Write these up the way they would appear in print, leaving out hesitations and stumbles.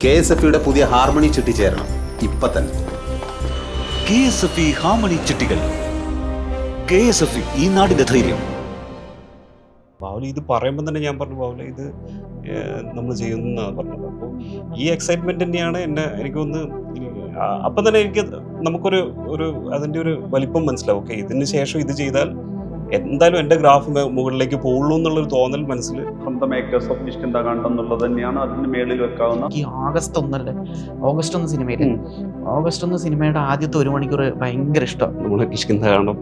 KSFയുടെ പുതിയ ഹാർമണി ചിട്ടി ചേരണം ഇപ്പൊ തന്നെ. KSF harmony ചിട്ടികൾ. KSF ഈ നാടിന്റെ ധൈര്യം. ബാവലി ഇത് പറയുമ്പോൾ തന്നെ ഞാൻ പറഞ്ഞു, ബാവലി ഇത് നമ്മൾ ചെയ്യുന്നതാണ് പറഞ്ഞത്. അപ്പോൾ ഈ എക്സൈറ്റ്മെന്റ് തന്നെയാണ് എനിക്കൊന്ന് അപ്പം തന്നെ എനിക്ക് നമുക്കൊരു അതിൻ്റെ ഒരു വലിപ്പം മനസ്സിലാവും. ഓക്കെ, ഇതിന് ശേഷം ഇത് ചെയ്താൽ എന്തായാലും എൻ്റെ ഗ്രാഫ് മുകളിലേക്ക് പോകുള്ളൂ എന്നുള്ളൊരു തോന്നൽ മനസ്സിൽ. സ്വന്തം മേക്കേഴ്സ് ഓഫ് കിഷ്കിന്ധാകാന്ഡം എന്നുള്ളത് തന്നെയാണ് അതിന് മേളിൽ വെക്കാവുന്ന. ഈ ഓഗസ്റ്റ് 1 സിനിമയില് ഓഗസ്റ്റ് 1 സിനിമയുടെ ആദ്യത്തെ 1 മണിക്കൂർ ഭയങ്കര ഇഷ്ടമാണ്. നമ്മൾ കിഷ്കിന്ധാകാന്ഡം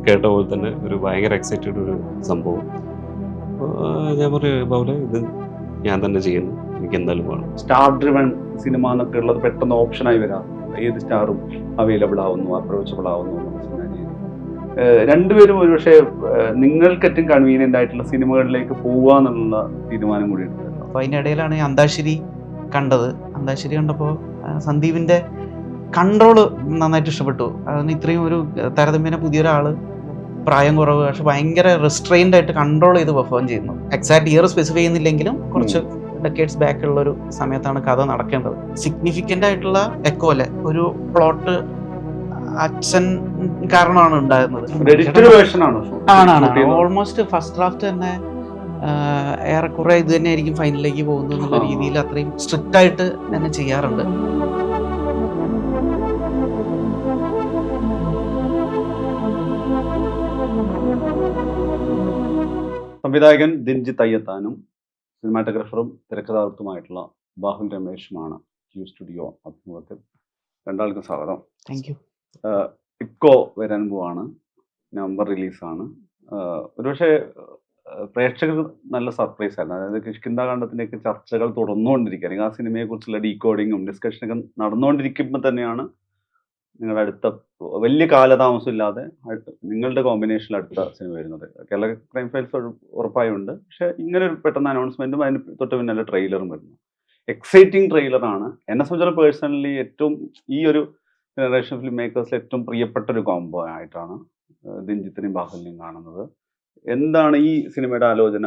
കേട്ട പോലെ തന്നെ ഒരു ഭയങ്കര എക്സൈറ്റഡ് ഒരു സംഭവം. ഞാൻ പറയും, ബാബുലെ ഇത് ഞാൻ തന്നെ ചെയ്യുന്നു, എനിക്ക് എന്തായാലും വേണം. സ്റ്റാർ ഡ്രിവൺ സിനിമ എന്നൊക്കെ ഉള്ളത് പെട്ടെന്ന് ഓപ്ഷനായി വരാം. ഏത് സ്റ്റാറും അവൈലബിൾ ആവുന്നു, അപ്രോച്ചബിൾ ആവുന്നു. രണ്ടുപേരും ഒരുപക്ഷെ നിങ്ങൾക്ക് ഏറ്റവും കൺവീനിയന്റ് ആയിട്ടുള്ള സിനിമകളിലേക്ക് പോവാന്നുള്ള തീരുമാനം കൂടി എടുത്തല്ലോ. അപ്പൊ അതിനിടയിലാണ് അന്താക്ഷരി കണ്ടത്. അന്താക്ഷരി കണ്ടപ്പോൾ സന്ദീപിന്റെ കൺട്രോള് നന്നായിട്ട് ഇഷ്ടപ്പെട്ടു. അതിന് ഇത്രയും ഒരു താരതമ്യേന പുതിയൊരാള്, പ്രായം കുറവ്, പക്ഷെ ഭയങ്കര റെസ്ട്രെയിൻഡ് ആയിട്ട് കൺട്രോൾ ചെയ്ത് പെർഫോം ചെയ്യുന്നു. എക്സാക്ട് ഇയർ സ്പെസിഫൈ ചെയ്യുന്നില്ലെങ്കിലും കുറച്ച് ഡെക്കേഡ്സ് ബാക്ക് ഉള്ള ഒരു സമയത്താണ് കഥ നടക്കേണ്ടത്. സിഗ്നിഫിക്കന്റ് ആയിട്ടുള്ള എക്കോ അല്ലെ, ഒരു പ്ലോട്ട് അച്ഛൻ കാരണമാണ് ഉണ്ടായിരുന്നത്. ഓൾമോസ്റ്റ് ഫസ്റ്റ് ഡ്രാഫ്റ്റ് തന്നെ ഏറെക്കുറെ ഇത് തന്നെ ആയിരിക്കും ഫൈനലിലേക്ക് പോകുന്നത് എന്നുള്ള രീതിയിൽ അത്രയും സ്ട്രിക്റ്റ് ആയിട്ട് തന്നെ ചെയ്യാറുണ്ട്. സംവിധായകൻ ദിൻജിത്ത് അയ്യത്താനും സിനിമാറ്റോഗ്രാഫറും തിരക്കഥാകൃത്തുമായിട്ടുള്ള ബാഹുൽ രമേഷുമാണ് ക്യൂ സ്റ്റുഡിയോ അഭിമുഖത്തിൽ. രണ്ടാൾക്കും സ്വാഗതം. Thank you. ഇക്കോ വരാൻ പോവാണ്, നവംബർ റിലീസാണ്. ഒരുപക്ഷെ പ്രേക്ഷകർക്ക് നല്ല സർപ്രൈസ് ആയിരുന്നു. അതായത് കിഷ്കിന്ധാകാന്ഡത്തിൻ്റെയൊക്കെ ചർച്ചകൾ തുടർന്നുകൊണ്ടിരിക്കുക, ആ സിനിമയെക്കുറിച്ചുള്ള ഡീകോഡിങ്ങും ഡിസ്കഷനൊക്കെ നടന്നുകൊണ്ടിരിക്കുമ്പോൾ തന്നെയാണ് നിങ്ങളുടെ അടുത്ത വലിയ കാലതാമസം ഇല്ലാതെ നിങ്ങളുടെ കോമ്പിനേഷനിൽ അടുത്ത സിനിമ വരുന്നത്. കേരള ക്രൈം ഫയൽസ് ഉറപ്പായുണ്ട്, പക്ഷെ ഇങ്ങനെ ഒരു പെട്ടെന്ന് അനൗൺസ്മെന്റും അതിന് തൊട്ട് പിന്നാലെ ട്രെയിലറും വരുന്നു. എക്സൈറ്റിംഗ് ട്രെയിലറാണ്. എന്നെ സംബന്ധിച്ചിടത്തോളം പേഴ്സണലി ഏറ്റവും ഈ ഒരു ജനറേഷൻ ഫിലിം മേക്കേഴ്സിൽ ഏറ്റവും പ്രിയപ്പെട്ട ഒരു കോംബോ ആയിട്ടാണ് ദിൻജിത്തിനെയും ബാഹുലിനെയും കാണുന്നത്. എന്താണ് ഈ സിനിമയുടെ ആലോചന,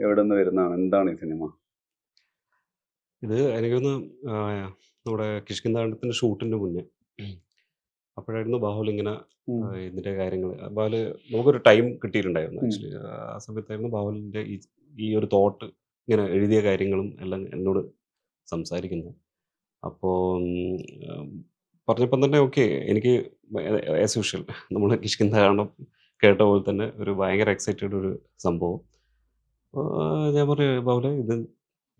എവിടെ നിന്ന് വരുന്നതാണ്, എന്താണ് ഈ സിനിമ? ഇത് എനിക്കൊന്ന് നമ്മുടെ കിഷ്കിന്ധാകാന്ഡത്തിന്റെ ഷൂട്ടിന്റെ മുന്നേ അപ്പോഴായിരുന്നു ബാഹുൽ ഇങ്ങനെ ഇതിന്റെ കാര്യങ്ങൾ. ബാഹുൽ നമുക്കൊരു ടൈം കിട്ടിയിട്ടുണ്ടായിരുന്നു. ആക്ച്വലി ആ സമയത്തായിരുന്നു ബാഹുലിന്റെ ഈ ഒരു തോട്ട് ഇങ്ങനെ എഴുതിയ കാര്യങ്ങളും എല്ലാം എന്നോട് സംസാരിക്കുന്നത്. അപ്പോൾ പറഞ്ഞപ്പം തന്നെ ഓക്കെ, എനിക്ക് ആസ് യൂഷ്വൽ നമ്മൾ കിഷ്കിന്ധാകാന്ഡം കേട്ട പോലെ തന്നെ ഒരു ഭയങ്കര എക്സൈറ്റഡ് ഒരു സംഭവം. ഞാൻ പറയും, ബാബുലെ ഇത്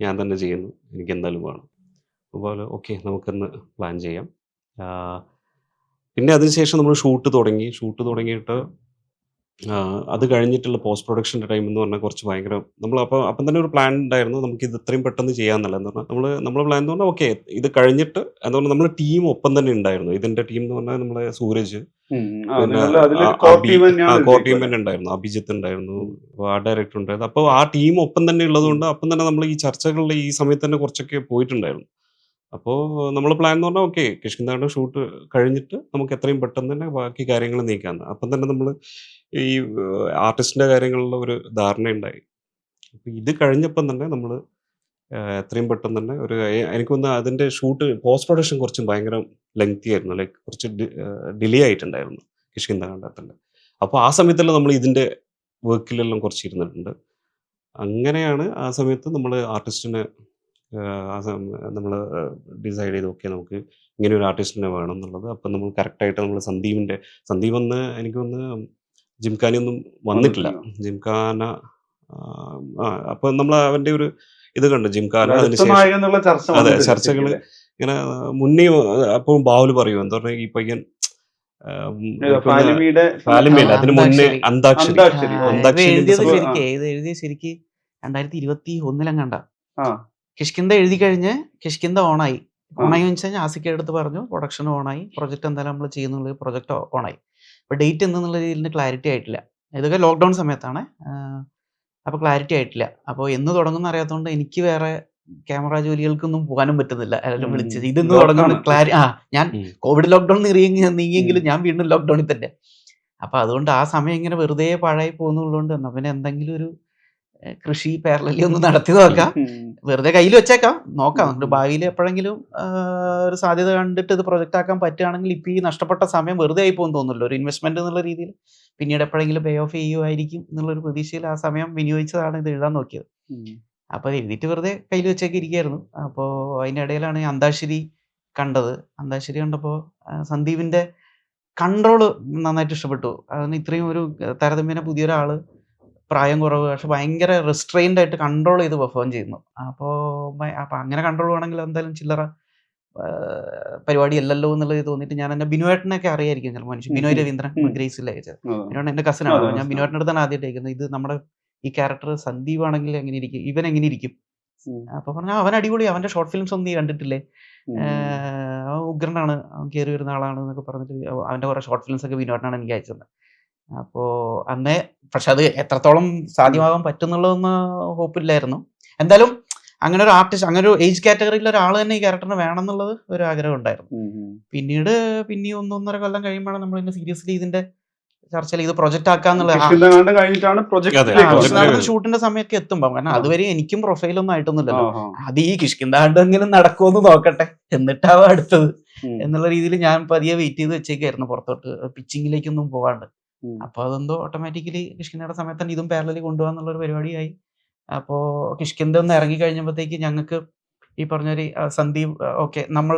ഞാൻ തന്നെ ചെയ്യുന്നു, എനിക്ക് എന്തായാലും വേണം. അപ്പോൾ ബാബുലെ ഓക്കെ, നമുക്കൊന്ന് പ്ലാൻ ചെയ്യാം. പിന്നെ അതിനുശേഷം നമ്മൾ ഷൂട്ട് തുടങ്ങിയിട്ട് അത് കഴിഞ്ഞിട്ടുള്ള പോസ്റ്റ് പ്രൊഡക്ഷൻ്റെ ടൈം എന്ന് പറഞ്ഞാൽ കുറച്ച് ഭയങ്കര നമ്മൾ അപ്പം തന്നെ ഒരു പ്ലാൻ ഉണ്ടായിരുന്നു, നമുക്ക് ഇത് ഇത്രയും പെട്ടെന്ന് ചെയ്യാമെന്നല്ല. എന്ന് പറഞ്ഞാൽ നമ്മളെ പ്ലാൻ എന്ന് പറഞ്ഞാൽ ഓക്കെ, ഇത് കഴിഞ്ഞിട്ട് എന്ന് പറഞ്ഞാൽ നമ്മുടെ ടീം ഒപ്പം തന്നെ ഉണ്ടായിരുന്നു. ഇതിൻ്റെ ടീം എന്ന് പറഞ്ഞാൽ നമ്മളെ സൂരജ്, പിന്നെ കോർ ടീം തന്നെ ഉണ്ടായിരുന്നു, അഭിജിത്ത് ഉണ്ടായിരുന്നു, ആ ഡയറക്ടർ ഉണ്ടായിരുന്നു. അപ്പോൾ ആ ടീം ഒപ്പം തന്നെ ഉള്ളതുകൊണ്ട് അപ്പം തന്നെ നമ്മൾ ഈ ചർച്ചകളിൽ ഈ സമയത്ത് തന്നെ കുറച്ചൊക്കെ പോയിട്ടുണ്ടായിരുന്നു. അപ്പോൾ നമ്മൾ പ്ലാൻ എന്ന് പറഞ്ഞാൽ ഓക്കെ, കിഷ്കിന്ധാകാന്ഡം ഷൂട്ട് കഴിഞ്ഞിട്ട് നമുക്ക് എത്രയും പെട്ടെന്ന് തന്നെ ബാക്കി കാര്യങ്ങൾ നീക്കാമെന്ന്. അപ്പം തന്നെ നമ്മൾ ഈ ആർട്ടിസ്റ്റിൻ്റെ കാര്യങ്ങളിലുള്ള ഒരു ധാരണയുണ്ടായി. അപ്പോൾ ഇത് കഴിഞ്ഞപ്പം തന്നെ നമ്മൾ എത്രയും പെട്ടെന്ന് തന്നെ എനിക്കൊന്ന് അതിൻ്റെ ഷൂട്ട് പോസ്റ്റ് പ്രൊഡക്ഷൻ കുറച്ച് ഭയങ്കര ലെങ്തി ആയിരുന്നു, ലൈക്ക് കുറച്ച് ഡിലേ ആയിട്ടുണ്ടായിരുന്നു കിഷ്കിന്ധാകാന്ഡത്തിൻ്റെ. അപ്പോൾ ആ സമയത്തെല്ലാം നമ്മൾ ഇതിൻ്റെ വർക്കിലെല്ലാം കുറച്ച് ഇരുന്നിട്ടുണ്ട്. അങ്ങനെയാണ് ആ സമയത്ത് നമ്മൾ ആർട്ടിസ്റ്റിനെ നമ്മൾ ഡിസൈഡ് ചെയ്ത് ഓക്കെ, നമുക്ക് ഇങ്ങനെ ഒരു ആർട്ടിസ്റ്റിനെ വേണം എന്നുള്ളത്. അപ്പം നമ്മൾ കറക്റ്റായിട്ട് നമ്മൾ സന്ദീപ് ഒന്ന് എനിക്കൊന്ന് ജിംഖാനൊന്നും വന്നിട്ടില്ല. ജിംഖാന അപ്പം നമ്മൾ അവൻ്റെ ഒരു ഇത് കണ്ടു ജിംഖാന. അതിനുശേഷം അതെ, ചർച്ചകൾ ഇങ്ങനെ മുന്നേ അപ്പോൾ ബാഹുൽ പറയും എന്താ പറഞ്ഞാൽ ഈ പയ്യൻ അതിന് മുന്നേ അന്താക്ഷരി ശരിക്ക് 2021 കിഷ്കിന്ത എഴുതി കഴിഞ്ഞ് കിഷ്കിന്ത ഓണായി വെച്ചാൽ ആസിക്കയുടെ അടുത്ത് പറഞ്ഞു പ്രൊഡക്ഷൻ ഓണായി, പ്രൊജക്ട് എന്തായാലും നമ്മൾ ചെയ്യുന്നുള്ള പ്രൊജക്ട് ഓണായി. അപ്പോൾ ഡേറ്റ് എന്നുള്ള രീതിയിൽ ക്ലാരിറ്റി ആയിട്ടില്ല. ഇതൊക്കെ ലോക്ക്ഡൗൺ സമയത്താണ്. അപ്പോൾ ക്ലാരിറ്റി ആയിട്ടില്ല. അപ്പോൾ എന്ന് തുടങ്ങുന്ന അറിയാത്തതുകൊണ്ട് എനിക്ക് വേറെ ക്യാമറ ജോലികൾക്കൊന്നും പോകാനും പറ്റുന്നില്ല. എല്ലാം വിളിച്ചത് ഇതെന്ന് തുടങ്ങുന്ന ഞാൻ കോവിഡ് ലോക്ക്ഡൗൺ നീങ്ങിയെങ്കിലും ഞാൻ വീണ്ടും ലോക്ക്ഡൗണിൽ തന്നെ. അപ്പോൾ അതുകൊണ്ട് ആ സമയം ഇങ്ങനെ വെറുതെ പാഴായി പോകുന്നുള്ളതുകൊണ്ട് എന്നാൽ പിന്നെ എന്തെങ്കിലും ഒരു കൃഷി പാരലലി ഒന്ന് നടത്തി നോക്കാം, വെറുതെ കയ്യിൽ വെച്ചേക്കാം, നോക്കാം. നമുക്ക് ഭാവിയിൽ എപ്പോഴെങ്കിലും ഒരു സാധ്യത കണ്ടിട്ട് ഇത് പ്രൊജക്റ്റ് ആക്കാൻ പറ്റുകയാണെങ്കിൽ ഇപ്പം ഈ നഷ്ടപ്പെട്ട സമയം വെറുതെ ആയി പോകും തോന്നുന്നില്ല. ഒരു ഇൻവെസ്റ്റ്മെന്റ് എന്നുള്ള രീതിയിൽ പിന്നീട് എപ്പോഴെങ്കിലും പേ ഓഫ് ചെയ്യുമായിരിക്കും എന്നുള്ളൊരു പ്രതീക്ഷയിൽ ആ സമയം വിനിയോഗിച്ചതാണ് ഇത് എഴുതാൻ നോക്കിയത്. അപ്പോൾ എഴുതിയിട്ട് വെറുതെ കയ്യിൽ വെച്ചേക്ക് ഇരിക്കുകയായിരുന്നു. അപ്പോൾ അതിനിടയിലാണ് ഈ അന്താക്ഷരി കണ്ടത്. അന്താക്ഷരി കണ്ടപ്പോൾ സന്ദീപിൻ്റെ കൺട്രോള് നന്നായിട്ട് ഇഷ്ടപ്പെട്ടു. അതിന് ഇത്രയും ഒരു താരതമ്യേന പുതിയൊരാൾ, പ്രായം കുറവ്, പക്ഷെ ഭയങ്കര റിസ്ട്രെയിൻഡ് ആയിട്ട് കൺട്രോൾ ചെയ്ത് പെർഫോം ചെയ്യുന്നു. അപ്പോൾ അങ്ങനെ കൺട്രോൾ വേണമെങ്കിൽ എന്തായാലും ചില്ലറ പരിപാടി അല്ലല്ലോ എന്നുള്ളത് തോന്നിയിട്ട് ഞാൻ എന്നെ ബിനുവേട്ടനൊക്കെ അറിയായിരിക്കും ചില മനുഷ്യൻ, ബിനോയ് രവീന്ദ്രൻ ഗ്രേസിൽ അയച്ചത്. ബിനോയൻ എൻ്റെ കസിനാണ്. ഞാൻ ബിനുവേട്ടൻ്റെ അടുത്താണ് ആദ്യമായിട്ട് അയക്കുന്നത്. ഇത് നമ്മുടെ ഈ ക്യാരക്ടർ സന്ദീപ് ആണെങ്കിൽ എങ്ങനെ ഇരിക്കും, ഇവൻ എങ്ങനെ ഇരിക്കും? അപ്പോൾ പറഞ്ഞാൽ അവൻ അടിപൊളി, അവൻ്റെ ഷോർട്ട് ഫിലിംസ് ഒന്നും നീ കണ്ടിട്ടില്ലേ, ഉഗ്രനാണ്, അവൻ കയറി വരുന്ന ആളാണ് എന്നൊക്കെ പറഞ്ഞിട്ട് അവൻ്റെ കുറേ ഷോർട്ട് ഫിലിംസ് ഒക്കെ ബിനുവേട്ടനാണ് എനിക്ക് അയച്ചത്. അപ്പോൾ അന്നേ, പക്ഷെ അത് എത്രത്തോളം സാധ്യമാകാൻ പറ്റുന്നുള്ളതൊന്നും ഹോപ്പില്ലായിരുന്നു. എന്തായാലും അങ്ങനെ ഒരു ആർട്ടിസ്റ്റ്, അങ്ങനെ ഒരു ഏജ് കാറ്റഗറിയിലെ ഒരാൾ തന്നെ ഈ ക്യാരക്ടറിന് വേണം എന്നുള്ളത് ഒരു ആഗ്രഹം ഉണ്ടായിരുന്നു. പിന്നീട് പിന്നെ 1.5 കൊല്ലം കഴിയുമ്പോഴാണ് നമ്മൾ ഇതിന്റെ സീരിയസ്ലി ഇതിന്റെ ചർച്ചയിൽ ഇത് പ്രൊജക്ട് ആക്കാന്നുള്ള ഷൂട്ടിന്റെ സമയമൊക്കെ എത്തുമ്പോ, കാരണം അതുവരെ എനിക്കും പ്രൊഫൈലൊന്നും ആയിട്ടൊന്നുമില്ലല്ലോ. അത് ഈ കിഷ്കിന്താണ്ടെങ്കിലും നടക്കുമെന്ന് നോക്കട്ടെ എന്നിട്ടാവും അടുത്തത് എന്നുള്ള രീതിയിൽ ഞാൻ പതിയെ വെയിറ്റ് ചെയ്ത് വെച്ചേക്കായിരുന്നു, പുറത്തോട്ട് പിച്ചിങ്ങിലേക്കൊന്നും പോവാണ്ട്. അപ്പൊ അതെന്തോ ഓട്ടോമാറ്റിക്കലി കിഷ്കിന്തയുടെ സമയത്ത് തന്നെ ഇതും പാരലലി കൊണ്ടുപോകാന്നുള്ളൊരു പരിപാടിയായി. അപ്പോൾ കിഷ്കിന്ത ഒന്ന് ഇറങ്ങി കഴിഞ്ഞപ്പോഴത്തേക്ക് ഞങ്ങൾക്ക് ഈ പറഞ്ഞൊരു സന്ദീപ് ഓക്കെ നമ്മൾ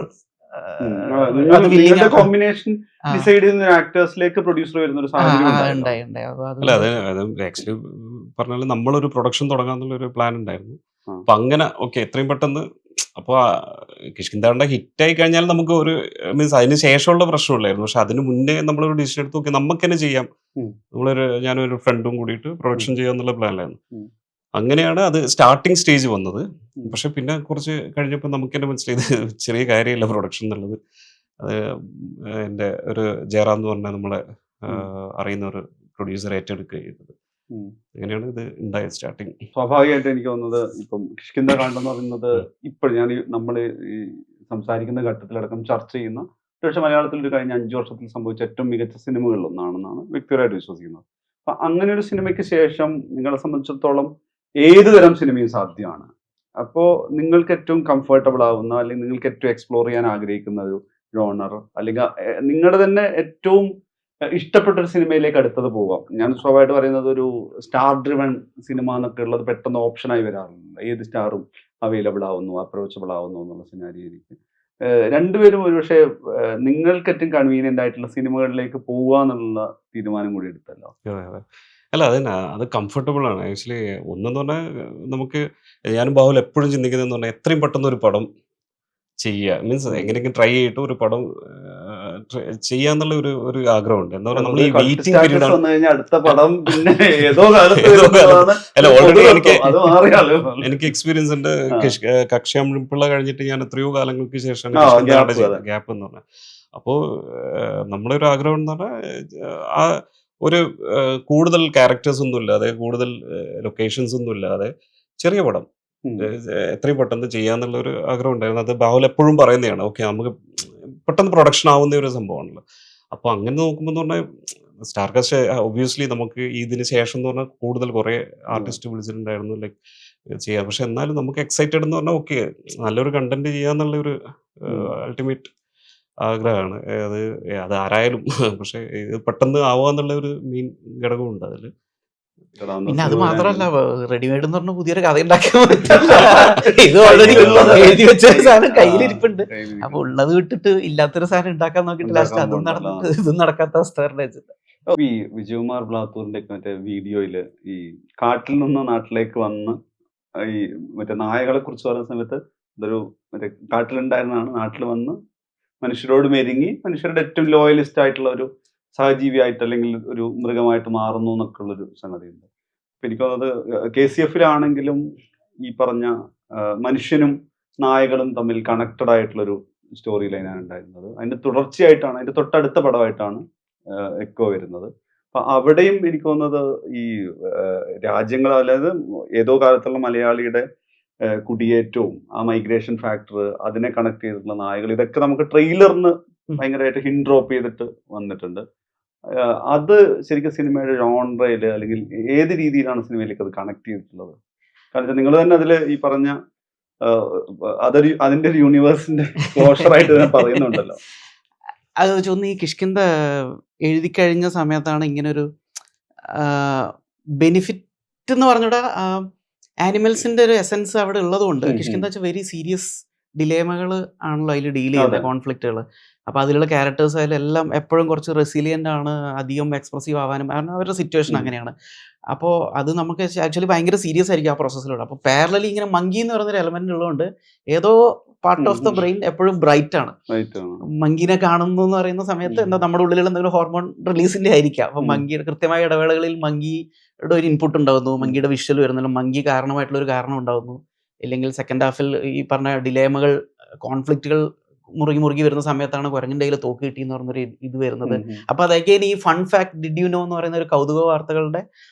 കോമ്പിനേഷൻ ഡിസൈഡ് ചെയ്യുന്ന ആക്ടേഴ്സിലേക്ക് പ്രൊഡ്യൂസർ വരുന്ന ഒരു സാഹചര്യം ആക്ച്വലി പറഞ്ഞാൽ നമ്മളൊരു പ്രൊഡക്ഷൻ തുടങ്ങാന്നുള്ളൊരു പ്ലാൻ ഉണ്ടായിരുന്നു. അപ്പൊ അങ്ങനെ ഓക്കെ എത്രയും പെട്ടെന്ന്, അപ്പോൾ കിഷ്കിന്താണ്ട ഹിറ്റായി കഴിഞ്ഞാൽ നമുക്ക് ഒരു മീൻസ് അതിന് ശേഷമുള്ള പ്രശ്നമില്ലായിരുന്നു. പക്ഷെ അതിന് മുന്നേ നമ്മളൊരു ഡിസിഷൻ എടുത്ത് നോക്കി നമുക്ക് തന്നെ ചെയ്യാം, ഞാനൊരു ഫ്രണ്ടും കൂടിയിട്ട് പ്രൊഡക്ഷൻ ചെയ്യാന്നുള്ള പ്ലാനിലായിരുന്നു. അങ്ങനെയാണ് അത് സ്റ്റാർട്ടിങ് സ്റ്റേജ് വന്നത്. പക്ഷെ പിന്നെ കുറച്ച് കഴിഞ്ഞപ്പോൾ നമുക്ക് തന്നെ മനസ്സിലായത് ചെറിയ കാര്യമില്ല പ്രൊഡക്ഷൻ എന്നുള്ളത്. അത് എൻ്റെ ഒരു ജയറാം എന്ന് പറഞ്ഞാൽ നമ്മളെ അറിയുന്ന ഒരു പ്രൊഡ്യൂസർ ഏറ്റെടുക്കുക ചെയ്തത്. അങ്ങനെയാണ് ഇത് ഉണ്ടായ സ്റ്റാർട്ടിങ്. സ്വാഭാവികമായിട്ട് എനിക്ക് തോന്നുന്നത് ഇപ്പം കിഷ്കിന്ത കാണ്ടെന്ന് പറയുന്നത് ഇപ്പോഴും നമ്മൾ ഈ സംസാരിക്കുന്ന ഘട്ടത്തിലടക്കം ചർച്ച ചെയ്യുന്ന, പക്ഷേ മലയാളത്തിൽ ഒരു കഴിഞ്ഞ 5 വർഷത്തിൽ സംഭവിച്ച ഏറ്റവും മികച്ച സിനിമകളിൽ ഒന്നാണെന്നാണ് വ്യക്തിപരമായിട്ട് വിശ്വസിക്കുന്നത്. അപ്പം അങ്ങനെ ഒരു സിനിമയ്ക്ക് ശേഷം നിങ്ങളെ സംബന്ധിച്ചിടത്തോളം ഏത് തരം സിനിമയും സാധ്യമാണ്. അപ്പോൾ നിങ്ങൾക്ക് ഏറ്റവും കംഫർട്ടബിൾ ആവുന്ന, അല്ലെങ്കിൽ നിങ്ങൾക്ക് ഏറ്റവും എക്സ്പ്ലോർ ചെയ്യാൻ ആഗ്രഹിക്കുന്ന ഒരു ജോണർ, അല്ലെങ്കിൽ നിങ്ങളുടെ തന്നെ ഏറ്റവും ഇഷ്ടപ്പെട്ട ഒരു സിനിമയിലേക്ക് അടുത്തത് പോകാം. ഞാൻ സ്വാഭാവികമായിട്ട് പറയുന്നത് ഒരു സ്റ്റാർ ഡ്രിവൺ സിനിമ എന്നൊക്കെ ഉള്ളത് പെട്ടെന്ന് ഓപ്ഷനായി വരാറില്ല. ഏത് സ്റ്റാറും അവൈലബിൾ ആവുന്നു, അപ്രോച്ചബിൾ ആവുന്നു എന്നുള്ള സിനാരിയിലേക്ക് രണ്ടുപേരും ഒരുപക്ഷെ നിങ്ങൾക്ക് ഏറ്റവും കൺവീനിയന്റ് ആയിട്ടുള്ള സിനിമകളിലേക്ക് പോവുക എന്നുള്ള തീരുമാനം കൂടി എടുത്തല്ലോ. അല്ല അതന്നെ, അത് കംഫർട്ടബിൾ ആണ് ആക്ച്വലി. ഒന്നെന്ന് പറഞ്ഞാൽ നമുക്ക്, ഞാനും ബാഹുൽ എപ്പോഴും ചിന്തിക്കുന്നതെന്ന് പറഞ്ഞാൽ എത്രയും പെട്ടെന്ന് ഒരു പടം ചെയ്യുക, മീൻസ് എങ്ങനെയെങ്കിലും ട്രൈ ചെയ്തിട്ട് ഒരു പടം ചെയ്യാന്നുള്ള ഒരു ആഗ്രഹമുണ്ട്. എന്താ പറയുക, നമ്മൾ ഈ വെയിറ്റിംഗ് പീരീഡ് അടുത്ത പടം പിന്നെ ഏതോ അല്ല ഓൾറെഡി എനിക്ക് എക്സ്പീരിയൻസ് ഉണ്ട്. കക്ഷ്യാമ്പിള്ള കഴിഞ്ഞിട്ട് ഞാൻ എത്രയോ കാലങ്ങൾക്ക് ശേഷമാണ് ഗ്യാപ്പ് എന്ന് പറഞ്ഞാൽ. അപ്പോൾ നമ്മളെ ഒരു ആഗ്രഹം എന്ന് പറഞ്ഞാൽ ആ ഒരു കൂടുതൽ ക്യാരക്ടേഴ്സ് ഒന്നും ഇല്ലാതെ, കൂടുതൽ ലൊക്കേഷൻസ് ഒന്നും ഇല്ലാതെ ചെറിയ പടം എത്രയും പെട്ടെന്ന് ചെയ്യാന്നുള്ള ഒരു ആഗ്രഹം ഉണ്ടായിരുന്നു. അത് ബാഹുൽ എപ്പോഴും പറയുന്നതാണ്. ഓക്കെ നമുക്ക് പെട്ടെന്ന് പ്രൊഡക്ഷൻ ആവുന്ന ഒരു സംഭവമാണല്ലോ. അപ്പോൾ അങ്ങനെ നോക്കുമ്പോൾ എന്ന് പറഞ്ഞാൽ സ്റ്റാർ കാസ്റ്റ് ഒബ്വിയസ്ലി നമുക്ക് ഇതിന് ശേഷം എന്ന് പറഞ്ഞാൽ കൂടുതൽ കുറേ ആർട്ടിസ്റ്റ് വിളിച്ചിട്ടുണ്ടായിരുന്നു ലൈക്ക് ചെയ്യാം. പക്ഷെ എന്നാലും നമുക്ക് എക്സൈറ്റഡ് എന്ന് പറഞ്ഞാൽ ഓക്കെ നല്ലൊരു കണ്ടന്റ് ചെയ്യാന്നുള്ള ഒരു അൾട്ടിമേറ്റ് ആഗ്രഹമാണ്. അത് ആരായാലും പക്ഷെ ഇത് പെട്ടെന്ന് ആവാന്നുള്ള ഒരു മെയിൻ ഘടകമുണ്ട് അതിൽ. പിന്നെ അത് മാത്രമല്ല, റെഡിമെയ്ഡ് എന്ന് പറഞ്ഞ പുതിയൊരു കഥ ഉണ്ടാക്കാൻ പറ്റില്ല. ഇത് ഓൾറെഡി എഴുതി വെച്ച സാധനം കയ്യിലിരിപ്പുണ്ട്. അപ്പൊ ഉള്ളത് വിട്ടിട്ട് ഇല്ലാത്തൊരു സാധനം ഉണ്ടാക്കാൻ നോക്കിയിട്ട് ലാസ്റ്റ് അതും നടന്നിട്ട് ഇതും നടക്കാത്ത അവസ്ഥ വെച്ചിട്ട്. ഈ വിജയകുമാർ ബ്ലാത്തൂറിന്റെ ഒക്കെ മറ്റേ വീഡിയോയില് ഈ കാട്ടിൽ നിന്ന് നാട്ടിലേക്ക് വന്ന് ഈ മറ്റേ നായകളെ കുറിച്ച് പറയുന്ന സമയത്ത് ഇതൊരു മറ്റേ കാട്ടിലുണ്ടായിരുന്നതാണ്, നാട്ടിൽ വന്ന് മനുഷ്യരോട് മെരുങ്ങി മനുഷ്യരുടെ ഏറ്റവും ലോയലിസ്റ്റ് ആയിട്ടുള്ള ഒരു സഹജീവിയായിട്ട് അല്ലെങ്കിൽ ഒരു മൃഗമായിട്ട് മാറുന്നു എന്നൊക്കെ ഉള്ളൊരു സംഗതിയുണ്ട്. അപ്പം എനിക്ക് തോന്നുന്നത് KCF-ലാണെങ്കിലും ഈ പറഞ്ഞ മനുഷ്യനും നായകളും തമ്മിൽ കണക്റ്റഡ് ആയിട്ടുള്ളൊരു സ്റ്റോറി ലൈനാണ് ഉണ്ടായിരുന്നത്. അതിൻ്റെ തുടർച്ചയായിട്ടാണ്, അതിൻ്റെ തൊട്ടടുത്ത പടമായിട്ടാണ് എക്കോ വരുന്നത്. അപ്പം അവിടെയും എനിക്ക് തോന്നുന്നത് ഈ രാജ്യങ്ങൾ, അതായത് ഏതോ കാലത്തുള്ള മലയാളിയുടെ കുടിയേറ്റവും ആ മൈഗ്രേഷൻ ഫാക്ടർ, അതിനെ കണക്ട് ചെയ്തിട്ടുള്ള നായകൾ, ഇതൊക്കെ നമുക്ക് ട്രെയിലറിന് ഭയങ്കരമായിട്ട് ഹിൻ ഡ്രോപ്പ് ചെയ്തിട്ട് വന്നിട്ടുണ്ട്. അത് ശരിക്കും സിനിമയുടെ ജോൺറയിൽ അല്ലെങ്കിൽ ഏത് രീതിയിലാണ് സിനിമയിലേക്ക് അത് കണക്ട് ചെയ്തിട്ടുള്ളത്? കാരണം നിങ്ങൾ തന്നെ അതിൽ ഈ പറഞ്ഞ അതിന്റെ ഒരു യൂണിവേഴ്സിന്റെ ക്ലോഷറായിട്ട് തന്നെ പറയുന്നുണ്ടല്ലോ. അത് വെച്ചൊന്ന് ഈ കിഷ്കിന്ത എഴുതി കഴിഞ്ഞ സമയത്താണ് ഇങ്ങനൊരു ബെനിഫിറ്റ് എന്ന് പറഞ്ഞൂടാ, ആനിമൽസിന്റെ ഒരു എസെൻസ് അവിടെ ഉള്ളതുകൊണ്ട് കിഷ്കിന്ത വെച്ചാൽ വെരി സീരിയസ് ഡിലേമകൾ ആണല്ലോ അതിൽ ഡീൽ ചെയ്യുന്നത്, കോൺഫ്ലിക്റ്റുകൾ. അപ്പോൾ അതിലുള്ള ക്യാരക്ടേഴ്സ് ആയാലും എല്ലാം എപ്പോഴും കുറച്ച് റെസിലിയൻ്റ് ആണ്, അധികം എക്സ്പ്രസീവ് ആവാനും, കാരണം അവരുടെ സിറ്റുവേഷൻ അങ്ങനെയാണ്. അപ്പോൾ അത് നമുക്ക് ആക്ച്വലി ഭയങ്കര സീരിയസ് ആയിരിക്കും ആ പ്രോസസ്സിലൂടെ. അപ്പോൾ പാരലലി ഇങ്ങനെ മങ്കി എന്ന് പറയുന്നൊരു എലമെന്റ് ഉള്ളതുകൊണ്ട് ഏതോ പാർട്ട് ഓഫ് ദ ബ്രെയിൻ എപ്പോഴും ബ്രൈറ്റ് ആണ്. മങ്കീനെ കാണുന്നു എന്ന് പറയുന്ന സമയത്ത് എന്താ നമ്മുടെ ഉള്ളിലുള്ള എന്തെങ്കിലും ഹോർമോൺ റിലീസിന്റെ ആയിരിക്കാം. അപ്പം മങ്കിയുടെ കൃത്യമായ ഇടവേളകളിൽ മങ്കിയുടെ ഒരു ഇൻപുട്ട് ഉണ്ടാകുന്നു, മങ്കിയുടെ വിഷ്വൽ വരുന്നല്ലോ, മങ്കി കാരണമായിട്ടുള്ള ഒരു കാരണം ഉണ്ടാകുന്നു. ഇല്ലെങ്കിൽ സെക്കൻഡ് ഹാഫിൽ ഈ പറഞ്ഞ ഡിലേമകൾ, കോൺഫ്ലിക്റ്റുകൾ മുറുകി വരുന്ന സമയത്താണ് കുരങ്ങിൻ്റെ കയ്യിൽ തോക്ക് കിട്ടി എന്ന് പറയുന്നൊരു ഇത് വരുന്നത്. അപ്പൊ അതൊക്കെ ഈ fun fact did you know എന്ന് പറയുന്ന ഒരു കൗതുക വാർത്തകളുടെ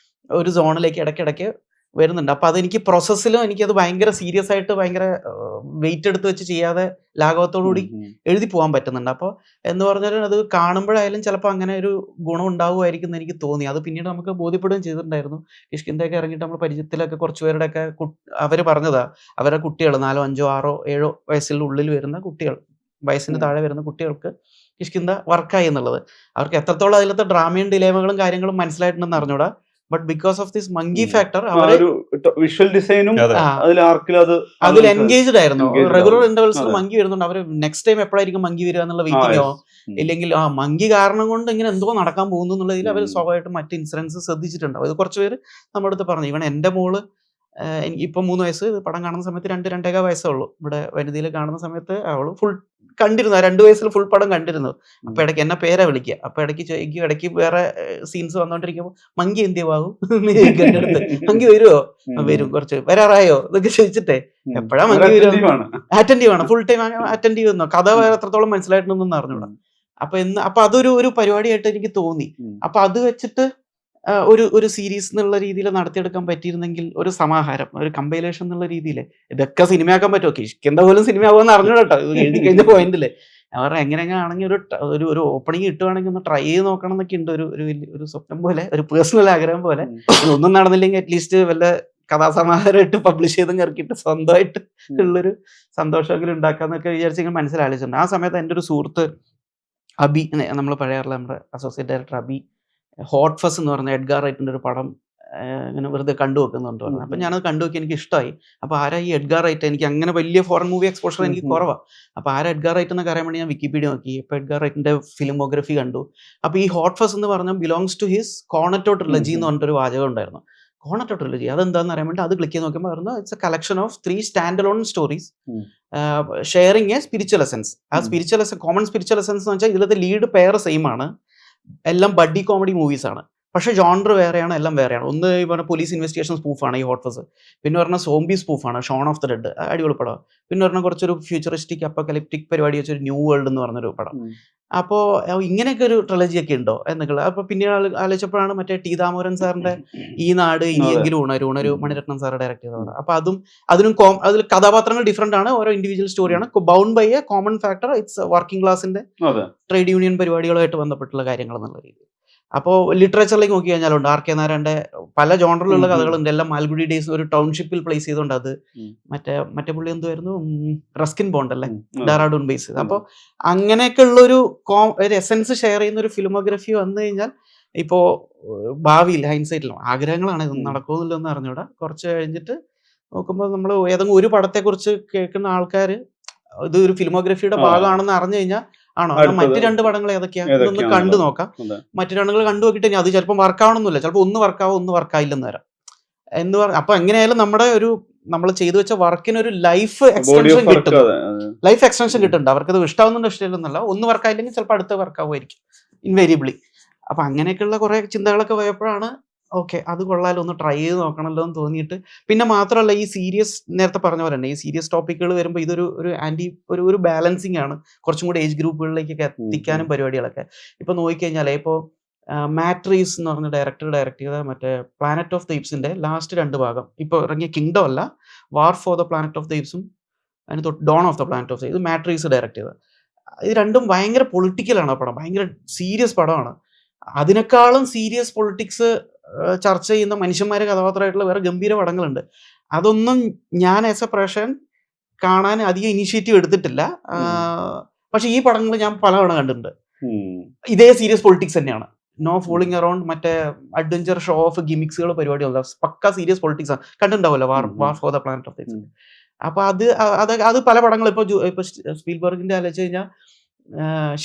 ഒരു സോണിലേക്ക് ഇടയ്ക്കിടയ്ക്ക് വരുന്നുണ്ട്. അപ്പൊ അതെനിക്ക് പ്രോസസ്സിലും എനിക്കത് ഭയങ്കര സീരിയസ് ആയിട്ട് ഭയങ്കര വെയിറ്റ് എടുത്ത് വെച്ച് ചെയ്യാതെ ലാഘവത്തോടുകൂടി എഴുതി പോകാൻ പറ്റുന്നുണ്ട്. അപ്പോൾ എന്ന് പറഞ്ഞാൽ അത് കാണുമ്പോഴായാലും ചിലപ്പോൾ അങ്ങനെ ഒരു ഗുണം ഉണ്ടാവുമായിരിക്കും എന്ന് എനിക്ക് തോന്നി. അത് പിന്നീട് നമുക്ക് ബോധ്യപ്പെടുകയും ചെയ്തിട്ടുണ്ടായിരുന്നു. കിഷ്കിന്തയൊക്കെ ഇറങ്ങിയിട്ട് നമ്മൾ പരിചയത്തിലൊക്കെ കുറച്ച് പേരുടെയൊക്കെ അവർ പറഞ്ഞതാ, അവരുടെ കുട്ടികൾ 4, 5, 6, 7 വയസ്സിനുള്ളിൽ വരുന്ന കുട്ടികൾ, വയസ്സിന് താഴെ വരുന്ന കുട്ടികൾക്ക് കിഷ്കിന്ത വർക്കായി എന്നുള്ളത്. അവർക്ക് എത്രത്തോളം അതിലത്തെ ഡ്രാമയും ഡിലേമകളും കാര്യങ്ങളും മനസ്സിലായിട്ടുണ്ടെന്ന് അറിഞ്ഞൂടാ. But because of this monkey factor visual ഡിസൈനും അതിൽ എൻഗേജ്ഡ് ആയിരുന്നു. റെഗുലർ ഇന്റർവെൽസിൽ മങ്കി വരുന്നുണ്ട്. അവർ നെക്സ്റ്റ് ടൈം എപ്പോഴായിരിക്കും മങ്കി വരിക എന്നുള്ള വെയിറ്റിങ്ങോ, ഇല്ലെങ്കിൽ മങ്കി കാരണം കൊണ്ട് ഇങ്ങനെ എന്തോ നടക്കാൻ പോകുന്നു എന്നുള്ളതിൽ അവർ സ്വാഭാവികമായിട്ടും മറ്റ് ഇൻസിഡൻസ് ശ്രദ്ധിച്ചിട്ടുണ്ടാവും. അത് കുറച്ച് പേര് നമ്മുടെ അടുത്ത് പറഞ്ഞു. ഇവൻ എൻ്റെ മോള് എനിക്ക് ഇപ്പം 3 വയസ്സ്, പടം കാണുന്ന സമയത്ത് 2-2.5 വയസ്സേ ഉള്ളൂ. ഇവിടെ വനിതയിൽ കാണുന്ന സമയത്ത് അവള് ഫുൾ കണ്ടിരുന്നു, 2 വയസ്സിൽ ഫുൾ പടം കണ്ടിരുന്നു. അപ്പൊ ഇടയ്ക്ക് എന്നെ പേരാ വിളിക്കുക. അപ്പൊ ഇടയ്ക്ക് ചോദിക്കും, ഇടയ്ക്ക് വേറെ സീൻസ് വന്നോണ്ടിരിക്കുമ്പോൾ മങ്കി എന്തിയാവും എൻ്റെ അടുത്ത്, മങ്കി വരുമോ? വരും, കുറച്ച് വരാറായോ എന്നൊക്കെ ചോദിച്ചിട്ടേ എപ്പോഴാ മങ്കി വരും, അറ്റൻറ്റീവ് ആണ്, ഫുൾ ടൈം അറ്റൻറ്റീവ് എന്നോ, കഥ വേറെ എത്രത്തോളം മനസ്സിലായിട്ടുണ്ടെന്നൊന്നും അറിഞ്ഞൂടാ. അപ്പൊ അതൊരു പരിപാടിയായിട്ട് എനിക്ക് തോന്നി. അപ്പൊ അത് വെച്ചിട്ട് ഒരു സീരീസ് എന്നുള്ള രീതിയിൽ നടത്തിയെടുക്കാൻ പറ്റിയിരുന്നെങ്കിൽ, ഒരു സമാഹാരം, ഒരു കമ്പൈലേഷൻ എന്നുള്ള രീതിയിൽ ഇതൊക്കെ സിനിമയാക്കാൻ പറ്റുമോ? കിഷ്കിന്ത പോലും സിനിമയാവുമെന്ന് അറിഞ്ഞു കേട്ടോ, എഴുതി കഴിഞ്ഞ പോയിന്റില്. അവർ എങ്ങനെയാണെങ്കിൽ ഒരു ഓപ്പണിങ് കിട്ടുവാണെങ്കിൽ ഒന്ന് ട്രൈ ചെയ്ത് നോക്കണം എന്നൊക്കെ ഉണ്ട്. ഒരു സ്വപ്നം പോലെ, ഒരു പേഴ്സണൽ ആഗ്രഹം പോലെ. ഒന്നും നടന്നില്ലെങ്കിൽ അറ്റ്ലീസ്റ്റ് വല്ല കഥാസമാഹാരമായിട്ട് പബ്ലിഷ് ചെയ്തും ഇറക്കിയിട്ട് സ്വന്തമായിട്ട് ഉള്ളൊരു സന്തോഷമെങ്കിലും ഉണ്ടാക്കാന്നൊക്കെ വിചാരിച്ചെങ്കിൽ മനസ്സിലാലോചിച്ചിട്ടുണ്ട്. ആ സമയത്ത് എൻ്റെ ഒരു സുഹൃത്ത് അബി, നമ്മൾ പഴയാറുള്ള നമ്മുടെ അസോസിയേറ്റ് ഡയറക്ടർ അബി, ഹോട്ട് ഫസ് എന്ന് പറഞ്ഞ എഡ്ഗാർ റൈറ്റിൻ്റെ ഒരു പടം ഇങ്ങനെ വെറുതെ കണ്ടുവെക്കുന്നുണ്ട് പറഞ്ഞു. അപ്പം ഞാനത് കണ്ടുവെക്കി, എനിക്ക് ഇഷ്ടമായി. അപ്പോൾ ആരാ ഈ എഡ്ഗാർ റൈറ്റ്? എനിക്ക് അങ്ങനെ വലിയ ഫോറിൻ മൂവി എക്സ്പോഷർ എനിക്ക് കുറവാണ്. അപ്പോൾ ആരാ എഡ്ഗാർ റൈറ്റ് എന്നൊക്കെ അറിയാൻ വേണ്ടി ഞാൻ വിക്കിപീഡിയ നോക്കി. ഇപ്പോൾ എഡ്ഗാർ റൈറ്റിൻ്റെ ഫിലിമോഗ്രഫി കണ്ടു. അപ്പോൾ ഈ ഹോട്ട് ഫസ് എന്ന് പറഞ്ഞാൽ belongs to his Cornetto trilogy എന്ന് പറഞ്ഞിട്ടൊരു വാചകം ഉണ്ടായിരുന്നു. കോർണറ്റോ ട്രിലജി അതെന്താണെന്ന് അറിയാൻ വേണ്ടി അത് ക്ലിക്ക് ചെയ്ത് നോക്കുമ്പോൾ പറഞ്ഞു, it's A collection of 3 stand alone stories sharing A spiritual essence. ആ സ്പിരിച്വൽ കോമൺ സ്പിരിച്വൽ എസൻസ് എന്ന് വെച്ചാൽ ഇതിലത്തെ ലീഡ് പെയർ സെയിം ആണ്, എല്ലാം ബഡ്ഡി കോമഡി മൂവീസ് ആണ്. പക്ഷേ ജോൺർ വേറെയാണ്, എല്ലാം വേറെയാണ്. ഒന്ന് ഈ പറഞ്ഞ പോലീസ് ഇൻവെസ്റ്റിഗേഷൻ സ്പൂഫാണ് ഈ ഹോട്ട് ഫസ്. പിന്നെ പറഞ്ഞാൽ സോംബി സ്പൂഫാണ് ഷോൺ ഓഫ് ദ ഡെഡ്, അടിപൊളി പടം. പിന്നെ പറഞ്ഞാൽ കുറച്ചൊരു ഫ്യൂച്ചറിസ്റ്റിക് അപ്പോകലിപ്റ്റിക് പരിപാടി വെച്ചൊരു ന്യൂ വേൾഡ് എന്ന് പറഞ്ഞൊരു പടം. അപ്പോൾ ഇങ്ങനെയൊക്കെ ഒരു ട്രിലജി ഒക്കെ ഉണ്ടോ എന്നൊക്കെ. അപ്പോൾ പിന്നീട് ആലോചിച്ചപ്പോഴാണ് മറ്റേ ടി ദാമോദരൻ സാറിന്റെ ഈ നാട് ഇനിയെങ്കിലും ഉണരു മണിരത്നം സാറ് ഡയറക്ട് ചെയ്തതാണ്. അപ്പോൾ അതിനും അതിൽ കഥാപാത്രങ്ങൾ ഡിഫറെന്റ് ആണ്, ഓരോ ഇൻഡിവിജ്വൽ സ്റ്റോറിയാണ്, bound by a common factor. It's working ക്ലാസിന്റെ ട്രേഡ് യൂണിയൻ പരിപാടികളുമായിട്ട് ബന്ധപ്പെട്ടുള്ള കാര്യങ്ങൾ എന്നുള്ള രീതി. അപ്പോൾ ലിറ്ററേച്ചറിലേക്ക് നോക്കി കഴിഞ്ഞാലുണ്ട് ആർ.കെ. നാരായണന്റെ പല ജോണറിലുള്ള കഥകളുണ്ട്. എല്ലാം മാൽഗുഡി ഡേയ്സ് ഒരു ടൗൺഷിപ്പിൽ പ്ലേസ് ചെയ്തുകൊണ്ട് അത് മറ്റേ പുള്ളി എന്തുവായിരുന്നു, റസ്കിൻ ബോണ്ട് അല്ലേ, ഡെറാഡൂൺ ബേസ് ചെയ്ത്. അപ്പോൾ അങ്ങനെയൊക്കെ ഉള്ളൊരു എസെൻസ് ഷെയർ ചെയ്യുന്ന ഒരു ഫിലിമോഗ്രഫി വന്നു കഴിഞ്ഞാൽ ഇപ്പോൾ ഭാവിയിൽ ഹൈൻസൈറ്റിലും ആഗ്രഹങ്ങളാണ്, ഇതൊന്നും നടക്കുമെന്നില്ലെന്ന് അറിഞ്ഞൂടാ. കുറച്ച് കഴിഞ്ഞിട്ട് നോക്കുമ്പോൾ നമ്മൾ ഏതെങ്കിലും ഒരു പടത്തെക്കുറിച്ച് കേൾക്കുന്ന ആൾക്കാർ ഇത് ഒരു ഫിലിമോഗ്രഫിയുടെ ഭാഗമാണെന്ന് അറിഞ്ഞു കഴിഞ്ഞാൽ, ആണോ മറ്റു 2 പടങ്ങൾ ഏതൊക്കെയാണ് ഇതൊന്ന് കണ്ടു നോക്കാം. മറ്റു 2 കണ്ടു നോക്കിയിട്ട് അത് ചിലപ്പോൾ വർക്കാവണമെന്നില്ല, ചിലപ്പോൾ ഒന്ന് വർക്കാവും ഒന്ന് വർക്കായില്ലെന്ന് വരാം എന്ന് പറഞ്ഞു. അപ്പൊ എങ്ങനെയായാലും നമ്മൾ ചെയ്തു വെച്ച വർക്കിന് ഒരു ലൈഫ് എക്സ്റ്റൻഷൻ കിട്ടുന്നുണ്ട്. അവർക്കത് ഇഷ്ടമാവുന്നുണ്ടോ ഇഷ്ടമില്ലെന്നല്ല, ഒന്ന് വർക്കായില്ലെങ്കിൽ ചിലപ്പോൾ അടുത്ത വർക്കാവുമായിരിക്കും ഇൻവേരിയബിളി. അപ്പൊ അങ്ങനെയൊക്കെയുള്ള കുറെ ചിന്തകളൊക്കെ പോയപ്പോഴാണ് ഓക്കെ അത് കൊള്ളാലോ, ഒന്ന് ട്രൈ ചെയ്ത് നോക്കണമല്ലോ എന്ന് തോന്നിയിട്ട്. പിന്നെ മാത്രമല്ല ഈ സീരിയസ്, നേരത്തെ പറഞ്ഞ പോലെ തന്നെ ഈ സീരിയസ് ടോപ്പിക്കുകൾ വരുമ്പോൾ ഇതൊരു ഒരു ബാലൻസിങ് ആണ്, കുറച്ചും കൂടി ഏജ് ഗ്രൂപ്പുകളിലേക്കൊക്കെ എത്തിക്കാനും പരിപാടികളൊക്കെ. ഇപ്പൊ നോക്കിക്കഴിഞ്ഞാൽ ഇപ്പോൾ മാറ്റ് റീവ്സ് എന്ന് പറഞ്ഞ ഡയറക്ട് ചെയ്ത മറ്റേ പ്ലാനറ്റ് ഓഫ് ദ ഏപ്സിന്റെ ലാസ്റ്റ് 2 ഭാഗം ഇപ്പോൾ ഇറങ്ങിയ കിങ്ഡം അല്ല, War for the Planet of the ഏപ്സും അതിന് തൊട്ട് Dawn of the Planet of the, ഇത് മാറ്റ് റീവ്സ് ഡയറക്ട് ചെയ്തത്. ഇത് രണ്ടും ഭയങ്കര പൊളിറ്റിക്കലാണ്. പടം ഭയങ്കര സീരിയസ് പടമാണ്. അതിനേക്കാളും സീരിയസ് പൊളിറ്റിക്സ് ചർച്ച ചെയ്യുന്ന മനുഷ്യന്മാരെ കഥാപാത്രമായിട്ടുള്ള വേറെ ഗംഭീര പടങ്ങളുണ്ട്. അതൊന്നും ഞാൻ ആസ് എ പ്രേക്ഷകൻ കാണാൻ അധികം ഇനിഷ്യേറ്റീവ് എടുത്തിട്ടില്ല. പക്ഷെ ഈ പടങ്ങൾ ഞാൻ പലതവണ കണ്ടിട്ടുണ്ട്. ഇതേ സീരിയസ് പൊളിറ്റിക്സ് തന്നെയാണ്. നോ ഫോളിങ് അറൗണ്ട് മറ്റേ അഡ്വഞ്ചർ ഷോ ഓഫ് ഗിമിക്സുകൾ പരിപാടികളല്ല, പക്ക സീരിയസ് പൊളിറ്റിക്സ് ആണ്. കണ്ടിട്ടുണ്ടാവുമല്ലോ War for the Planet of the Apes. അപ്പൊ അത് പല പടങ്ങൾ ഇപ്പൊ സ്പീൽബർഗിന്റെ ആലോചിച്ച് കഴിഞ്ഞാൽ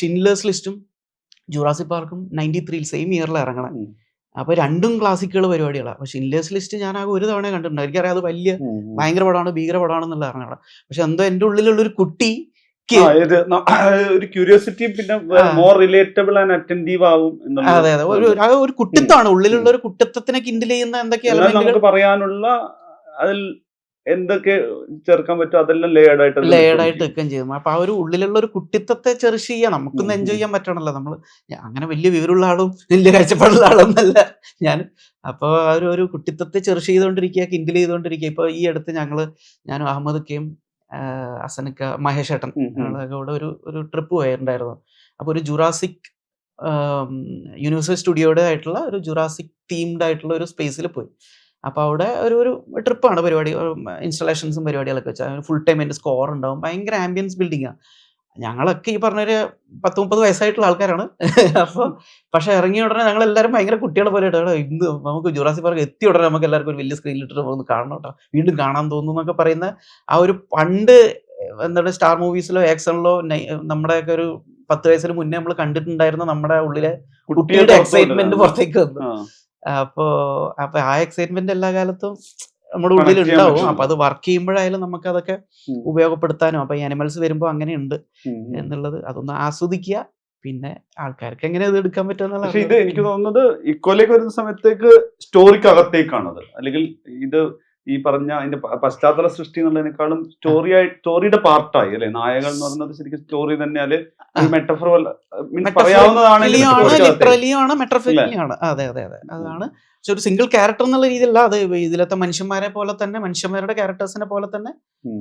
ഷിൻലേഴ്സ് ലിസ്റ്റും ജുറാസിക് പാർക്കും 93 സെയിം ഇയറിൽ ഇറങ്ങണം. അപ്പൊ രണ്ടും ക്ലാസിക്കുകൾ പരിപാടികളാണ്. അപ്പൊ ഷിൻലേഴ്സ് ലിസ്റ്റ് ഞാൻ ആകെ ഒരു തവണ കണ്ടിട്ടുണ്ട്. എനിക്കറിയാം അത് വലിയ ഭയങ്കര പടമാണ്, ഭീകര പടമാണെന്നുള്ള ഇറങ്ങണം. പക്ഷെ എന്തോ എൻ്റെ ഉള്ളിലുള്ളൊരു കുട്ടി ഒരു ക്യൂരിയോസിറ്റി, പിന്നെ മോർ റിലേറ്റബിൾ ആൻഡ് അറ്റന്റീവ് ആവും. അതെ അതെ, ഒരു കുട്ടിത്താണ് ഉള്ളിലുള്ള ഒരു കുട്ടിത്വത്തിനെ കിൻഡിൽ ചെയ്യുന്ന എന്തൊക്കെ നമുക്ക് പറയാനുള്ള അതിൽ എന്തൊക്കെ ചേർക്കാൻ പറ്റും അതെല്ലാം ലേയേർഡ് ആയിട്ട് വെക്കുകയും ചെയ്യും. അപ്പൊ ആ ഒരു ഉള്ളിലുള്ള ഒരു കുട്ടിത്വത്തെ ചെറിഷ് ചെയ്യാൻ നമുക്കൊന്ന് എൻജോയ് ചെയ്യാൻ പറ്റണല്ലോ. നമ്മൾ അങ്ങനെ വലിയ വിവരമുള്ള ആളും വലിയ കാഴ്ചപ്പാടുള്ള ആളൊന്നല്ല ഞാൻ. അപ്പോൾ ആ ഒരു കുട്ടിത്വത്തെ ചെറിഷ് ചെയ്തുകൊണ്ടിരിക്കുക, കിൻഡിൽ ചെയ്തുകൊണ്ടിരിക്കുക. ഇപ്പൊ ഈ അടുത്ത് ഞാനും അഹമ്മദ് കെയും അസനക്ക മഹേഷ് ഏട്ടൻ കൂടെ ഒരു ട്രിപ്പ് പോയിട്ടുണ്ടായിരുന്നു. അപ്പോൾ ഒരു ജുറാസിക് യൂണിവേഴ്സൽ സ്റ്റുഡിയോയുടെ ആയിട്ടുള്ള ഒരു ജുറാസിക് തീംഡ് ആയിട്ടുള്ള ഒരു സ്പേസിൽ പോയി. അപ്പോൾ അവിടെ ഒരു ട്രിപ്പാണ് പരിപാടി, ഇൻസ്റ്റലേഷൻസും പരിപാടികളൊക്കെ വെച്ചാൽ ഫുൾ ടൈം അതിൻ്റെ സ്കോർ ഉണ്ടാവും. ഭയങ്കര ആംബിയൻസ് ബിൽഡിങ്ങാണ്. ഞങ്ങളൊക്കെ ഈ പറഞ്ഞൊരു 10-30 വയസ്സായിട്ടുള്ള ആൾക്കാരാണ്. അപ്പോൾ പക്ഷെ ഇറങ്ങിയ ഉടനെ ഞങ്ങളെല്ലാവരും ഭയങ്കര കുട്ടികളെ പോലെ ഇട്ടോ, ഇന്ന് നമുക്ക് ജുറാസിക് പാർക്ക് എത്തിയ ഉടനെ നമുക്ക് എല്ലാവർക്കും ഒരു വലിയ സ്ക്രീനിലിട്ട് ഒന്ന് കാണണം കേട്ടോ, വീണ്ടും കാണാൻ തോന്നുന്നു എന്നൊക്കെ പറയുന്ന ആ ഒരു പണ്ട് എന്താണ് സ്റ്റാർ മൂവീസിലോ ആക്ഷനിലോ നമ്മുടെയൊക്കെ ഒരു 10 വയസ്സിന് മുന്നേ നമ്മൾ കണ്ടിട്ടുണ്ടായിരുന്ന നമ്മുടെ ഉള്ളിലെ കുട്ടിയുടെ എക്സൈറ്റ്മെന്റ് പുറത്തേക്ക് വന്നു. അപ്പൊ ആ എക്സൈറ്റ്മെന്റ് എല്ലാ കാലത്തും നമ്മുടെ ഉള്ളിൽ ഉണ്ടാവും. അപ്പൊ അത് വർക്ക് ചെയ്യുമ്പോഴായാലും നമുക്ക് അതൊക്കെ ഉപയോഗപ്പെടുത്താനും, അപ്പൊ ഈ അനിമൽസ് വരുമ്പോ അങ്ങനെയുണ്ട് എന്നുള്ളത് അതൊന്ന് ആസ്വദിക്കുക. പിന്നെ ആൾക്കാർക്ക് എങ്ങനെ ഇത് എടുക്കാൻ പറ്റുമെന്നുള്ള. ഇത് എനിക്ക് തോന്നുന്നത് ഇക്കോലേക്ക് വരുന്ന സമയത്തേക്ക് സ്റ്റോറിക്ക് അകത്തേക്കാണത്, അല്ലെങ്കിൽ ഇത് ഈ പറഞ്ഞ അതിന്റെ പശ്ചാത്തല സൃഷ്ടി എന്നുള്ളതിനേക്കാളും സ്റ്റോറിയുടെ പാർട്ടായി അല്ലെ. നായകൾ എന്ന് പറയുന്നത് ശരിക്കും സ്റ്റോറി തന്നെ അല്ലെ, ഒരു മെറ്റഫർ പറയാവുന്നതാണ്. അതെ അതെ അതെ, അതാണ്. പക്ഷെ ഒരു സിംഗിൾ ക്യാരക്ടർ എന്നുള്ള രീതിയിലല്ല, അത് ഇതിലത്തെ മനുഷ്യന്മാരെ പോലെ തന്നെ, മനുഷ്യന്മാരുടെ ക്യാരക്ടേഴ്സിനെ പോലെ തന്നെ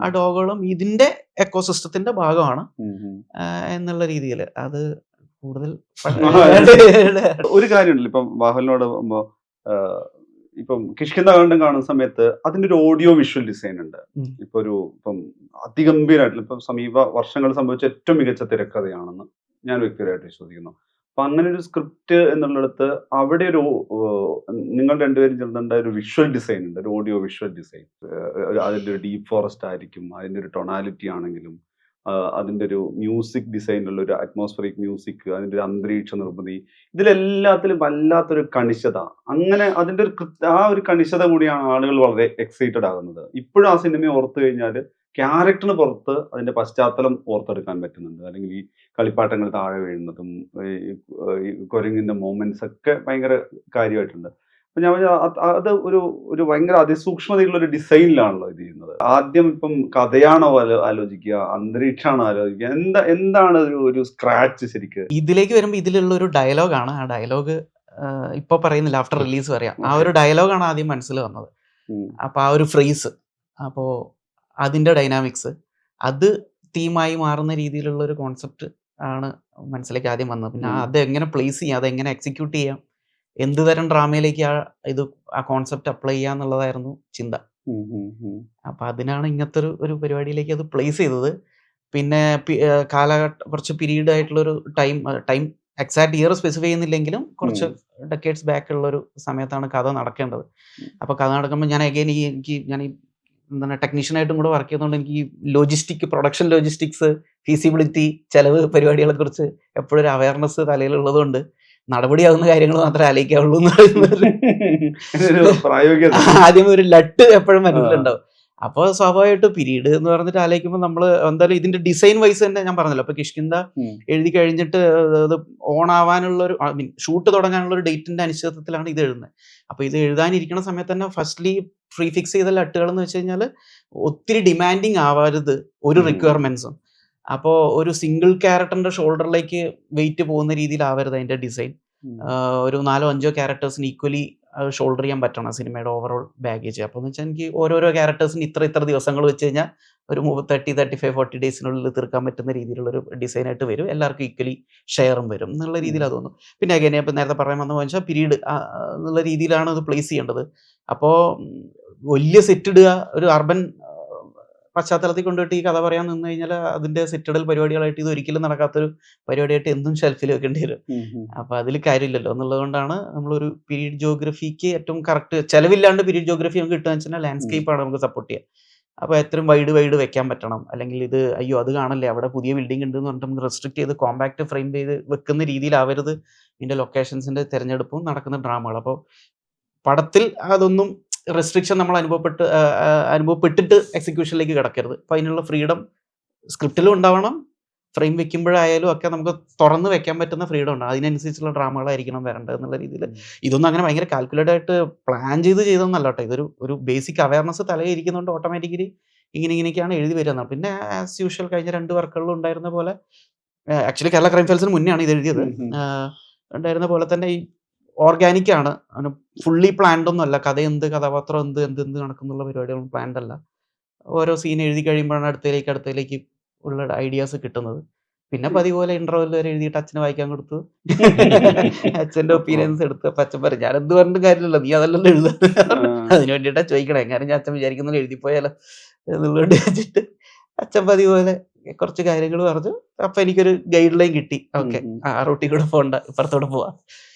ആ ഡോഗുകളും ഇതിന്റെ എക്കോസിസ്റ്റത്തിന്റെ ഭാഗമാണ് എന്നുള്ള രീതിയിൽ അത് കൂടുതൽ. ഒരു കാര്യമുണ്ടല്ലോ, ഇപ്പം ബാഹുലിനോട് ഇപ്പം കിഷ്കിന്ദ കാണ്ഡം കാണുന്ന സമയത്ത് അതിന്റെ ഒരു ഓഡിയോ വിഷ്വൽ ഡിസൈൻ ഉണ്ട്. ഇപ്പം അതിഗംഭീരമായിട്ടുള്ള ഇപ്പം സമീപ വർഷങ്ങൾ സംഭവിച്ച ഏറ്റവും മികച്ച തിരക്കഥയാണെന്ന് ഞാൻ വ്യക്തിപരമായിട്ട് വിശ്വസിക്കുന്നു. അപ്പൊ അങ്ങനെ ഒരു സ്ക്രിപ്റ്റ് എന്നുള്ളിടത്ത് അവിടെ ഒരു നിങ്ങൾ രണ്ടുപേരും ചേർന്നുണ്ടായ ഒരു വിഷ്വൽ ഡിസൈൻ ഉണ്ട്, ഒരു ഓഡിയോ വിഷ്വൽ ഡിസൈൻ. അതിന്റെ ഒരു ഡീപ്പ് ഫോറസ്റ്റ് ആയിരിക്കും, അതിന്റെ ഒരു ടൊണാലിറ്റി ആണെങ്കിലും, അതിന്റെ ഒരു മ്യൂസിക് ഡിസൈനിലുള്ള ഒരു അറ്റ്മോസ്ഫറിക് മ്യൂസിക്, അതിന്റെ ഒരു അന്തരീക്ഷ നിർമ്മിതി, ഇതിലെല്ലാത്തിലും വല്ലാത്തൊരു കണിശത. അങ്ങനെ അതിന്റെ ആ ഒരു കണിശത കൂടിയാണ് ആളുകൾ വളരെ എക്സൈറ്റഡ് ആകുന്നത്. ഇപ്പോഴും ആ സിനിമയെ ഓർത്തു കഴിഞ്ഞാൽ ക്യാരക്ടറിന് പുറത്ത് അതിന്റെ പശ്ചാത്തലം ഓർത്തെടുക്കാൻ പറ്റുന്നുണ്ട്. അല്ലെങ്കിൽ ഈ കളിപ്പാട്ടങ്ങൾ താഴെ വീഴുന്നതും ഈ കുരങ്ങിന്റെ മൊമെന്റ്സ് ഒക്കെ ഭയങ്കര കാര്യമായിട്ടുണ്ട്. അപ്പൊ ഞാൻ അത് ഒരു ഭയങ്കര അതിസൂക്ഷ്മതയുള്ള ഒരു ഡിസൈനിലാണല്ലോ ഇത് ചെയ്യുന്നത്. ആദ്യം ഇപ്പം കഥയാണോ ആലോചിക്കുക, അന്തരീക്ഷമാണോ ആലോചിക്കുക, എന്താണ് ഒരു സ്ക്രാച്ച് ശരിക്കും? ഇതിലേക്ക് വരുമ്പോൾ ഇതിലുള്ള ഒരു ഡയലോഗാണ്. ആ ഡയലോഗ് ഇപ്പൊ പറയുന്നില്ല, ആഫ്റ്റർ റിലീസ് പറയാം. ആ ഒരു ഡയലോഗാണ് ആദ്യം മനസ്സിൽ വന്നത്. അപ്പൊ ആ ഒരു ഫ്രേസ്, അപ്പോ അതിന്റെ ഡൈനാമിക്സ്, അത് തീമായി മാറുന്ന രീതിയിലുള്ള ഒരു കോൺസെപ്റ്റ് ആണ് മനസ്സിലേക്ക് ആദ്യം വന്നത്. പിന്നെ അത് എങ്ങനെ പ്ലേസ് ചെയ്യാം, അതെങ്ങനെ എക്സിക്യൂട്ട് ചെയ്യാം, എന്ത് തരം ഡ്രാമയിലേക്ക് ആ കോൺസെപ്റ്റ് അപ്ലൈ ചെയ്യാന്നുള്ളതായിരുന്നു ചിന്ത. അപ്പൊ അതിനാണ് ഇങ്ങനത്തെ ഒരു പരിപാടിയിലേക്ക് അത് പ്ലേസ് ചെയ്തത്. പിന്നെ കുറച്ച് പീരീഡ് ആയിട്ടുള്ള ഒരു ടൈം എക്സാക്ട് ഇയർ സ്പെസിഫൈ ചെയ്യുന്നില്ലെങ്കിലും കുറച്ച് ഡെക്കേഡ്സ് ബാക്ക് ഉള്ള ഒരു സമയത്താണ് കഥ നടക്കേണ്ടത്. അപ്പൊ കഥ നടക്കുമ്പോൾ ഞാൻ അഗൈൻ ഞാൻ ഈ എന്താണ് ടെക്നീഷ്യനായിട്ടും കൂടെ വർക്ക് ചെയ്യുന്നതുകൊണ്ട് എനിക്ക് ഈ പ്രൊഡക്ഷൻ ലോജിസ്റ്റിക്സ്, ഫീസിബിലിറ്റി, ചെലവ് പരിപാടികളെ കുറിച്ച് എപ്പോഴും ഒരു അവയർനെസ് തലയിലുള്ളത് കൊണ്ട് നടപടിയാവുന്ന കാര്യങ്ങൾ മാത്രമേ ആലോചിക്കാവുള്ളൂ എന്ന് ആദ്യം ഒരു ലട്ട് എപ്പോഴും മനസ്സിലുണ്ടാവും. അപ്പോൾ സ്വാഭാവികമായിട്ട് പീരീഡ് എന്ന് പറഞ്ഞിട്ട് ആലോചിക്കുമ്പോൾ നമ്മൾ എന്തായാലും ഇതിന്റെ ഡിസൈൻ വൈസ് തന്നെ ഞാൻ പറഞ്ഞല്ലോ, അപ്പൊ കിഷ്കിന്ദ എഴുതി കഴിഞ്ഞിട്ട് അത് ഓൺ ആവാനുള്ള ഒരു ഷൂട്ട് തുടങ്ങാനുള്ള ഒരു ഡേറ്റിന്റെ അനിശ്ചിതത്വത്തിലാണ് ഇത് എഴുതുന്നത്. അപ്പൊ ഇത് എഴുതാനിരിക്കുന്ന സമയത്ത് തന്നെ ഫസ്റ്റ്ലി പ്രീഫിക്സ് ചെയ്ത ലട്ടുകൾ എന്ന് വെച്ച് കഴിഞ്ഞാൽ ഒത്തിരി ഡിമാൻഡിങ് ആവരുത് ഒരു റിക്വയർമെന്റ്സും. അപ്പോൾ ഒരു സിംഗിൾ ക്യാരക്ടറിന്റെ ഷോൾഡറിലേക്ക് വെയിറ്റ് പോകുന്ന രീതിയിലാവരുത് അതിന്റെ ഡിസൈൻ. ഒരു 4-5 ക്യാരക്ടേഴ്സിന് ഈക്വലി ഷോൾഡർ ചെയ്യാൻ പറ്റണം സിനിമയുടെ ഓവറോൾ ബാഗേജ്. അപ്പോൾ എന്ന് വെച്ചാൽ എനിക്ക് ഓരോരോ ക്യാരക്ടേഴ്സിന് ഇത്ര ദിവസങ്ങൾ വെച്ച് കഴിഞ്ഞാൽ ഒരു 35-40 ഡേയ്സിനുള്ളിൽ തീർക്കാൻ പറ്റുന്ന രീതിയിലുള്ളൊരു ഡിസൈനായിട്ട് വരും. എല്ലാവർക്കും ഈക്വലി ഷെയറും വരും എന്നുള്ള രീതിയിലാണ് തോന്നുന്നു. പിന്നെ അഗൈൻ ഞാൻ ഇപ്പം നേരത്തെ പറയാൻ വന്നു വെച്ചാൽ പീരീഡ് എന്നുള്ള രീതിയിലാണ് അത് പ്ലേസ് ചെയ്യേണ്ടത്. അപ്പോൾ വലിയ സെറ്റ് ഇടുക, ഒരു അർബൻ പശ്ചാത്തലത്തിൽ കൊണ്ടുപോയിട്ട് ഈ കഥ പറയാൻ നിന്ന് കഴിഞ്ഞാൽ അതിൻ്റെ സെറ്റിടൽ പരിപാടികളായിട്ട് ഇത് ഒരിക്കലും നടക്കാത്തൊരു പരിപാടിയായിട്ട് എന്തും ഷെൽഫിൽ വെക്കേണ്ടി വരും. അപ്പോൾ അതിൽ കാര്യമില്ലല്ലോ എന്നുള്ളത് കൊണ്ടാണ് നമ്മളൊരു പീരീഡ് ജോഗ്രഫിക്ക് ഏറ്റവും കറക്റ്റ് ചിലവില്ലാണ്ട് പീരീഡ് ജോഗ്രഫി നമുക്ക് കിട്ടുക വെച്ചാൽ ലാൻഡ്സ്കേപ്പാണ് നമുക്ക് സപ്പോർട്ട് ചെയ്യുക. അപ്പോൾ എത്രയും വൈഡ് വെക്കാൻ പറ്റണം. അല്ലെങ്കിൽ ഇത് അയ്യോ അത് കാണല്ലേ അവിടെ പുതിയ ബിൽഡിംഗ് ഉണ്ട് എന്ന് പറഞ്ഞിട്ട് നമുക്ക് റെസ്ട്രിക്ട് ചെയ്ത് കോമ്പാക്ട് ഫ്രെയിം ചെയ്ത് വെക്കുന്ന രീതിയിലാവരുത് ഇതിൻ്റെ ലൊക്കേഷൻസിൻ്റെ തിരഞ്ഞെടുപ്പും നടക്കുന്ന ഡ്രാമകൾ. അപ്പോൾ പടത്തിൽ അതൊന്നും റെസ്ട്രിക്ഷൻ നമ്മൾ അനുഭവപ്പെട്ടിട്ട് എക്സിക്യൂഷനിലേക്ക് കിടക്കരുത്. അപ്പോൾ അതിനുള്ള ഫ്രീഡം സ്ക്രിപ്റ്റിലും ഉണ്ടാവണം, ഫ്രെയിം വെക്കുമ്പോഴായാലും ഒക്കെ നമുക്ക് തുറന്ന് വെക്കാൻ പറ്റുന്ന ഫ്രീഡം ഉണ്ട്. അതിനനുസരിച്ചുള്ള ഡ്രാമകളായിരിക്കണം വരേണ്ടത് എന്നുള്ള രീതിയിൽ. ഇതൊന്നും അങ്ങനെ ഭയങ്കര കാൽക്കുലേറ്റഡ് ആയിട്ട് പ്ലാൻ ചെയ്തൊന്നല്ല കേട്ടോ. ഒരു ബേസിക് അവയർനെസ് തലയിരിക്കുന്നതുകൊണ്ട് ഓട്ടോമാറ്റിക്കലി ഇങ്ങനെയൊക്കെയാണ് എഴുതി വരുന്നത്. പിന്നെ ആസ് യൂഷ്വൽ കഴിഞ്ഞ 2 വർക്കുകളിലും ഉണ്ടായിരുന്ന പോലെ, ആക്ച്വലി കേരള ക്രൈം ഫയൽസിന് മുന്നെയാണ് ഇത് എഴുതിയത്, ഉണ്ടായിരുന്ന പോലെ തന്നെ ഈ ഓർഗാനിക് ആണ്. അങ്ങനെ ഫുള്ളി പ്ലാൻഡ് ഒന്നും അല്ല. കഥ എന്ത്, കഥാപാത്രം എന്ത് നടക്കുന്നുള്ള പരിപാടികളൊന്നും പ്ലാൻഡ് അല്ല. ഓരോ സീൻ എഴുതി കഴിയുമ്പോഴാണ് അടുത്തയിലേക്ക് ഉള്ള ഐഡിയാസ് കിട്ടുന്നത്. പിന്നെ പതിപോലെ ഇന്റർവെൽ വരെ എഴുതിയിട്ട് അച്ഛന് വായിക്കാൻ കൊടുത്തു. അച്ഛൻ്റെ ഒപ്പീനിയൻസ് എടുത്ത് അപ്പം അച്ഛൻ പറയും ഞാൻ എന്ത് പറഞ്ഞിട്ട് കാര്യമില്ലല്ലോ, നീ അതല്ലല്ലോ എഴുതാൻ, അതിന് വേണ്ടിയിട്ടാണ് ചോദിക്കണേ, എങ്ങനെ ഞാൻ അച്ഛൻ വിചാരിക്കുന്നത് എഴുതിപ്പോയാലോ എന്നുള്ളത് വെച്ചിട്ട് അച്ഛൻ പതിപോലെ കുറച്ച് കാര്യങ്ങൾ പറഞ്ഞു. അപ്പം എനിക്കൊരു ഗൈഡ് ലൈൻ കിട്ടി. ഓക്കെ, ആ റൂട്ടിൽ കൂടെ പോകണ്ട, ഇപ്പുറത്തോടെ പോവാം.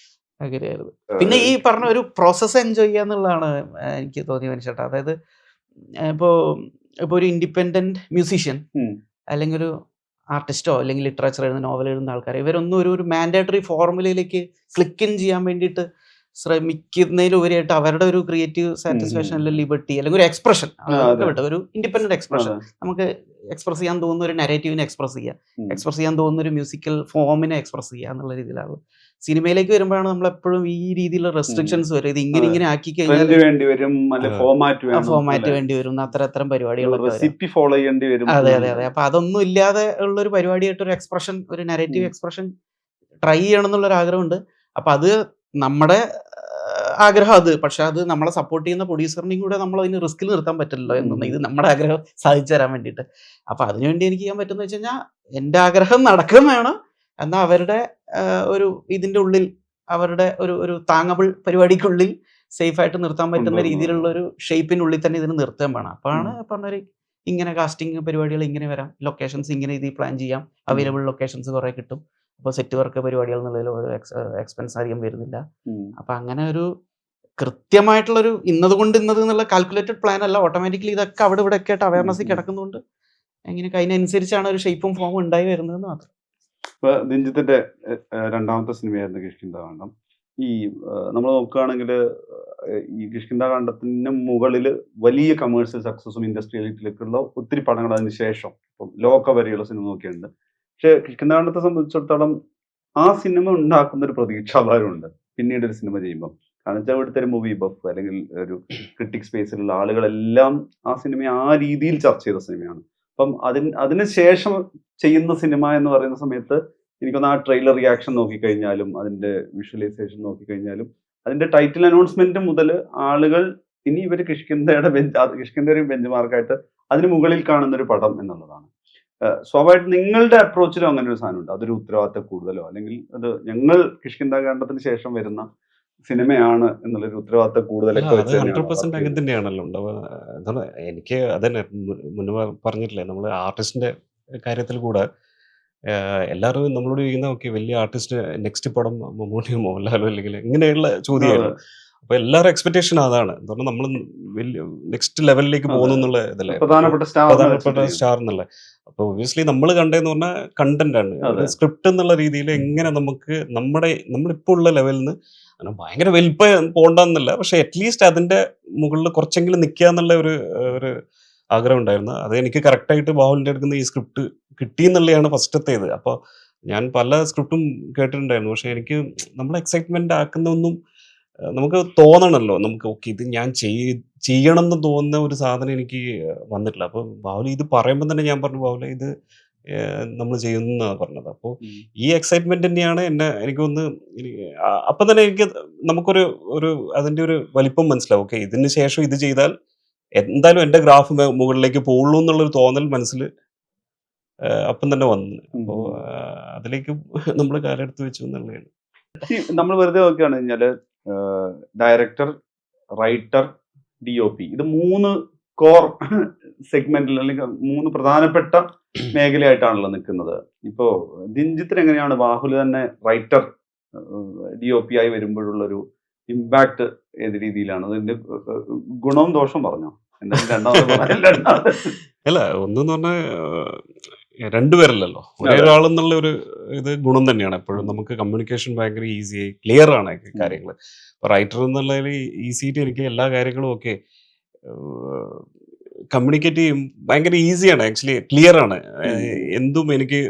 അങ്ങനെയായിരുന്നു. പിന്നെ ഈ പറഞ്ഞ ഒരു പ്രോസസ്സ് എൻജോയ് ചെയ്യുക എന്നുള്ളതാണ് എനിക്ക് തോന്നിയ മനുഷ്യട്ടാ. അതായത് ഇപ്പോൾ ഒരു ഇൻഡിപെൻഡന്റ് മ്യൂസീഷ്യൻ അല്ലെങ്കിൽ ഒരു ആർട്ടിസ്റ്റോ അല്ലെങ്കിൽ ലിറ്ററേച്ചർ എഴുതുന്ന നോവൽ എഴുതുന്ന ആൾക്കാർ, ഇവരൊന്നും ഒരു മാൻഡേറ്ററി ഫോർമുലയിലേക്ക് ക്ലിക്ക് ഇൻ ചെയ്യാൻ വേണ്ടിയിട്ട് ശ്രമിക്കുന്നതിലുപരിയായിട്ട് അവരുടെ ഒരു ക്രിയേറ്റീവ് സാറ്റിസ്ഫാക്ഷൻ അല്ലെങ്കിൽ ലിബർട്ടി അല്ലെങ്കിൽ ഒരു എക്സ്പ്രഷൻ, ഒരു ഇൻഡിപെൻഡന്റ് എക്സ്പ്രഷൻ, നമുക്ക് എക്സ്പ്രസ് ചെയ്യാൻ തോന്നുന്ന ഒരു നരേറ്റീവിനെ എക്സ്പ്രസ് ചെയ്യാൻ തോന്നുന്ന ഒരു മ്യൂസിക്കൽ ഫോമിനെ എക്സ്പ്രസ് ചെയ്യുക എന്നുള്ള രീതിയിലാണ്. സിനിമയിലേക്ക് വരുമ്പോഴാണ് നമ്മൾ എപ്പോഴും ഈ രീതിയിലുള്ള റെസ്ട്രിക്ഷൻസ് വരും. ഇത് ഇങ്ങനെ ആക്കി കഴിഞ്ഞാൽ ഫോമാറ്റ് വേണ്ടി വരും, അത്തരം പരിപാടികളൊക്കെ ഫോളോ ചെയ്യേണ്ടി വരും. അതെ. അപ്പൊ അതൊന്നും ഇല്ലാതെ ഉള്ള ഒരു പരിപാടിയായിട്ട് ഒരു എക്സ്പ്രഷൻ, ഒരു നരേറ്റീവ് എക്സ്പ്രഷൻ ട്രൈ ചെയ്യണം എന്നുള്ളൊരു ആഗ്രഹമുണ്ട്. അപ്പൊ അത് നമ്മുടെ ആഗ്രഹം അത്, പക്ഷെ അത് നമ്മളെ സപ്പോർട്ട് ചെയ്യുന്ന പ്രൊഡ്യൂസറിനെയും കൂടെ നമ്മൾ അതിന് റിസ്കിൽ നിർത്താൻ പറ്റില്ലല്ലോ എന്നൊന്നും, ഇത് നമ്മുടെ ആഗ്രഹം സാധിച്ചു തരാൻ വേണ്ടിയിട്ട്. അപ്പൊ അതിനുവേണ്ടി എനിക്ക് ചെയ്യാൻ പറ്റുന്ന വെച്ച് കഴിഞ്ഞാൽ എൻ്റെ ആഗ്രഹം നടക്കുകയും വേണം, എന്നാൽ അവരുടെ ഒരു ഇതിൻ്റെ ഉള്ളിൽ, അവരുടെ ഒരു താങ്ങബിൾ പരിപാടിക്കുള്ളിൽ സേഫായിട്ട് നിർത്താൻ പറ്റുന്ന രീതിയിലുള്ള ഒരു ഷേപ്പിനുള്ളിൽ തന്നെ ഇതിന് നിർത്താൻ വേണം. അപ്പോഴാണ് പറഞ്ഞൊരു ഇങ്ങനെ കാസ്റ്റിംഗ് പരിപാടികൾ ഇങ്ങനെ വരാം, ലൊക്കേഷൻസ് ഇങ്ങനെ രീതിയിൽ പ്ലാൻ ചെയ്യാം, അവൈലബിൾ ലൊക്കേഷൻസ് കുറേ കിട്ടും. അപ്പോൾ സെറ്റ് വർക്ക് പരിപാടികൾ എന്നുള്ളതിൽ ഒരു എക്സ്പെൻസ് അധികം വരുന്നില്ല. അപ്പം അങ്ങനെ ഒരു കൃത്യമായിട്ടുള്ളൊരു ഇന്നത് എന്നുള്ള കാൽക്കുലേറ്റഡ് പ്ലാൻ അല്ല, ഓട്ടോമാറ്റിക്കലി ഇതൊക്കെ അവിടെ ഇവിടെ ഒക്കെ ആയിട്ട് അവയർനെസ് കിടക്കുന്നുണ്ട്. എങ്ങനെയൊക്കെ അതിനനുസരിച്ചാണ് ഒരു ഷേപ്പും ഫോമും ഉണ്ടായി വരുന്നതെന്ന് മാത്രം. ഇപ്പോൾ ദിഞ്ജിത്തിന്റെ രണ്ടാമത്തെ സിനിമയായിരുന്നു കിഷ്കിന്ധാകാന്ഡം. ഈ നമ്മൾ നോക്കുകയാണെങ്കിൽ ഈ കിഷ്കിന്ധാകാന്ഡത്തിന് മുകളിൽ വലിയ കമേഴ്ഷ്യൽ സക്സസും ഇൻഡസ്ട്രിയലിറ്റിലേക്കുള്ള ഒത്തിരി പടങ്ങൾ അതിന് ശേഷം ഇപ്പം ലോക വരെയുള്ള സിനിമ നോക്കിയുണ്ട്. പക്ഷെ കിഷ്കിന്ധാകാന്ഡത്തെ സംബന്ധിച്ചിടത്തോളം ആ സിനിമ ഉണ്ടാക്കുന്ന ഒരു പ്രതീക്ഷാഭാരമുണ്ട് പിന്നീട് ഒരു സിനിമ ചെയ്യുമ്പം. കാരണം വെച്ചാൽ ഇവിടുത്തെ ഒരു മൂവി ബഫ് അല്ലെങ്കിൽ ഒരു ക്രിട്ടിക് സ്പേസിലുള്ള ആളുകളെല്ലാം ആ സിനിമയെ ആ രീതിയിൽ ചർച്ച ചെയ്ത സിനിമയാണ്. അപ്പം അതിന് ശേഷം ചെയ്യുന്ന സിനിമ എന്ന് പറയുന്ന സമയത്ത് എനിക്കൊന്ന് ആ ട്രെയിലർ റിയാക്ഷൻ നോക്കിക്കഴിഞ്ഞാലും അതിൻ്റെ വിഷ്വലൈസേഷൻ നോക്കിക്കഴിഞ്ഞാലും അതിൻ്റെ ടൈറ്റിൽ അനൗൺസ്മെന്റ് മുതൽ ആളുകൾ ഇനി ഇവർ കിഷ്കിന്ധയുടെ ബെഞ്ച് മാർക്കായിട്ട് അതിന് മുകളിൽ കാണുന്ന ഒരു പടം എന്നുള്ളതാണ്. സ്വാഭാവികമായിട്ട് നിങ്ങളുടെ അപ്രോച്ചിലും അങ്ങനെ ഒരു സാധനമുണ്ട്, അതൊരു ഉത്തരവാദിത്തം കൂടുതലോ അല്ലെങ്കിൽ അത് ഞങ്ങൾ കിഷ്കിന്ധാകാന്ഡത്തിന് ശേഷം വരുന്ന സിനിമയാണ് എന്നുള്ളൊരു ഉത്തരവാദിത്തം കൂടുതലൊക്കെ വെച്ച് 100% അങ്ങനെ തന്നെയാണല്ലോ ഉണ്ടാവുക. എനിക്ക് അതന്നെ മുന്നേ പറഞ്ഞിട്ടില്ലേ, നമ്മൾ ആർട്ടിസ്റ്റിന്റെ കാര്യത്തിൽ കൂടെ എല്ലാവരും നമ്മളോട് ചോദിക്കുന്ന ഓക്കെ വലിയ ആർട്ടിസ്റ്റ് നെക്സ്റ്റ് പടം മമ്മൂട്ടിയോ മോഹൻലാലോ അല്ലെങ്കിൽ ഇങ്ങനെയുള്ള ചോദ്യമായിരുന്നു. അപ്പൊ എല്ലാവരും എക്സ്പെക്ടേഷൻ അതാണ്, കാരണം നമ്മൾ വലിയ നെക്സ്റ്റ് ലെവലിലേക്ക് പോകുന്നു എന്നുള്ള ഇതല്ലേ, പ്രധാനപ്പെട്ട സ്റ്റാർ എന്നുള്ള. അപ്പൊ ഒബ്വിയസ്ലി നമ്മൾ കണ്ടതെന്ന് പറഞ്ഞാൽ കണ്ടന്റ് ആണ്, സ്ക്രിപ്റ്റ് എന്നുള്ള രീതിയിൽ എങ്ങനെ നമുക്ക് നമ്മളിപ്പോൾ ഉള്ള ലെവലിൽ നിന്ന് ഭയങ്കര വലിപ്പം പോകണ്ടെന്നല്ല, പക്ഷെ അറ്റ്ലീസ്റ്റ് അതിന്റെ മുകളിൽ കുറച്ചെങ്കിലും നിൽക്കുക എന്നുള്ള ഒരു ആഗ്രഹം ഉണ്ടായിരുന്നു. അത് എനിക്ക് കറക്റ്റായിട്ട് ബാഹുലിൻ്റെ അടുക്കുന്ന ഈ സ്ക്രിപ്റ്റ് കിട്ടി എന്നുള്ളതാണ് ഫസ്റ്റത്തേത്. അപ്പോൾ ഞാൻ പല സ്ക്രിപ്റ്റും കേട്ടിട്ടുണ്ടായിരുന്നു, പക്ഷെ എനിക്ക് നമ്മളെ എക്സൈറ്റ്മെന്റ് ആക്കുന്നൊന്നും നമുക്ക് തോന്നണമല്ലോ, നമുക്ക് ഓക്കെ ഇത് ഞാൻ ചെയ്യണം എന്ന് തോന്നുന്ന ഒരു സാധനം എനിക്ക് വന്നിട്ടില്ല. അപ്പോൾ ബാഹുലി ഇത് പറയുമ്പോൾ തന്നെ ഞാൻ പറഞ്ഞു, ബാഹുലി ഇത് നമ്മൾ ചെയ്യുന്നതാണ് പറഞ്ഞത്. അപ്പോൾ ഈ എക്സൈറ്റ്മെന്റ് തന്നെയാണ് എനിക്കൊന്ന് അപ്പം തന്നെ നമുക്കൊരു ഒരു അതിന്റെ ഒരു വലിപ്പം മനസ്സിലാവും. ഓക്കെ, ഇതിന് ശേഷം ഇത് ചെയ്താൽ എന്തായാലും എൻ്റെ ഗ്രാഫ് മുകളിലേക്ക് പോകുള്ളൂ എന്നുള്ളൊരു തോന്നൽ മനസ്സിൽ അപ്പം തന്നെ വന്നു. അപ്പോൾ അതിലേക്ക് നമ്മൾ കാലെടുത്ത് വെച്ചു എന്നുള്ളതാണ്. നമ്മൾ വെറുതെ നോക്കുകയാണ് കഴിഞ്ഞാല് ഡയറക്ടർ, റൈറ്റർ, DOP, ഇത് 3 കോർ സെഗ്മെന്റിൽ അല്ലെങ്കിൽ 3 പ്രധാനപ്പെട്ട മേഖലയായിട്ടാണല്ലോ നിൽക്കുന്നത്. ഇപ്പോ ദിൻജിത്തിന് എങ്ങനെയാണ് ബാഹുല് തന്നെ റൈറ്റർ, DOP ആയി വരുമ്പോഴുള്ളൊരു ഇമ്പാക്ട് ഏത് രീതിയിലാണ്? അതിന്റെ ഗുണവും ദോഷവും പറഞ്ഞോ? അല്ല, ഒന്നെന്ന് പറഞ്ഞാൽ രണ്ടുപേരല്ലല്ലോ, ഒരേ ഒരാളെന്നുള്ള ഒരു ഇത് ഗുണം തന്നെയാണ്. എപ്പോഴും നമുക്ക് കമ്മ്യൂണിക്കേഷൻ ഭയങ്കര ഈസിയായി ക്ലിയർ ആണ് കാര്യങ്ങൾ. റൈറ്റർ എന്നുള്ളതിൽ ഈസിയായിട്ട് എനിക്ക് എല്ലാ കാര്യങ്ങളും ഒക്കെ കമ്മ്യൂണിക്കേറ്റ് ചെയ്യും ഭയങ്കര ഈസിയാണ്, ആക്ച്വലി ക്ലിയർ ആണ്. എന്തും എനിക്ക്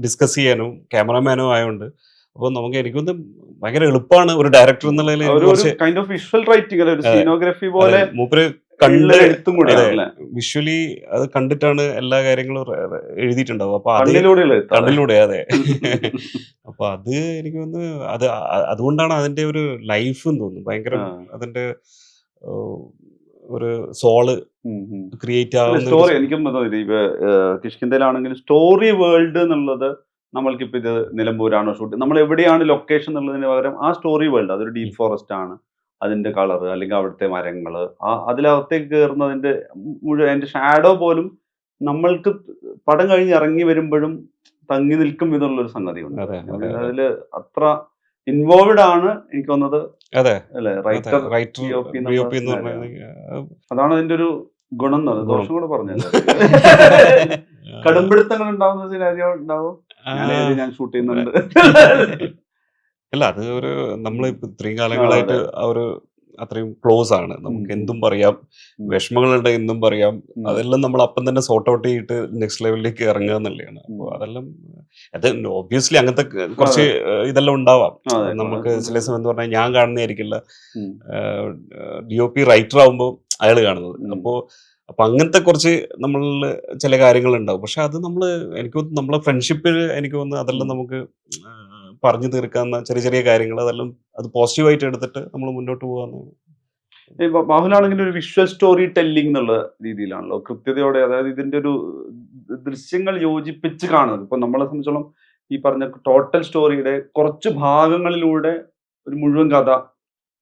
ഡിസ്കസ് ചെയ്യാനും ക്യാമറമാനോ ആയതുകൊണ്ട് അപ്പോൾ നമുക്ക് എനിക്കൊന്ന് ഭയങ്കര എളുപ്പമാണ് ഒരു ഡയറക്ടർ എന്നുള്ളതിൽ. മൂപ്പര് വിഷ്വലി അത് കണ്ടിട്ടാണ് എല്ലാ കാര്യങ്ങളും എഴുതിയിട്ടുണ്ടാവും. അപ്പൊ കണ്ണിലൂടെ, അതെ. അപ്പൊ അത് എനിക്ക് തോന്നുന്നു അതുകൊണ്ടാണ് അതിന്റെ ഒരു ലൈഫ് എന്ന് തോന്നുന്നു, ഭയങ്കര അതിന്റെ ഒരു സോള് ക്രിയേറ്റ് ആവുന്ന സ്റ്റോറി. എനിക്കും കിഷ്കിന്ധയിലാണെങ്കിലും സ്റ്റോറി വേൾഡ് എന്നുള്ളത്, നമ്മൾക്കിപ്പോ ഇത് നിലമ്പൂരാണോ ഷൂട്ട്, നമ്മൾ എവിടെയാണ് ലൊക്കേഷൻ എന്നുള്ളതിന് പകരം ആ സ്റ്റോറി വേൾഡ്, അതൊരു ഡീപ് ഫോറസ്റ്റ് ആണ്, അതിന്റെ കളർ അല്ലെങ്കിൽ അവിടുത്തെ മരങ്ങള്, അതിലകത്തേക്ക് കയറുന്നതിന്റെ മുഴുവൻ അതിന്റെ ഷാഡോ പോലും നമ്മൾക്ക് പടം കഴിഞ്ഞ് ഇറങ്ങി വരുമ്പോഴും തങ്ങി നിൽക്കും എന്നുള്ളൊരു സംഗതിയുണ്ട്. അതില് അത്ര ഇൻവോൾവ്ഡ് ആണ് എനിക്ക് തോന്നുന്നത്. അല്ലെ, റൈറ്റർ, അതാണ് അതിന്റെ ഒരു ഗുണം. ദോഷം കൂടെ പറഞ്ഞത് കടുംപിടുത്തങ്ങൾ ഉണ്ടാവുന്ന സിനാരിയോ ഉണ്ടാവും. ഞാൻ ഷൂട്ട് ചെയ്യുന്നുണ്ട്. അല്ല, അത് ഒരു നമ്മൾ ഇത്രയും കാലങ്ങളായിട്ട് ഒരു അത്രയും ക്ലോസ് ആണ്, നമുക്ക് എന്തും പറയാം, വിഷമങ്ങളുണ്ട് എന്തും പറയാം, അതെല്ലാം നമ്മൾ അപ്പം തന്നെ സോർട്ട് ഔട്ട് ചെയ്തിട്ട് നെക്സ്റ്റ് ലെവലിലേക്ക് ഇറങ്ങുക എന്നുള്ളതാണ്. അപ്പോൾ അതെല്ലാം അത് ഒബ്വിയസ്ലി അങ്ങനത്തെ കുറച്ച് ഇതെല്ലാം ഉണ്ടാവാം. നമുക്ക് ചില സമയം എന്ന് പറഞ്ഞാൽ ഞാൻ കാണുന്നതായിരിക്കില്ല DOP റൈറ്റർ ആകുമ്പോൾ അയാൾ കാണുന്നത്. അപ്പൊ അങ്ങനത്തെ കുറച്ച് നമ്മളിൽ ചില കാര്യങ്ങളുണ്ടാവും. പക്ഷെ അത് എനിക്ക് നമ്മളെ ഫ്രണ്ട്ഷിപ്പിൽ എനിക്ക് തോന്നുന്നു അതെല്ലാം നമുക്ക് പറഞ്ഞു തീർക്കാവുന്ന ചെറിയ ചെറിയ കാര്യങ്ങൾ, അതെല്ലാം അത് പോസിറ്റീവായിട്ട് എടുത്തിട്ട് നമ്മൾ മുന്നോട്ട് പോകാന്ന്. ബാഹുലാണെങ്കിൽ ഒരു വിഷ്വൽ സ്റ്റോറി ടെല്ലിംഗ് എന്നുള്ള രീതിയിലാണല്ലോ കൃത്യതയോടെ, അതായത് ഇതിന്റെ ഒരു ദൃശ്യങ്ങൾ യോജിപ്പിച്ച് കാണുന്നത്. ഇപ്പൊ നമ്മളെ സംബന്ധിച്ചോളം ഈ പറഞ്ഞ ടോട്ടൽ സ്റ്റോറിയുടെ കുറച്ച് ഭാഗങ്ങളിലൂടെ ഒരു മുഴുവൻ കഥ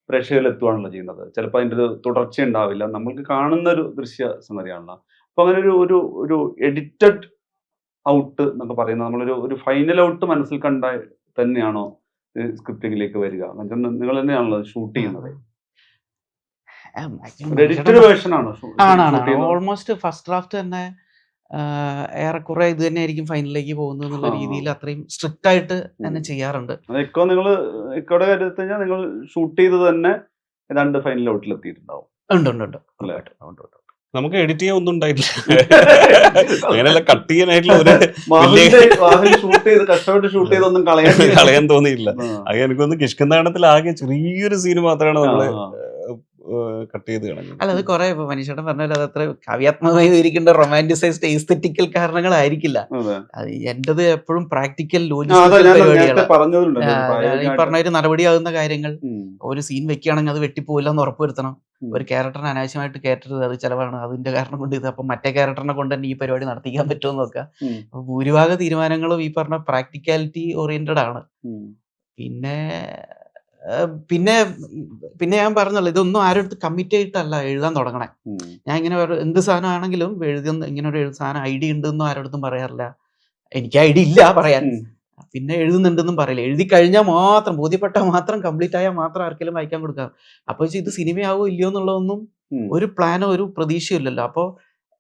പ്രേക്ഷകരിൽ എത്തുകയാണല്ലോ ചെയ്യുന്നത്. ചിലപ്പോൾ അതിൻ്റെ ഒരു തുടർച്ച ഉണ്ടാവില്ല, നമ്മൾക്ക് കാണുന്ന ഒരു ദൃശ്യ സംഗതിയാണല്ലോ. അപ്പൊ അങ്ങനെ ഒരു എഡിറ്റഡ് ഔട്ട് എന്നൊക്കെ പറയുന്നത്, നമ്മളൊരു ഫൈനൽ ഔട്ട് മനസ്സിൽ കണ്ട തന്നെയാണോ സ്ക്രിപ്റ്റിംഗിലേക്ക് വരിക? നിങ്ങൾ തന്നെയാണല്ലോ ഷൂട്ട് ചെയ്യുന്നത്. ഓൾമോസ്റ്റ് ഫസ്റ്റ് ഡ്രാഫ്റ്റ് തന്നെ ഏറെക്കുറെ ഇത് തന്നെ ആയിരിക്കും ഫൈനലിലേക്ക് പോകുന്നത് എന്നുള്ള രീതിയിൽ അത്രയും സ്ട്രിക്റ്റ് ആയിട്ട് തന്നെ ചെയ്യാറുണ്ട്. നിങ്ങൾ ഇക്കോടെ കാര്യത്തിൽ കഴിഞ്ഞാൽ നിങ്ങൾ ഷൂട്ട് ചെയ്ത് തന്നെ ഏതാണ്ട് ഫൈനൽ ഔട്ടിൽ എത്തിയിട്ടുണ്ടാവും. ഉണ്ട്. നമുക്ക് എഡിറ്റ് ചെയ്യാൻ ഒന്നും ഉണ്ടായിട്ടില്ല, അങ്ങനെയല്ല കട്ട് ചെയ്യാനായിട്ടുള്ള കഷ്ടപ്പെട്ട് ഷൂട്ട് ചെയ്തൊന്നും കളയാൻ തോന്നിയില്ല. അത് എനിക്കൊന്ന് കിഷ്കിന്ധാടനത്തിൽ ആകെ ചെറിയൊരു സീന് മാത്രമാണ് നമ്മള് കട്ട് ചെയ്ത് കളഞ്ഞത്. അല്ല, അത് കുറെ മനീഷേട്ടൻ പറഞ്ഞാൽ അത് അത്ര കാവ്യാത്മകമായി ഇരിക്കേണ്ട റൊമാൻറ്റിസൈസ്ഡ് എസ്തെറ്റിക്കൽ കാരണങ്ങളായിരിക്കില്ല. എന്റേത് എപ്പോഴും പ്രാക്ടിക്കൽ ലോജിക്കൽ പരിപാടികളാണ്. ഈ പറഞ്ഞ ഒരു നടപടിയാകുന്ന കാര്യങ്ങൾ, ഒരു സീൻ വെക്കുകയാണെങ്കിൽ അത് വെട്ടിപ്പോയില്ല എന്ന് ഉറപ്പുവരുത്തണം. ഒരു ക്യാരക്ടറിനെ അനാവശ്യമായിട്ട് കയറ്റരുത്, അത് ചിലവാണ്, അതിന്റെ കാരണം കൊണ്ട് ഇത് അപ്പം മറ്റേ ക്യാരക്ടറിനെ കൊണ്ട് തന്നെ ഈ പരിപാടി നടത്തിക്കാൻ പറ്റുമെന്ന് നോക്കുക. അപ്പൊ ഭൂരിഭാഗ തീരുമാനങ്ങളും ഈ പറഞ്ഞ പ്രാക്ടിക്കാലിറ്റി ഓറിയന്റഡ് ആണ്. പിന്നെ ഞാൻ പറഞ്ഞല്ലോ, ഇതൊന്നും ആരും അടുത്ത് കമ്മിറ്റ് ആയിട്ടല്ല എഴുതാൻ തുടങ്ങണേ. ഞാൻ ഇങ്ങനെ എന്ത് സാധനം ആണെങ്കിലും ഇങ്ങനെ ഒരു സാധനം ഐഡിയ ഉണ്ടെന്നും ആരോടത്തും പറയാറില്ല. എനിക്ക് ഐഡിയ ഇല്ല പറയാൻ, പിന്നെ എഴുതുന്നുണ്ടെന്നും പറയില്ല. എഴുതി കഴിഞ്ഞാൽ മാത്രം, ബോധ്യപ്പെട്ടാൽ മാത്രം, കംപ്ലീറ്റ് ആയാൽ മാത്രം ആർക്കെങ്കിലും വായിക്കാൻ കൊടുക്കാം. അപ്പോൾ ഇത് സിനിമയാവോ ഇല്ലയോ എന്നുള്ളതൊന്നും ഒരു പ്ലാനോ ഒരു പ്രതീക്ഷയോ ഇല്ലല്ലോ. അപ്പോൾ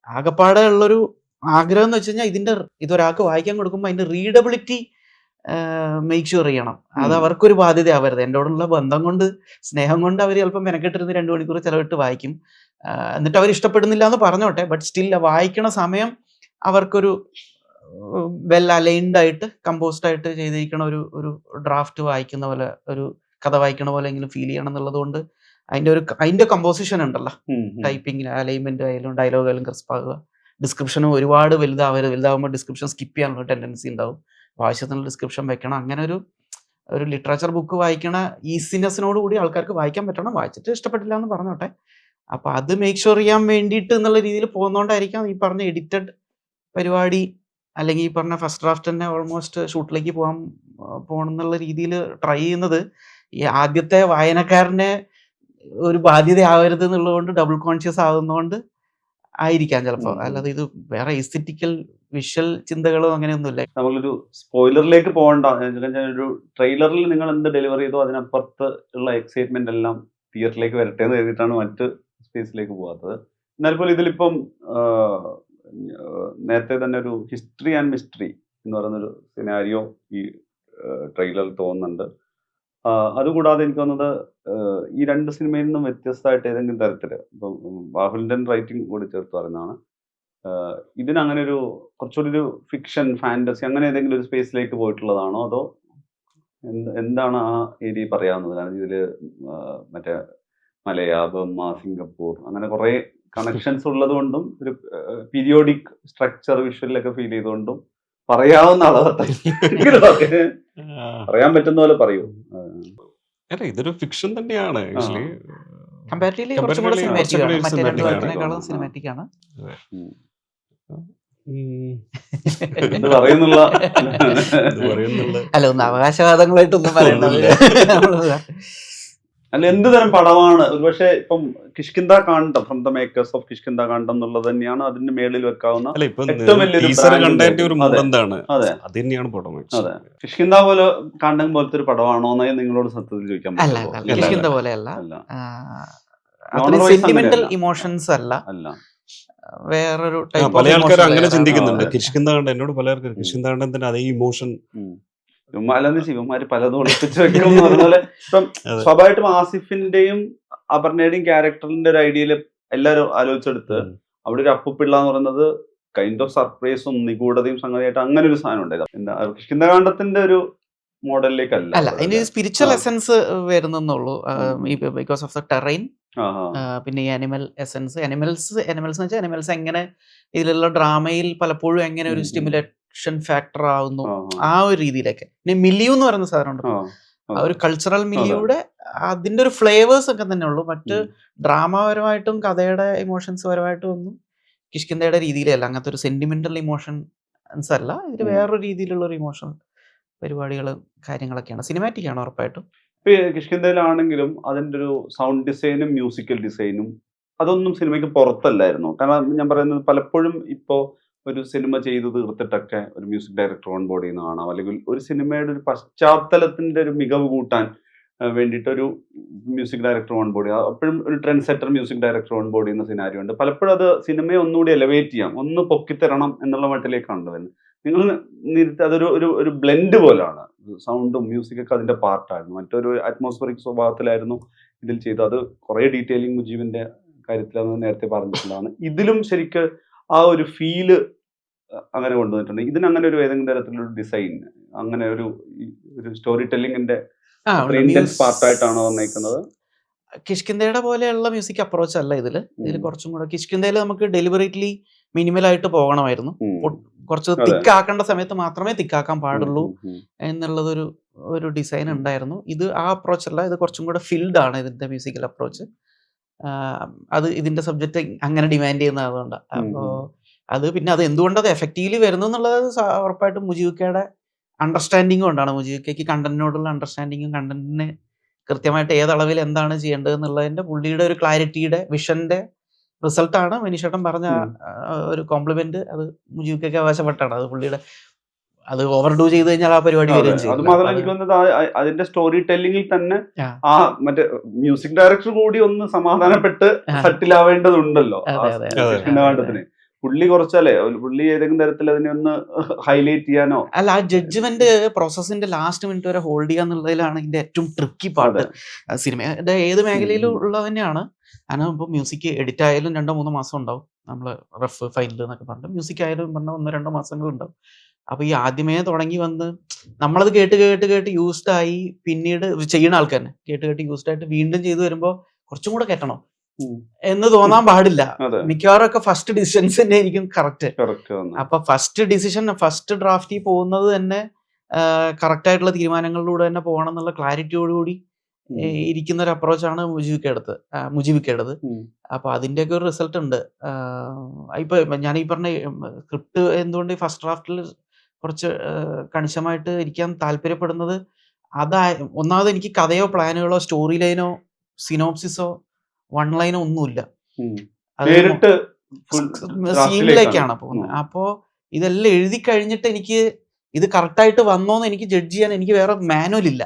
ആകപ്പാടെ ഉള്ളൊരു ആഗ്രഹം എന്ന് വെച്ച് കഴിഞ്ഞാൽ ഇതൊരാൾക്ക് വായിക്കാൻ കൊടുക്കുമ്പോൾ അതിന്റെ റീഡബിലിറ്റി മേക്ക് ഷുവർ ചെയ്യണം. അത് അവർക്കൊരു ബാധ്യതയാവരുത്. എന്നോടുള്ള ബന്ധം കൊണ്ട്, സ്നേഹം കൊണ്ട് അവർ ചിലപ്പോൾ മെനക്കെട്ടിരുന്ന് 2 മണിക്കൂർ ചിലവിട്ട് വായിക്കും. എന്നിട്ട് അവർ ഇഷ്ടപ്പെടുന്നില്ല എന്ന് പറഞ്ഞോട്ടെ, ബട്ട് സ്റ്റിൽ വായിക്കണ സമയം അവർക്കൊരു വെൽ അലൈൻഡ് ആയിട്ട് കമ്പോസ്ഡ് ആയിട്ട് ചെയ്തിരിക്കണ ഒരു ഡ്രാഫ്റ്റ് വായിക്കുന്ന പോലെ, ഒരു കഥ വായിക്കണ പോലെ എങ്കിലും ഫീൽ ചെയ്യണം എന്നുള്ളത് കൊണ്ട് അതിന്റെ കമ്പോസിഷൻ ഉണ്ടല്ലോ, ടൈപ്പിംഗ് അലൈൻമെന്റ് ആയാലും ഡയലോഗ് ആയാലും ക്രിസ്പാകുക, ഡിസ്ക്രിപ്ഷനും ഒരുപാട് വലുതാകുമ്പോൾ ഡിസ്ക്രിപ്ഷൻ സ്കിപ്പ് ചെയ്യാനുള്ള ടെൻഡൻസി ഉണ്ടാവും. ആവശ്യത്തിനുള്ള ഡിസ്ക്രിപ്ഷൻ വെക്കണം. അങ്ങനെ ഒരു ലിറ്ററേച്ചർ ബുക്ക് വായിക്കണ ഈസിനെസ്സിനോട് കൂടി ആൾക്കാർക്ക് വായിക്കാൻ പറ്റണം. വായിച്ചിട്ട് ഇഷ്ടപ്പെട്ടില്ല എന്ന് പറഞ്ഞോട്ടെ. അപ്പോൾ അത് മേക്ക് ഷുവർ ചെയ്യാൻ വേണ്ടിയിട്ട് എന്നുള്ള രീതിയിൽ പോകുന്നതുകൊണ്ടായിരിക്കാം ഈ പറഞ്ഞ എഡിറ്റഡ് പരിപാടി അല്ലെങ്കിൽ ഈ പറഞ്ഞ ഫസ്റ്റ് ഡ്രാഫ്റ്റ് തന്നെ ഓൾമോസ്റ്റ് ഷൂട്ടിലേക്ക് പോകണം എന്നുള്ള രീതിയിൽ ട്രൈ ചെയ്യുന്നത്. ഈ ആദ്യത്തെ വായനക്കാരനെ ഒരു ബാധ്യത ആവരുത് എന്നുള്ളതുകൊണ്ട് ഡബിൾ കോൺഷ്യസ് ആകുന്നതുകൊണ്ട് ആയിരിക്കാം ചിലപ്പോൾ. അല്ലാതെ ഇത് വേറെ എസ്തെറ്റിക്കൽ വിഷ്വൽ ചിന്തകളോ അങ്ങനെയൊന്നുമില്ല. നമ്മളൊരു സ്പോയിലറിലേക്ക് പോകണ്ട. ഒരു ട്രെയിലറിൽ നിങ്ങൾ എന്ത് ഡെലിവർ ചെയ്തോ അതിനപ്പുറത്ത് ഉള്ള എക്സൈറ്റ്മെന്റ് എല്ലാം തിയേറ്ററിലേക്ക് വരട്ടെ എന്ന് കരുതിയിട്ടാണ് മറ്റ് സ്പേസിലേക്ക് പോകാത്തത്. എന്നാൽ പോലും ഇതിലിപ്പം നേരത്തെ തന്നെ ഒരു ഹിസ്റ്ററി ആൻഡ് മിസ്റ്ററി എന്ന് പറയുന്നൊരു സിനാരിയോ ഈ ട്രെയിലറിൽ തോന്നുന്നുണ്ട്. അതുകൂടാതെ എനിക്ക് തോന്നുന്നത് ഈ രണ്ട് സിനിമയിൽ നിന്നും വ്യത്യസ്തമായിട്ട് ഏതെങ്കിലും തരത്തിൽ ഇപ്പം ബാഹുലിൻ്റെ റൈറ്റിംഗ് കൂടി ചേർത്ത് പറയുന്നതാണ്, ഇതിനങ്ങനെ ഒരു കുറച്ചുകൂടി ഒരു ഫിക്ഷൻ ഫാന്റസി അങ്ങനെ ഏതെങ്കിലും ഒരു സ്പേസിലേക്ക് പോയിട്ടുള്ളതാണോ അതോ എന്താണ് ആ ഏരിയ പറയാവുന്നത്? കാരണം ഇതിൽ മറ്റേ മലയ, ബർമ, സിംഗപ്പൂർ അങ്ങനെ കുറേ കണക്ഷൻസ് ഉള്ളത് കൊണ്ടും ഒരു പീരിയോഡിക് സ്ട്രക്ചർ വിഷ്വലിലൊക്കെ ഫീൽ ചെയ്തുകൊണ്ടും പറയാവുന്ന അളവത്തെ പറയാൻ പറ്റുന്ന പോലെ പറയൂ. അല്ല, ഇതൊരു ഫിക്ഷൻ തന്നെയാണ് ആക്ച്വലി. കമ്പാരിറ്റീവ്ലി കുറച്ചും കൂടെ സിനിമാറ്റിക് ആണ്. മറ്റേ രണ്ട് വർക്കിനേക്കാളും സിനിമാറ്റിക് ആണ്. എന്ത് പറയുന്നുള്ള അല്ല, ഒന്ന് അവകാശവാദങ്ങളായിട്ടൊന്നും പറയുന്നത് അല്ല, എന്ത് തരം പടമാണ്? ഒരുപക്ഷെ ഇപ്പം Kishkindha Kaandam, from the makers of Kishkindha Kaandam എന്നുള്ളത് തന്നെയാണ് അതിന്റെ മേളിൽ വെക്കാവുന്ന ഏറ്റവും വലിയൊരു അതെ കിഷ്കിന്ദ പോലെ കാണ്ഡം പോലത്തെ ഒരു പടമാണോ എന്ന് നിങ്ങളോട് സത്യത്തിൽ ചോദിക്കാൻ പറ്റുമോ? കിഷ്കിന്ദ പോലെയല്ല. സെന്റിമെന്റൽ ഇമോഷൻസ് അല്ല, വേറൊരു പല ആൾക്കാരും അങ്ങനെ ചിന്തിക്കുന്നുണ്ട്. കിഷ്കിന്ദ കാണ്ഡം എന്നോട് പല ആൾക്കാർ കിഷ്കിന്ദ കാണ്ഡത്തിന്റെ അതേ ഇമോഷൻ ഇവന്മാരെന്ന് ശിവന്മാര് പലതും ഒളിപ്പിച്ച് വെക്കും എന്ന് പറഞ്ഞ ഇപ്പം സ്വാഭാവികമായിട്ടും ആസിഫിന്റെയും അപർണയുടെയും ക്യാരക്ടറിന്റെ ഒരു ഐഡിയയില് എല്ലാവരും ആലോചിച്ചെടുത്ത് അവിടെ ഒരു അപ്പുപിള്ള എന്ന് പറയുന്നത് കൈൻഡ് ഓഫ് സർപ്രൈസും നിഗൂഢതയും സംഗതിയായിട്ട് അങ്ങനെ ഒരു സാധനം ഉണ്ടായിരുന്നു. എന്താ കിഷ്കിന്ദകാണ്ഡത്തിന്റെ ഒരു മോഡലിലേക്കല്ല, അല്ല, അതിന്റെ സ്പിരിച്വൽ എസൻസ് വരുന്നുള്ളൂ. ബിക്കോസ് ഓഫ് ദ ടെറൈൻ, പിന്നെ ഈ അനിമൽ എസൻസ്, അനിമൽസ് എന്ന് വെച്ചാൽ അനിമൽസ് എങ്ങനെ ഇതിലുള്ള ഡ്രാമയിൽ പലപ്പോഴും എങ്ങനെ ഒരു സ്റ്റിമുലേഷൻ ഫാക്ടർ ആവുന്നു, ആ ഒരു രീതിയിലൊക്കെ. പിന്നെ മിലിയു എന്ന് പറയുന്ന സാധനം ഉണ്ട്, ആ ഒരു കൾച്ചറൽ മിലിയുടെ അതിന്റെ ഒരു ഫ്ലേവേഴ്സ് ഒക്കെ തന്നെ ഉള്ളൂ. മറ്റ് ഡ്രാമപരമായിട്ടും കഥയുടെ ഇമോഷൻസ് പരമായിട്ടും ഒന്നും കിഷ്കിന്ദയുടെ രീതിയിലല്ല. അങ്ങനത്തെ ഒരു സെന്റിമെന്റൽ ഇമോഷൻസ് അല്ല. ഇതിൽ വേറൊരു രീതിയിലുള്ള ഒരു ഇമോഷൻ പരിപാടികളും കാര്യങ്ങളൊക്കെയാണ്. സിനിമാറ്റിക് ആണ് ഉറപ്പായിട്ടും. കിഷ്കിന്ദയിലാണെങ്കിലും അതിൻ്റെ ഒരു സൗണ്ട് ഡിസൈനും മ്യൂസിക്കൽ ഡിസൈനും അതൊന്നും സിനിമയ്ക്ക് പുറത്തല്ലായിരുന്നു. കാരണം ഞാൻ പറയുന്നത് പലപ്പോഴും ഇപ്പോൾ ഒരു സിനിമ ചെയ്ത് തീർത്തിട്ടൊക്കെ ഒരു മ്യൂസിക് ഡയറക്ടർ ഓൺ ബോർഡ് ചെയ്യുന്ന കാണാം, അല്ലെങ്കിൽ ഒരു സിനിമയുടെ ഒരു പശ്ചാത്തലത്തിന്റെ ഒരു മികവ് കൂട്ടാൻ വേണ്ടിയിട്ടൊരു മ്യൂസിക് ഡയറക്ടർ ഓൺ ബോർഡ് ചെയ്യുക. അപ്പോഴും ഒരു trend സെറ്റർ music director on board ചെയ്യുന്ന സിനാരിയോ ഉണ്ട്. പലപ്പോഴും അത് സിനിമയെ ഒന്നുകൂടി എലവേറ്റ് ചെയ്യാം, ഒന്ന് പൊക്കിത്തരണം എന്നുള്ള മട്ടിലേക്കാണ് വരുന്നത്. നിങ്ങൾ അതൊരു ഒരു ബ്ലെൻഡ് പോലാണ്. സൗണ്ടും മ്യൂസിക്കൊക്കെ അതിന്റെ പാർട്ടായിരുന്നു. മറ്റൊരു അറ്റ്മോസ്ഫറിക് സ്വഭാവത്തിലായിരുന്നു ഇതിൽ ചെയ്തത്. അത് കുറേ ഡീറ്റെയിലിംഗ് മുജീബിന്റെ കാര്യത്തിലാണ് നേരത്തെ പറഞ്ഞിട്ടുള്ളതാണ്. ഇതിലും ശരിക്ക് ആ ഒരു ഫീല് അങ്ങനെ കൊണ്ടുവന്നിട്ടുണ്ട്. ഇതിനങ്ങനെ ഒരു ഏതെങ്കിലും തരത്തിലൊരു ഡിസൈൻ, അങ്ങനെ ഒരു സ്റ്റോറി ടെല്ലിങ്ങിന്റെ പാർട്ടായിട്ടാണോ വന്നേക്കുന്നത്? കിഷ്കിന്ദയുടെ പോലെയുള്ള മ്യൂസിക് അപ്രോച്ച് അല്ല ഇതിൽ കുറച്ചും കൂടെ. കിഷ്കിന്ദയിൽ നമുക്ക് ഡെലിബറേറ്റ്ലി മിനിമൽ ആയിട്ട് പോകണമായിരുന്നു. കുറച്ച് തിക്കാക്കേണ്ട സമയത്ത് മാത്രമേ തിക്കാക്കാൻ പാടുള്ളൂ എന്നുള്ളതൊരു ഡിസൈൻ ഉണ്ടായിരുന്നു. ഇത് ആ അപ്രോച്ച് അല്ല, ഇത് കുറച്ചും കൂടെ ഫിൽഡ് ആണ് ഇതിന്റെ മ്യൂസിക്കൽ അപ്രോച്ച്. അത് ഇതിന്റെ സബ്ജക്റ്റ് അങ്ങനെ ഡിമാൻഡ് ചെയ്യുന്നത് അതുകൊണ്ടാണ്. അപ്പോൾ അത് പിന്നെ അത് എന്തുകൊണ്ട് അത് എഫക്റ്റീവ്ലി വരുന്നു എന്നുള്ളത് ഉറപ്പായിട്ടും മുജീബിക്കയുടെ അണ്ടർസ്റ്റാൻഡിങ് കൊണ്ടാണ്. മുജീബിക്കയ്ക്ക് കണ്ടന്റിനോടുള്ള അണ്ടർസ്റ്റാൻഡിങ്ങും കണ്ടന്റിന് കൃത്യമായിട്ട് ഏതളവിൽ എന്താണ് ചെയ്യേണ്ടത് എന്നുള്ളതിന്റെ പുള്ളിയുടെ ഒരു ക്ലാരിറ്റിയുടെ വിഷന്റെ റിസൾട്ടാണ് മനീഷേട്ടൻ പറഞ്ഞ ഒരു കോംപ്ലിമെന്റ്. അത് മുജീബിക്കയ്ക്ക് അവകാശപ്പെട്ടാണ്. അത് പുള്ളിയുടെ അത് ഓവർഡൂ ചെയ്ത് കഴിഞ്ഞാൽ ആ പരിപാടി വരികയും ചെയ്യും. അത് മാത്രമല്ല എനിക്ക് തോന്നുന്നത് അതിന്റെ സ്റ്റോറി ടെല്ലിങ്ങിൽ തന്നെ ആ മറ്റേ മ്യൂസിക് ഡയറക്ടർ കൂടി ഒന്ന് സമാധാനപ്പെട്ട് സെറ്റിലാവേണ്ടതുണ്ടല്ലോ കിഷ്കിന്ദകാണ്ഡത്തിന്. പുള്ളി കുറച്ചല്ലേ, പുള്ളി ഏതെങ്കിലും തരത്തിൽ അതിനെ ഒന്ന് ഹൈലൈറ്റ് ചെയ്യാനോ അല്ല, ആ ജഡ്ജ്മെന്റ് പ്രോസസ്സിന്റെ ലാസ്റ്റ് മിനിറ്റ് വരെ ഹോൾഡ് ചെയ്യാന്നുള്ളതിലാണ് ഇതിന്റെ ഏറ്റവും ട്രിക്കി പാർട്ട്. സിനിമയുടെ ഏത് മേഖലയിലും ഉള്ളത് തന്നെയാണ്. കാരണം ഇപ്പോൾ മ്യൂസിക് എഡിറ്റ് ആയാലും 2-3 മാസം ഉണ്ടാവും. നമ്മൾ റഫ് ഫൈനൽ എന്നൊക്കെ പറഞ്ഞിട്ട് മ്യൂസിക് ആയാലും പറഞ്ഞാൽ 1-2 മാസങ്ങൾ ഉണ്ടാവും. അപ്പൊ ഈ ആദ്യമേ തുടങ്ങി വന്ന് നമ്മളത് കേട്ട് യൂസ്ഡ് ആയി, പിന്നീട് ചെയ്യുന്ന ആൾക്കാർ തന്നെ കേട്ട് യൂസ്ഡ് ആയിട്ട് വീണ്ടും ചെയ്തു വരുമ്പോൾ കുറച്ചും കൂടെ കേട്ടണം. എന്ന് തോന്നാൻ പാടില്ല. അതെ മിക്കവാറും ഒക്കെ ഫസ്റ്റ് ഡിസിഷൻസ് തന്നെ ആയിരിക്കും കറക്റ്റ്. കറക്റ്റ് അപ്പൊ ഫസ്റ്റ് ഡിസിഷൻ ഫസ്റ്റ് ഡ്രാഫ്റ്റിൽ പോകുന്നത് തന്നെ കറക്റ്റ് ആയിട്ടുള്ള തീരുമാനങ്ങളിലൂടെ തന്നെ പോകണം എന്നുള്ള ക്ലാരിറ്റിയോടുകൂടി ഇരിക്കുന്ന ഒരു അപ്രോച്ചാണ് മുജിബിക്കേണ്ടത്. അപ്പൊ അതിന്റെയൊക്കെ ഒരു റിസൾട്ട് ഉണ്ട്. ഇപ്പൊ ഞാൻ ഈ പറഞ്ഞ സ്ക്രിപ്റ്റ് എന്തുകൊണ്ട് ഫസ്റ്റ് ഡ്രാഫ്റ്റിൽ കുറച്ച് കണിശമായിട്ട് ഇരിക്കാൻ താല്പര്യപ്പെടുന്നത് ഒന്നാമത് എനിക്ക് കഥയോ പ്ലാനുകളോ സ്റ്റോറി ലൈനോ സിനോപ്സിസോ വൺ ലൈനോ ഒന്നുമില്ല. നേരിട്ട് സീനിലേക്കാണ് പോകുന്നത്. അപ്പോ ഇതെല്ലാം എഴുതി കഴിഞ്ഞിട്ട് എനിക്ക് ഇത് കറക്റ്റായിട്ട് വന്നോന്ന് എനിക്ക് ജഡ്ജ് ചെയ്യാൻ എനിക്ക് വേറെ മാനുവൽ ഇല്ല.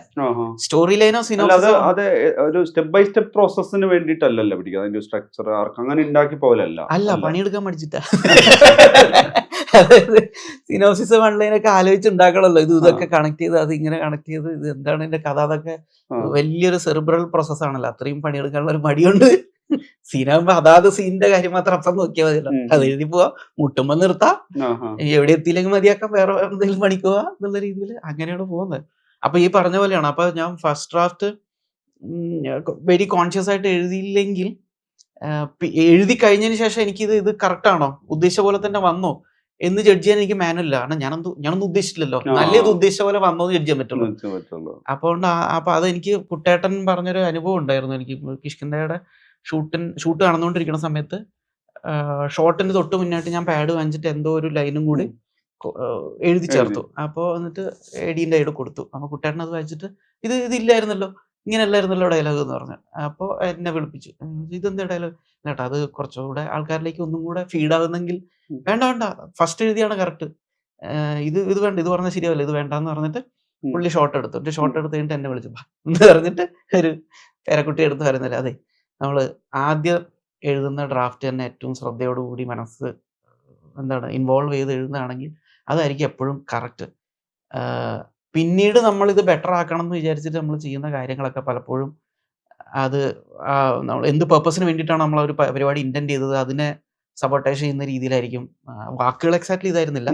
സ്റ്റോറി ലൈനോ സിനോപ്സിസോ അത് ഒരു സ്റ്റെപ്പ് ബൈ സ്റ്റെപ്പ് പ്രോസസ്സിന് വേണ്ടിയിട്ടല്ലല്ലോ പിടിക്കുക. അതിന്റെ സ്ട്രക്ചർ ആർക്ക് അങ്ങനെ ഉണ്ടാക്കി പോലല്ല. അല്ല, പണിയെടുക്കാൻ പഠിച്ചിട്ടാ. അതായത് സിനോപ്സിസ് വൺ ലൈനൊക്കെ ആലോചിച്ചുണ്ടാക്കണല്ലോ. ഇതൊക്കെ കണക്ട് ചെയ്ത് അത് ഇങ്ങനെ കണക്ട് ചെയ്ത് ഇത് എന്താണ് ഇതിന്റെ കഥ, അതൊക്കെ വലിയൊരു സെറിബ്രൽ പ്രോസസ് ആണല്ലോ. അത്രയും പണിയെടുക്കാനുള്ള ഒരു മടിയുണ്ട്. സീനാകുമ്പോ അതാത് സീനിന്റെ കാര്യം മാത്രം അപ്പം നോക്കിയാൽ മതിയല്ലോ. അത് എഴുതി പോവാ, മുട്ടുമ്പോ നിർത്താം, എവിടെ എത്തിയില്ലെങ്കിൽ മതിയാക്കാം, വേറെ എന്തെങ്കിലും പണിക്കുക എന്നുള്ള രീതിയിൽ അങ്ങനെയാണ് പോകുന്നത്. അപ്പൊ ഈ പറഞ്ഞ പോലെയാണ്. അപ്പൊ ഞാൻ ഫസ്റ്റ് ഡ്രാഫ്റ്റ് വെരി കോൺഷ്യസ് ആയിട്ട് എഴുതിയില്ലെങ്കിൽ എഴുതി കഴിഞ്ഞതിന് ശേഷം ഇത് കറക്റ്റ് ആണോ, ഉദ്ദേശിച്ച പോലെ തന്നെ വന്നോ എന്ന് ജഡ്ജ് ചെയ്യാൻ എനിക്ക് മാനുവല്ല. കാരണം ഞാനൊന്നും ഉദ്ദേശിച്ചില്ലല്ലോ, നല്ലത് ഉദ്ദേശിച്ച പോലെ വന്നോ എന്ന് ജഡ്ജ് ചെയ്യാൻ പറ്റുള്ളൂ. അപ്പൊ അതെനിക്ക് കുട്ടേട്ടൻ പറഞ്ഞൊരു അനുഭവം ഉണ്ടായിരുന്നു. എനിക്ക് കിഷ്കിന്ധയുടെ ഷൂട്ട് നടന്നുകൊണ്ടിരിക്കുന്ന സമയത്ത് ഷോട്ടിന് തൊട്ട് മുന്നായിട്ട് ഞാൻ പാഡ് വാങ്ങിച്ചിട്ട് എന്തോ ഒരു ലൈനും കൂടി എഴുതി ചേർത്തു. അപ്പോൾ എന്നിട്ട് എഡീൻ്റെ കയ്യിൽ കൊടുത്തു. അപ്പോൾ കുട്ടേട്ടൻ അത് വായിച്ചിട്ട് ഇതില്ലായിരുന്നല്ലോ, ഇങ്ങനെ അല്ലായിരുന്നല്ലോ ഡയലോഗ് എന്ന് പറഞ്ഞു. അപ്പോൾ എന്നെ വിളിപ്പിച്ചു, ഇതെന്താ ഡയലോഗ് കേട്ടോ, അത് കുറച്ചുകൂടെ ആൾക്കാരിലേക്ക് ഒന്നും കൂടെ ഫീഡാകുന്നെങ്കിൽ വേണ്ട ഫസ്റ്റ് എഴുതിയാണ് കറക്റ്റ്, ഇത് വേണ്ട, ഇത് പറഞ്ഞാൽ ശരിയാവില്ല, ഇത് വേണ്ടെന്ന് പറഞ്ഞിട്ട് പുള്ളി ഷോട്ട് എടുത്തു. ഷോട്ട് എടുത്ത് കഴിഞ്ഞിട്ട് എന്നെ വിളിച്ചു എന്ന് പറഞ്ഞിട്ട് ഒരു പേരക്കുട്ടി എടുത്ത് പറയുന്നില്ല. അതെ, നമ്മൾ ആദ്യം എഴുതുന്ന ഡ്രാഫ്റ്റ് തന്നെ ഏറ്റവും ശ്രദ്ധയോടുകൂടി മനസ്സ് ഇൻവോൾവ് ചെയ്ത് എഴുതുന്നതാണെങ്കിൽ അതായിരിക്കും എപ്പോഴും കറക്റ്റ്. പിന്നീട് നമ്മളിത് ബെറ്റർ ആക്കണം എന്ന് വിചാരിച്ചിട്ട് നമ്മൾ ചെയ്യുന്ന കാര്യങ്ങളൊക്കെ പലപ്പോഴും അത് നമ്മൾ എന്ത് പർപ്പസിന് വേണ്ടിയിട്ടാണ് നമ്മൾ ഒരു പരിപാടി ഇൻറ്റൻറ്റ് ചെയ്തത് അതിനെ സബോട്ടേജ് ചെയ്യുന്ന രീതിയിലായിരിക്കും. വാക്കുകൾ എക്സാക്ട്ലി ഇതായിരുന്നില്ല,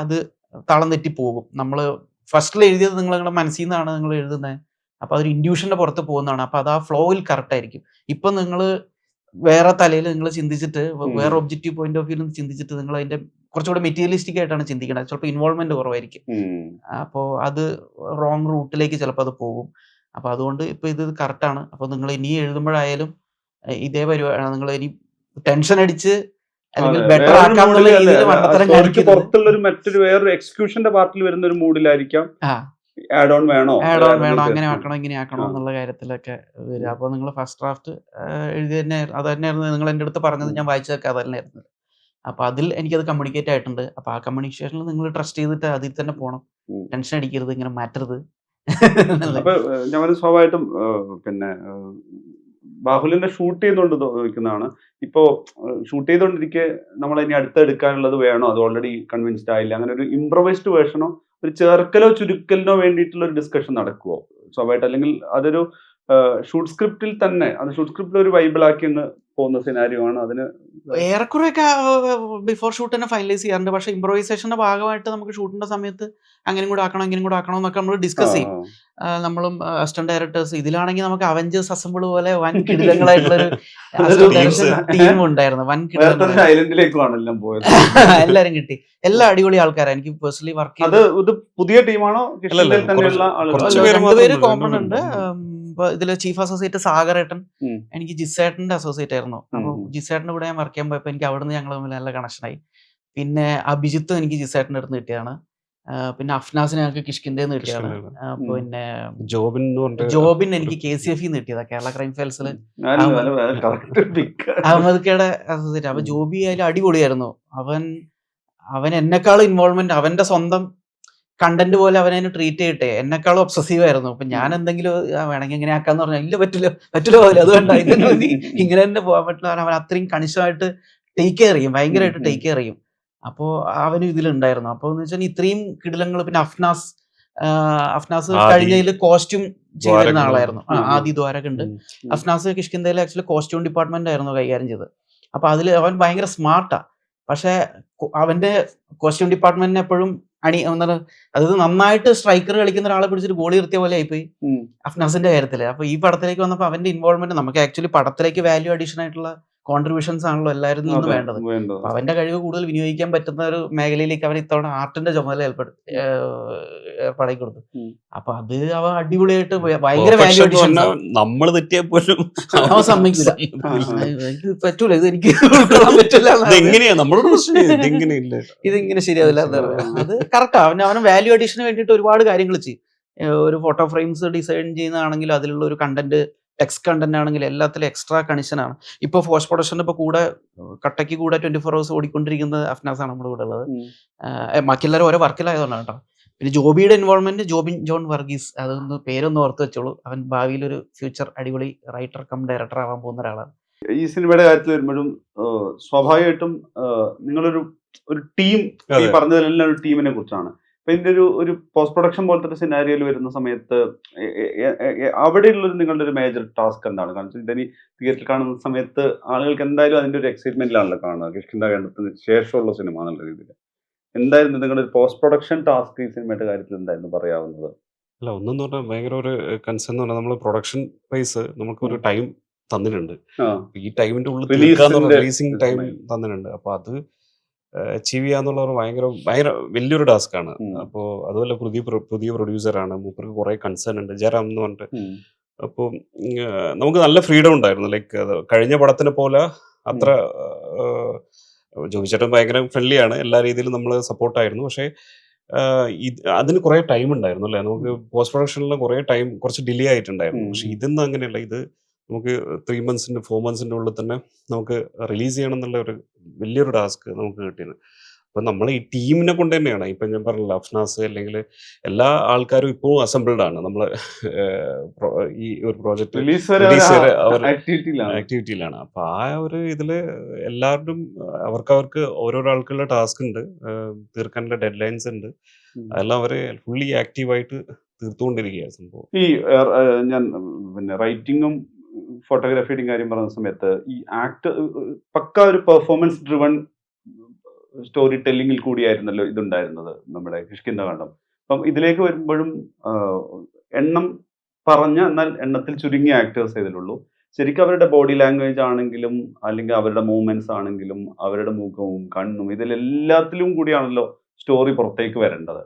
അത് താളം തെറ്റി പോകും. നമ്മൾ ഫസ്റ്റിൽ എഴുതിയത് നിങ്ങളുടെ മനസ്സിൽ നിന്നാണ് നിങ്ങൾ എഴുതുന്നത്, അപ്പോൾ അതൊരു ഇൻഡ്യൂഷൻ്റെ പുറത്ത് പോകുന്നതാണ്. അപ്പോൾ അത് ആ ഫ്ലോയിൽ കറക്റ്റ് ആയിരിക്കും. ഇപ്പം നിങ്ങൾ വേറെ തലയിൽ നിങ്ങൾ ചിന്തിച്ചിട്ട് വേറെ ഒബ്ജക്റ്റീവ് പോയിന്റ് ഓഫ് വ്യൂ ചിന്തിച്ചിട്ട് നിങ്ങൾ അതിന്റെ കുറച്ചുകൂടെ മെറ്റീരിയലിസ്റ്റിക് ആയിട്ടാണ് ചിന്തിക്കുന്നത്. ചിലപ്പോൾ ഇൻവോൾവ്മെന്റ് കുറവായിരിക്കും. അപ്പോൾ അത് റോങ് റൂട്ടിലേക്ക് ചിലപ്പോൾ അത് പോകും. അപ്പോൾ അതുകൊണ്ട് ഇപ്പോൾ ഇത് കറക്റ്റാണ്. അപ്പോൾ നിങ്ങൾ ഇനി എഴുതുമ്പോഴായാലും ഇതേ പരിപാടി നിങ്ങൾ ഇനി ടെൻഷൻ അടിച്ച് അല്ലെങ്കിൽ ബെറ്റർ ആക്കാനുള്ള രീതിയിൽ മണ്ടത്തരം കാണിക്കരുത്. മറ്റൊരു വേറൊരു എക്സിക്യൂഷന്റെ പാർട്ടിൽ വരുന്ന ഒരു മൂഡിലായിരിക്കും ആഡ് ഓൺ വേണോ അങ്ങനെ ആക്കണോ ഇങ്ങനെ ആക്കണോ എന്നുള്ള കാര്യത്തിലൊക്കെ വരിക. അപ്പോൾ നിങ്ങൾ ഫസ്റ്റ് ഡ്രാഫ്റ്റ് എഴുതി തന്നെ അത് തന്നെയായിരുന്നു നിങ്ങൾ എൻ്റെ അടുത്ത് പറഞ്ഞത്, ഞാൻ വായിച്ചതൊക്കെ അത് തന്നെയായിരുന്നു. അപ്പോൾ അതിൽ എനിക്കത് കമ്മ്യൂണിക്കേറ്റ് ആയിട്ടുണ്ട്. അപ്പോൾ ആ കമ്മ്യൂണിക്കേഷനിൽ നിങ്ങൾ ട്രസ്റ്റ് ചെയ്തിട്ട് അതിൽ തന്നെ പോകണം, ടെൻഷൻ അടിക്കരുത്, ഇങ്ങനെ മാറ്റരുത്. അപ്പൊ ഞാൻ സ്വാഭാവികമായിട്ടും പിന്നെ ബാഹുലിന്റെ ഷൂട്ട് ചെയ്തുകൊണ്ട് ചോദിക്കുന്നതാണ്. ഇപ്പോ ഷൂട്ട് ചെയ്തുകൊണ്ടിരിക്കെ നമ്മൾ ഇനി അടുത്തെടുക്കാനുള്ളത് വേണോ, അത് ഓൾറെഡി കൺവിൻസ്ഡ് ആയില്ല, അങ്ങനെ ഒരു ഇംപ്രവൈസ്ഡ് വേർഷനോ ഒരു ചേർക്കലോ ചുരുക്കലിനോ വേണ്ടിയിട്ടുള്ള ഒരു ഡിസ്കഷൻ നടക്കുമോ സ്വാഭാവികമായിട്ട്? അല്ലെങ്കിൽ അതൊരു ഷൂട്ട് സ്ക്രിപ്റ്റിൽ തന്നെ അത് ഷൂട്ട് സ്ക്രിപ്റ്റിൽ ഒരു വൈബിളാക്കി അങ്ങ് പോകുന്ന സിനാരിയോ ആണ്? അതിന് ഏറെക്കുറെയൊക്കെ ബിഫോർ ഷൂട്ട് തന്നെ ഫൈനലൈസ് ചെയ്യാറുണ്ട്. പക്ഷെ ഇംപ്രവൈസേഷന്റെ ഭാഗമായിട്ട് നമുക്ക് ഷൂട്ടിന്റെ സമയത്ത് അങ്ങനെയും കൂടെ ആക്കണം ഇങ്ങനെയും കൂടെ ആക്കണം എന്നൊക്കെ നമ്മൾ ഡിസ്കസ് ചെയ്യും. നമ്മളും അസിസ്റ്റന്റ് ഡയറക്ടേഴ്സ്. ഇതിലാണെങ്കിൽ നമുക്ക് അവഞ്ചേഴ്സ് അസംബിൾ പോലെ വൻ കിടിലങ്ങളായിട്ടുള്ളൊരു ടീം ഉണ്ടായിരുന്നു. വൻ ഐലൻഡിലേക്കാണെല്ലാം പോയത്. എല്ലാരും കിട്ടി, എല്ലാ അടിപൊളി ആൾക്കാരാണ്. എനിക്ക് പേഴ്സണലി വർക്ക് ചെയ്ത് പുതിയ ടീമാണോ? രണ്ടുപേര് കോമൺ ഉണ്ട്. ഇതില് ചീഫ് അസോസിയേറ്റ് സാഗറേട്ടൻ, എനിക്ക് ജിസേട്ടന്റെ അസോസിയേറ്റ് ആയിരുന്നു. അപ്പൊ ജിസേട്ടന്റെ കൂടെ ഞാൻ വർക്ക് ചെയ്യാൻ പോയപ്പോ എനിക്ക് അവിടുന്ന് ഞങ്ങൾ തമ്മിൽ നല്ല കണക്ഷനായി. പിന്നെ അഭിജിത്തും എനിക്ക് ജിസേട്ടന്റെ അടുത്ത് കിട്ടിയാണ്. പിന്നെ അഫ്നാസിനെ ഞങ്ങൾക്ക് കിഷ്കിന്ധന്ന് കിട്ടിയാണ്. പിന്നെ ജോബിൻ എനിക്ക് KCF കിട്ടിയതാ, കേരള ക്രൈം ഫയൽസിൽ അഹമ്മദ് കയുടെ അസോസിയേറ്റ്. അപ്പൊ ജോബി അതിൽ അടിപൊളിയായിരുന്നു. അവൻ എന്നെക്കാളും ഇൻവോൾവ്മെന്റ്, അവന്റെ സ്വന്തം കണ്ടന്റ് പോലെ അവനെ ട്രീറ്റ് ചെയ്യട്ടെ, എന്നെക്കാളും ഒബ്സസീവ് ആയിരുന്നു. അപ്പൊ ഞാൻ എന്തെങ്കിലും വേണമെങ്കിൽ ഇങ്ങനെ ആക്കാന്ന് പറഞ്ഞാൽ ഇല്ല പറ്റില്ല പോലെ അത് വേണ്ട, ഇങ്ങനെ തന്നെ പോകാൻ പറ്റില്ല. അവൻ അത്രയും കണിശമായിട്ട് ടേക്ക് കെയർ ചെയ്യും, ഭയങ്കരമായിട്ട് ടേക്ക് കെയർ ചെയ്യും. അപ്പോൾ അവനും ഇതിലുണ്ടായിരുന്നു. അപ്പോൾ എന്ന് വെച്ചാൽ ഇത്രയും കിടിലങ്ങൾ. പിന്നെ അഫ്നാസ് കഴിഞ്ഞതിൽ കോസ്റ്റ്യൂം ചെയ്തിരുന്ന ആളായിരുന്നു. ആദി ദ്വാരക ഉണ്ട്. അഫ്നാസ് കിഷ്കിന്ധയിൽ ആക്ച്വലി കോസ്റ്റ്യൂം ഡിപ്പാർട്ട്മെന്റ് ആയിരുന്നു കൈകാര്യം ചെയ്തത്. അപ്പൊ അതിൽ അവൻ ഭയങ്കര സ്മാർട്ടാ. പക്ഷെ അവന്റെ കോസ്റ്റ്യൂം ഡിപ്പാർട്ട്മെന്റിന് എപ്പോഴും എന്താണ് അതായത് നന്നായിട്ട് സ്ട്രൈക്കർ കളിക്കുന്ന ഒരാളെ പിടിച്ചിട്ട് ഗോളി നിർത്തിയ പോലെ ആയിപ്പോയി അഫ്നാസിന്റെ കാര്യത്തില്. അപ്പൊ ഈ പടത്തിലേക്ക് വന്നപ്പോൾ അവന്റെ ഇൻവോൾവ്മെന്റ് നമുക്ക് ആക്ച്വലി പടത്തിലേക്ക് വാല്യൂ അഡീഷൻ ആയിട്ടുള്ള കോൺട്രിബ്യൂഷൻസ് ആണല്ലോ എല്ലാവരും നിന്നും വേണ്ടത്. അപ്പൊ അവന്റെ കഴിവ് കൂടുതൽ വിനിയോഗിക്കാൻ പറ്റുന്ന ഒരു മേഖലയിലേക്ക് അവൻ ഇത്തവണ ആർട്ടിന്റെ ചുമതല ഏർപ്പാടാക്കി കൊടുത്തു. അപ്പൊ അത് അവ അടിപൊളിയായിട്ട് ഭയങ്കര വാല്യൂ അഡീഷൻ. നമ്മൾ തെറ്റിയാൽ പോലും അവൻ സമ്മതിക്കില്ല, ഇത് പറ്റൂല, ഇത് എനിക്ക് ഉൾക്കൊള്ളാൻ പറ്റില്ല, എങ്ങനെയാ നമ്മളോട് ഇതെങ്ങനെയില്ല, ഇതിങ്ങനെ ശരിയാവില്ല എന്ന് പറയാം. അത് കറക്റ്റാ. അവന് വാല്യൂ അഡീഷന് വേണ്ടിയിട്ട് ഒരുപാട് കാര്യങ്ങൾ ചെയ്യും. ഒരു ഫോട്ടോ ഫ്രെയിംസ് ഡിസൈൻ ചെയ്യുന്നതാണെങ്കിലും അതിലുള്ള ഒരു കണ്ടന്റ്, ടെക്സ്റ്റ് കണ്ടന്റ് ആണെങ്കിൽ എല്ലാത്തിലും എക്സ്ട്രാ കണീഷനാണ്. ഇപ്പോൾ പോസ്റ്റ് പ്രൊഡക്ഷന് ഇപ്പോൾ കൂടെ കട്ടയ്ക്ക് കൂടെ 24 hours ഓടിക്കൊണ്ടിരിക്കുന്നത് അഫ്നാസാണ് നമ്മുടെ കൂടെ ഉള്ളത്. ബാക്കിയെല്ലാവരും ഓരോ വർക്കിലായതുകൊണ്ടാണ് കേട്ടോ. പിന്നെ ജോബിയുടെ ഇൻവോൾവ്മെന്റ് ജോബിൻ ജോൺ വർഗീസ്, അതൊന്ന് പേരൊന്ന് ഓർത്ത് വെച്ചോളൂ. അവൻ ഭാവിയിൽ ഒരു ഫ്യൂച്ചർ അടിപൊളി റൈറ്റർ കം ഡയറക്ടർ ആവാൻ പോകുന്ന ഒരാളാണ്. ഈ സിനിമയുടെ കാര്യത്തിൽ വരുമ്പോഴും സ്വാഭാവികമായിട്ടും നിങ്ങളൊരു ടീം, ഈ പറഞ്ഞതിലെല്ലാം ഒരു ടീമിനെ കുറിച്ചാണ്. അപ്പൊ ഇതിന്റെ ഒരു പോസ്റ്റ് പ്രൊഡക്ഷൻ പോലത്തെ ഒരു സിനാരിയോയിൽ വരുന്ന സമയത്ത് അവിടെയുള്ളൊരു നിങ്ങളുടെ ഒരു മേജർ ടാസ്ക് എന്താണ്? കാരണം ഇതിന് തിയേറ്ററിൽ കാണുന്ന സമയത്ത് ആളുകൾക്ക് എന്തായാലും അതിന്റെ ഒരു എക്സൈറ്റ്മെന്റിലാണല്ലോ കാണുക, കിഷ്കിന്ധാഖണ്ഡത്തിന് ശേഷമുള്ള സിനിമ എന്നുള്ള രീതിയിൽ. എന്തായിരുന്നു നിങ്ങളുടെ പോസ്റ്റ് പ്രൊഡക്ഷൻ ടാസ്ക് ഈ സിനിമയുടെ കാര്യത്തിൽ എന്തായിരുന്നു പറയാവുന്നത്? അല്ല, ഒന്നെന്ന് പറഞ്ഞാൽ ഭയങ്കര ഒരു കൺസേൺ എന്ന് പറഞ്ഞാൽ നമ്മൾ പ്രൊഡക്ഷൻ വൈസ് നമുക്ക് ഒരു ടൈം തന്നിട്ടുണ്ട്. ഈ ടൈമിന്റെ ഉള്ളിൽ റിലീസിംഗ് ടൈം തന്നിട്ടുണ്ട്. അപ്പൊ അത് അച്ചീവ് ചെയ്യാന്നുള്ള ഒരു ഭയങ്കര വലിയൊരു ടാസ്ക് ആണ്. അപ്പോൾ അതുപോലെ പുതിയ പ്രൊഡ്യൂസറാണ്, മൂപ്പർക്ക് കുറെ കൺസേൺ ഉണ്ട്, ജയറാം എന്ന് പറഞ്ഞിട്ട്. അപ്പോൾ നമുക്ക് നല്ല ഫ്രീഡം ഉണ്ടായിരുന്നു. ലൈക്ക് കഴിഞ്ഞ പടത്തിനെ പോലെ അത്ര ജോബിച്ചേട്ടൻ ഭയങ്കര ഫ്രണ്ട്ലി ആണ്, എല്ലാ രീതിയിലും നമ്മൾ സപ്പോർട്ടായിരുന്നു. പക്ഷേ അതിന് കുറെ ടൈം ഉണ്ടായിരുന്നു അല്ലേ, നമുക്ക് പോസ്റ്റ് പ്രൊഡക്ഷനിൽ കുറെ ടൈം കുറച്ച് ഡിലേ ആയിട്ടുണ്ടായിരുന്നു. പക്ഷെ ഇതൊന്നും അങ്ങനെയല്ല. ഇത് നമുക്ക് 3 months 4 months ഉള്ളിൽ തന്നെ നമുക്ക് റിലീസ് ചെയ്യണം എന്നുള്ള ഒരു വലിയൊരു ടാസ്ക് നമുക്ക് കിട്ടിയത്. അപ്പം നമ്മൾ ഈ ടീമിനെ കൊണ്ട് തന്നെയാണ്, ഇപ്പം ഞാൻ പറഞ്ഞില്ല, അഫ്നാസ് അല്ലെങ്കിൽ എല്ലാ ആൾക്കാരും ഇപ്പോൾ അസംബിൾഡ് ആണ്. നമ്മൾ ഈ ഒരു പ്രോജക്റ്റ് റിലീസ് വരെ ആക്ടിവിറ്റിയിലാണ്. അപ്പം ആ ഒരു ഇതിൽ എല്ലാവരും അവർക്ക് ഓരോരോ ആൾക്കുള്ള ടാസ്ക് ഉണ്ട്, തീർക്കാനുള്ള ഡെഡ് ലൈൻസ് ഉണ്ട്. അതെല്ലാം അവർ ഫുള്ളി ആക്റ്റീവായിട്ട് തീർത്തുകൊണ്ടിരിക്കുകയാണ് സംഭവം. ഈ ഞാൻ പിന്നെ റൈറ്റിങ്ങും ഫോട്ടോഗ്രാഫിയുടെയും കാര്യം പറയുന്ന സമയത്ത് ഈ പക്ക ഒരു പെർഫോമൻസ് ഡ്രിവൺ സ്റ്റോറി ടെല്ലിങ്ങിൽ കൂടിയായിരുന്നല്ലോ ഇതുണ്ടായിരുന്നത് നമ്മുടെ കിഷ്കിന്ധാഖണ്ഡം. അപ്പം ഇതിലേക്ക് വരുമ്പോഴും എണ്ണം പറഞ്ഞ എന്നാൽ എണ്ണത്തിൽ ചുരുങ്ങിയ ആക്ടേഴ്സ് ഇതിലുള്ളൂ. ശരിക്കും അവരുടെ ബോഡി ലാംഗ്വേജ് ആണെങ്കിലും അല്ലെങ്കിൽ അവരുടെ മൂവ്മെന്റ്സ് ആണെങ്കിലും അവരുടെ മുഖവും കണ്ണും ഇതിലെല്ലാത്തിലും കൂടിയാണല്ലോ സ്റ്റോറി പുറത്തേക്ക് വരേണ്ടത്.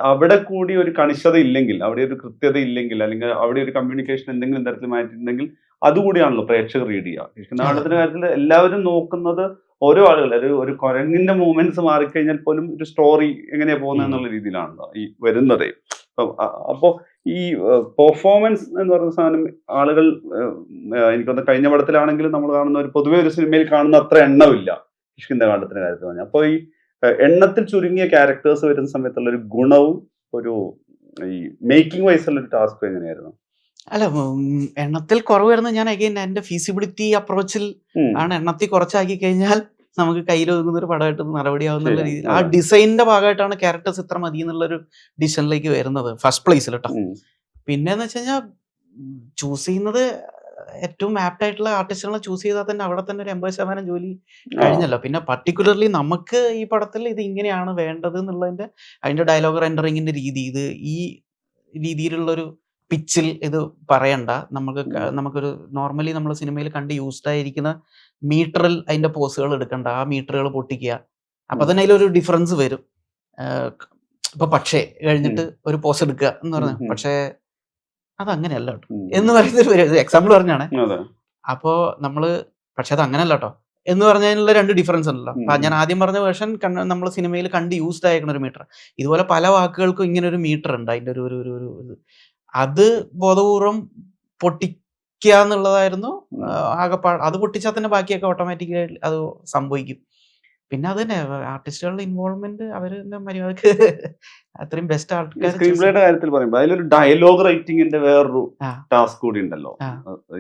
അവിടെ കൂടി ഒരു കണിശത ഇല്ലെങ്കിൽ, അവിടെ ഒരു കൃത്യത ഇല്ലെങ്കിൽ, അല്ലെങ്കിൽ അവിടെ ഒരു കമ്മ്യൂണിക്കേഷൻ എന്തെങ്കിലും തരത്തിൽ മാറ്റിയിട്ടുണ്ടെങ്കിൽ അതുകൂടിയാണല്ലോ പ്രേക്ഷകർ റീഡ് ചെയ്യുക. കിഷ്കിന്ധാഖണ്ഡത്തിന്റെ കാര്യത്തിൽ എല്ലാവരും നോക്കുന്നത് ഓരോ ആളുകൾ ഒരു കുരങ്ങിന്റെ മൂവ്മെന്റ്സ് മാറിക്കഴിഞ്ഞാൽ പോലും ഒരു സ്റ്റോറി എങ്ങനെയാ പോകുന്നത് എന്നുള്ള രീതിയിലാണല്ലോ ഈ വരുന്നത്. അപ്പോൾ ഈ പെർഫോമൻസ് എന്ന് പറയുന്ന സാധനം ആളുകൾ എനിക്കൊന്ന് കഴിഞ്ഞ പടത്തിലാണെങ്കിലും നമ്മൾ കാണുന്ന ഒരു പൊതുവെ ഒരു സിനിമയിൽ കാണുന്ന അത്ര എണ്ണമില്ല കിഷ്കിന്ധാഖണ്ഡത്തിന്റെ കാര്യത്തിൽ പറഞ്ഞാൽ. അപ്പോൾ ഈ എണ്ണത്തിൽ ചുരുങ്ങിയ ക്യാരക്ടേഴ്സ് വരുന്ന സമയത്തുള്ള ഒരു ഗുണവും ഒരു ഈ മേക്കിംഗ് വൈസുള്ള ഒരു ടാസ്ക് എങ്ങനെയായിരുന്നു? അല്ല, എണ്ണത്തിൽ കുറവ് വരുന്നത് ഞാൻ അഗൈൻ എന്റെ ഫീസിബിലിറ്റി അപ്രോച്ചിൽ ആണ്. എണ്ണത്തിൽ കുറച്ചാക്കി കഴിഞ്ഞാൽ നമുക്ക് കയ്യിൽ ഒതുങ്ങുന്ന ഒരു പടമായിട്ട് നടപടിയാവുന്ന രീതിയിൽ ആ ഡിസൈനിന്റെ ഭാഗമായിട്ടാണ് ക്യാരക്ടേഴ്സ് ഇത്ര മതി എന്നുള്ളൊരു ഡിസിഷനിലേക്ക് വരുന്നത് ഫസ്റ്റ് പ്ലേസിൽ കേട്ടോ. പിന്നെന്ന് വെച്ച് കഴിഞ്ഞാൽ ചൂസ് ചെയ്യുന്നത് ഏറ്റവും ആപ്റ്റ് ആയിട്ടുള്ള ആർട്ടിസ്റ്റുകളെ ചൂസ് ചെയ്താൽ തന്നെ അവിടെ തന്നെ ഒരു 80% ജോലി കഴിഞ്ഞല്ലോ. പിന്നെ പർട്ടിക്കുലർലി നമുക്ക് ഈ പടത്തിൽ ഇത് ഇങ്ങനെയാണ് വേണ്ടത് എന്നുള്ളതിന്റെ അതിന്റെ ഡയലോഗ് റെൻഡറിങ്ങിന്റെ രീതി, ഇത് ഈ രീതിയിലുള്ളൊരു പിച്ചിൽ ഇത് പറയണ്ട. നമുക്കൊരു നോർമലി നമ്മൾ സിനിമയിൽ കണ്ട് യൂസ്ഡ് ആയിരിക്കുന്ന മീറ്ററിൽ അതിന്റെ പോസുകൾ എടുക്കണ്ട, ആ മീറ്ററുകൾ പൊട്ടിക്കുക. അപ്പൊ തന്നെ അതിലൊരു ഡിഫറൻസ് വരും. ഇപ്പൊ പക്ഷേ കഴിഞ്ഞിട്ട് ഒരു പോസ് എടുക്കുക എന്ന് പറഞ്ഞു, പക്ഷേ അതങ്ങനെയല്ല കേട്ടോ എന്ന് പറയുന്നൊരു എക്സാമ്പിൾ പറഞ്ഞാണ്. അപ്പോ നമ്മള് പക്ഷെ അത് അങ്ങനെയല്ല കേട്ടോ എന്ന് പറഞ്ഞതിനുള്ള 2 ഡിഫറൻസ് ഉണ്ടല്ലോ. അപ്പൊ ഞാൻ ആദ്യം പറഞ്ഞ വേർഷൻ നമ്മൾ സിനിമയിൽ കണ്ട് യൂസ്ഡ് ആയിരിക്കുന്ന ഒരു മീറ്റർ, ഇതുപോലെ പല വാക്കുകൾക്കും ഇങ്ങനെ ഒരു മീറ്റർ ഉണ്ട്. അതിന്റെ ഒരു അത് ബോധപൂർവം പൊട്ടിക്കുക എന്നുള്ളതായിരുന്നു ആകെപ്പാട്. അത് പൊട്ടിച്ചാൽ തന്നെ ബാക്കിയൊക്കെ ഓട്ടോമാറ്റിക്കലി അത് സംഭവിക്കും. പിന്നെ അത് തന്നെ ആർട്ടിസ്റ്റുകളുടെ ഇൻവോൾവ്മെന്റ് അവരുടെ മര്യാദക്ക് അത്രയും ബെസ്റ്റ് ആൾക്കാർ. സ്ക്രീൻപ്ലേയുടെ കാര്യത്തിൽ പറയുമ്പോൾ അതിലൊരു ഡയലോഗ് റൈറ്റിംഗിന്റെ വേറൊരു ടാസ്ക് കൂടി ഉണ്ടല്ലോ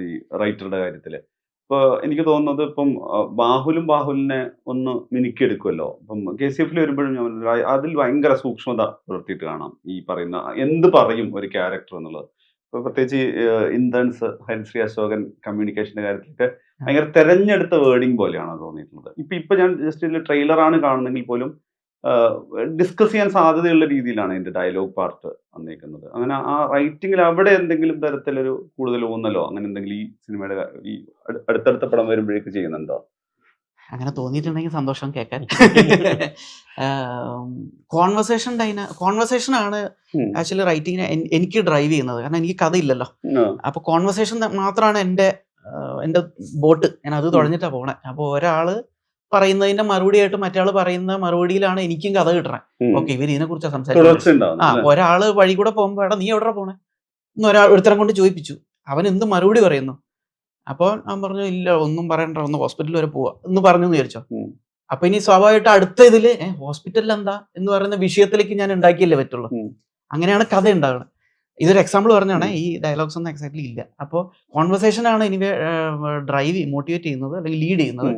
ഈ റൈറ്ററുടെ കാര്യത്തില്. ഇപ്പൊ എനിക്ക് തോന്നുന്നത് ഇപ്പം ബാഹുലിനെ ഒന്ന് മിനുക്കിയെടുക്കുമല്ലോ. ഇപ്പം KCF വരുമ്പോഴും ഞാൻ അതിൽ ഭയങ്കര സൂക്ഷ്മത പുലർത്തിയിട്ട് കാണാം. ഈ പറയുന്ന എന്ത് പറയും ഒരു ക്യാരക്ടർ എന്നുള്ളത്. ഇപ്പൊ പ്രത്യേകിച്ച് ഇന്റേൺസ് ഹരിശ്രീ അശോകൻ കമ്മ്യൂണിക്കേഷന്റെ കാര്യത്തിലൊക്കെ ഭയങ്കര തെരഞ്ഞെടുത്ത വേർഡിങ് പോലെയാണ് തോന്നിയിട്ടുള്ളത്. ഇപ്പൊ ഞാൻ ജസ്റ്റ് ട്രെയിലറാണ് കാണുന്നെങ്കിൽ പോലും ഡിസ്കസ് ചെയ്യാൻ സാധ്യതയുള്ള രീതിയിലാണ് എൻ്റെ ഡയലോഗ് പാർട്ട് വന്നേക്കുന്നത്. അങ്ങനെ ആ റൈറ്റിങ്ങിൽ അവിടെ എന്തെങ്കിലും തരത്തിലൊരു കൂടുതൽ ഊന്നലോ അങ്ങനെ എന്തെങ്കിലും ഈ സിനിമയുടെ ഈ അടുത്തടുത്ത പടം വരുമ്പോഴേക്ക് ചെയ്യുന്നുണ്ടോ? അങ്ങനെ തോന്നിയിട്ടുണ്ടെങ്കിൽ സന്തോഷം കേൾക്കാൻ. കോൺവെർസേഷൻ ആണ് ആക്ച്വലി റൈറ്റിങ്ങിനെ എനിക്ക് ഡ്രൈവ് ചെയ്യുന്നത്. കാരണം എനിക്ക് കഥയില്ലല്ലോ. അപ്പൊ കോൺവെർസേഷൻ മാത്രമാണ് എൻ്റെ ബോട്ട്. ഞാൻ അത് തുഴഞ്ഞിട്ടാണ് പോണേ. അപ്പോൾ ഒരാള് പറയുന്നതിന്റെ മറുപടിയായിട്ട് മറ്റേ പറയുന്ന മറുപടിയിലാണ് എനിക്കും കഥ കിട്ടണേ. ഓക്കെ, ഇവർ ഇതിനെ കുറിച്ചാണ് സംസാരിക്കുന്നത്. ഒരാള് വഴി കൂടെ പോകുമ്പോ എടാ നീ എവിടെ പോണേ എന്ന് ഒരുത്തരം കൊണ്ട് ചോദിപ്പിച്ചു. അവൻ എന്ത് മറുപടി പറയുന്നു? അപ്പോൾ ഞാൻ പറഞ്ഞു ഇല്ല ഒന്നും പറയണ്ട, ഒന്ന് ഹോസ്പിറ്റലിൽ വരെ പോവാ എന്ന് പറഞ്ഞു എന്ന് വിചാരിച്ചോ. അപ്പൊ ഇനി സ്വാഭാവികമായിട്ട് അടുത്ത ഇതില് ഹോസ്പിറ്റലിൽ എന്താ എന്ന് പറയുന്ന വിഷയത്തിലേക്ക് ഞാൻ ഉണ്ടാക്കിയല്ലേ പറ്റുള്ളൂ. അങ്ങനെയാണ് കഥ ഉണ്ടാകുന്നത്. ഇതൊരു എക്സാമ്പിൾ പറഞ്ഞാണ്. ഈ ഡയലോഗ്സ് ഒന്നും എക്സാക്ട്ലി ഇല്ല. അപ്പോൾ കോൺവെർസേഷൻ ആണ് എനിവേ മോട്ടിവേറ്റ് ചെയ്യുന്നത് അല്ലെങ്കിൽ ലീഡ് ചെയ്യുന്നത്.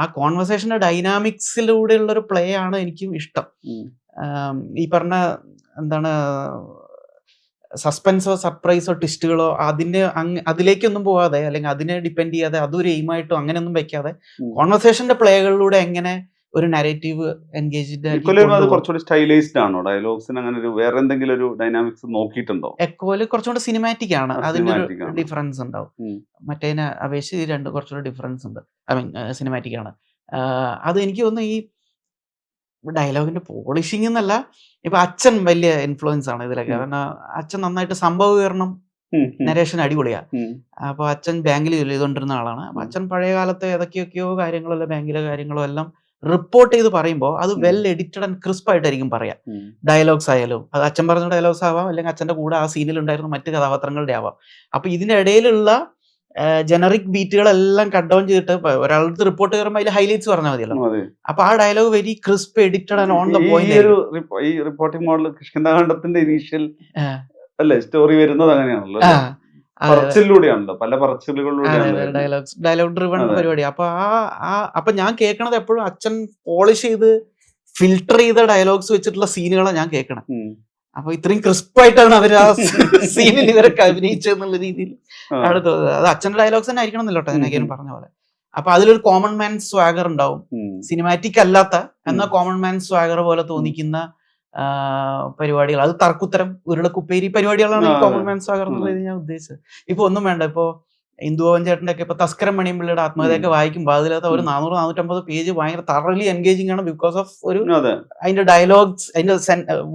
ആ കോൺവെർസേഷന്റെ ഡൈനാമിക്സിലൂടെയുള്ള ഒരു പ്ലേ ആണ് എനിക്കും ഇഷ്ടം. ഈ പറഞ്ഞ എന്താണ് സസ്പെൻസോ സർപ്രൈസോ ട്വിസ്റ്റുകളോ അതിലേക്കൊന്നും പോവാതെ അല്ലെങ്കിൽ അതിനെ ഡിപ്പെൻഡ് ചെയ്യാതെ അതൊരു എയിമായിട്ടോ അങ്ങനെയൊന്നും വെക്കാതെ കോൺവെർസേഷന്റെ പ്ലേകളിലൂടെ എങ്ങനെ ഒരു നരേറ്റീവ് എൻഗേജ്ഡ് കുറച്ചുകൂടി സ്റ്റൈലൈസ്ഡ് ആണോ ഡയലോഗ്സിന്? അങ്ങനെ ഒരു വേറെ എന്തെങ്കിലും ഒരു ഡൈനാമിക്സ് നോക്കിയിട്ടുണ്ടോ? എക്കോല് കുറച്ചുകൂടി സിനിമാറ്റിക് ആണ്. അതിന്റെ ഒരു ഡിഫറൻസ് ഉണ്ടാവും. മറ്റേതിനെ അപേക്ഷിച്ച് രണ്ട് കുറച്ചുകൂടി ഡിഫറൻസ് ഉണ്ട്. ഐ മീൻ സിനിമാറ്റിക് ആണ്. അത് എനിക്ക് തോന്നുന്നു ഈ ഡയലോഗിന്റെ പോളിഷിംഗ് എന്നല്ല, ഇപ്പൊ അച്ഛൻ വലിയ ഇൻഫ്ലുവൻസ് ആണ് ഇതിലൊക്കെ. കാരണം അച്ഛൻ നന്നായിട്ട് സംഭവ വിവരണം നരേഷൻ അടിപൊളിയാ. അപ്പൊ അച്ഛൻ ബാങ്കിൽ ജോലി ചെയ്തുകൊണ്ടിരുന്ന ആളാണ്. അപ്പൊ അച്ഛൻ പഴയ കാലത്തെ ഏതൊക്കെയൊക്കെയോ കാര്യങ്ങളോ ബാങ്കിലെ കാര്യങ്ങളോ എല്ലാം റിപ്പോർട്ട് ചെയ്ത് പറയുമ്പോൾ അത് വെൽ എഡിറ്റഡ് ആൻഡ് ക്രിസ്പ് ആയിട്ടായിരിക്കും പറയാം. ഡയലോഗ്സ് ആയാലും അത് അച്ഛൻ പറഞ്ഞ ഡയലോഗ്സ് ആവാം, അല്ലെങ്കിൽ അച്ഛന്റെ കൂടെ ആ സീനിൽ ഉണ്ടായിരുന്ന മറ്റു കഥാപാത്രങ്ങളുടെ ആവാം. അപ്പൊ ഇതിന്റെ ഇടയിലുള്ള ജനറിക് ബീറ്റുകളെല്ലാം കട്ട് ഡൗൺ ചെയ്തിട്ട് ഒരാളുടെ റിപ്പോർട്ട് ചെയ്യുമ്പോൾ അതിൽ ഹൈലൈറ്റ്സ് പറഞ്ഞാൽ മതിയല്ലോ. അപ്പൊ ആ dialogue very crisp edited and on the point. ഈ റിപ്പോർട്ടിംഗ് മോഡൽ കിഷ്കിന്ധാഖണ്ഡത്തിന്റെ ഇനീഷ്യൽ അല്ലേ സ്റ്റോറി വരുന്നത് അങ്ങനെയാണല്ലോ, പറച്ചിലൂടെയാണല്ലോ, പല പറച്ചിലുകളിലൂടെയാണ് ഡയലോഗ് ഡ്രിവൺ പരിപാടി. അപ്പൊ ഞാൻ കേൾക്കണത് എപ്പോഴും അച്ഛൻ പോളിഷ് ചെയ്ത് ഫിൽട്ടർ ചെയ്ത ഡയലോഗ്സ് വെച്ചിട്ടുള്ള സീനുകളാണ് ഞാൻ കേൾക്കണം. അപ്പൊ ഇത്രയും ക്രിസ്പായിട്ടാണ് അവർ ആ സീനിൽ ഇവരൊക്കെ അഭിനയിച്ചെന്നുള്ള രീതിയിൽ ആണ് തോന്നുന്നത്. അത് അച്ഛന്റെ ഡയലോഗ്സ് തന്നെ ആയിരിക്കണം എന്നല്ലോട്ടെ ഞാൻ പറഞ്ഞ പോലെ. അപ്പൊ അതിലൊരു കോമൺ മാൻ സ്വാഗർ ഉണ്ടാവും. സിനിമാറ്റിക് അല്ലാത്ത എന്നാൽ കോമൺ മാൻ സ്വാഗർ പോലെ തോന്നിക്കുന്ന പരിപാടികൾ. അത് തർക്കുത്തരം ഉരുളക്കുപ്പേരി പരിപാടികളാണ് ഈ കോമൺ മാൻ സ്വാഗർ എന്നുള്ളത് ഞാൻ ഉദ്ദേശിച്ചത്. ഇപ്പൊ ഒന്നും വേണ്ട, ഇപ്പൊ ഇന്ദുഭവൻ ചേട്ടന്റെ ഒക്കെ ഇപ്പൊ തസ്കരം മണിയമ്പിള്ളിയുടെ ആത്മകഥയൊക്കെ വായിക്കുമ്പോൾ അതിലകത്ത് ഒരു 400-450 പേജ് ഭയങ്കര തറലി എൻഗേജിങ് ആണ്. ബിക്കോസ് ഓഫ് ഒരു അതിന്റെ ഡയലോഗ്സ്, അതിന്റെ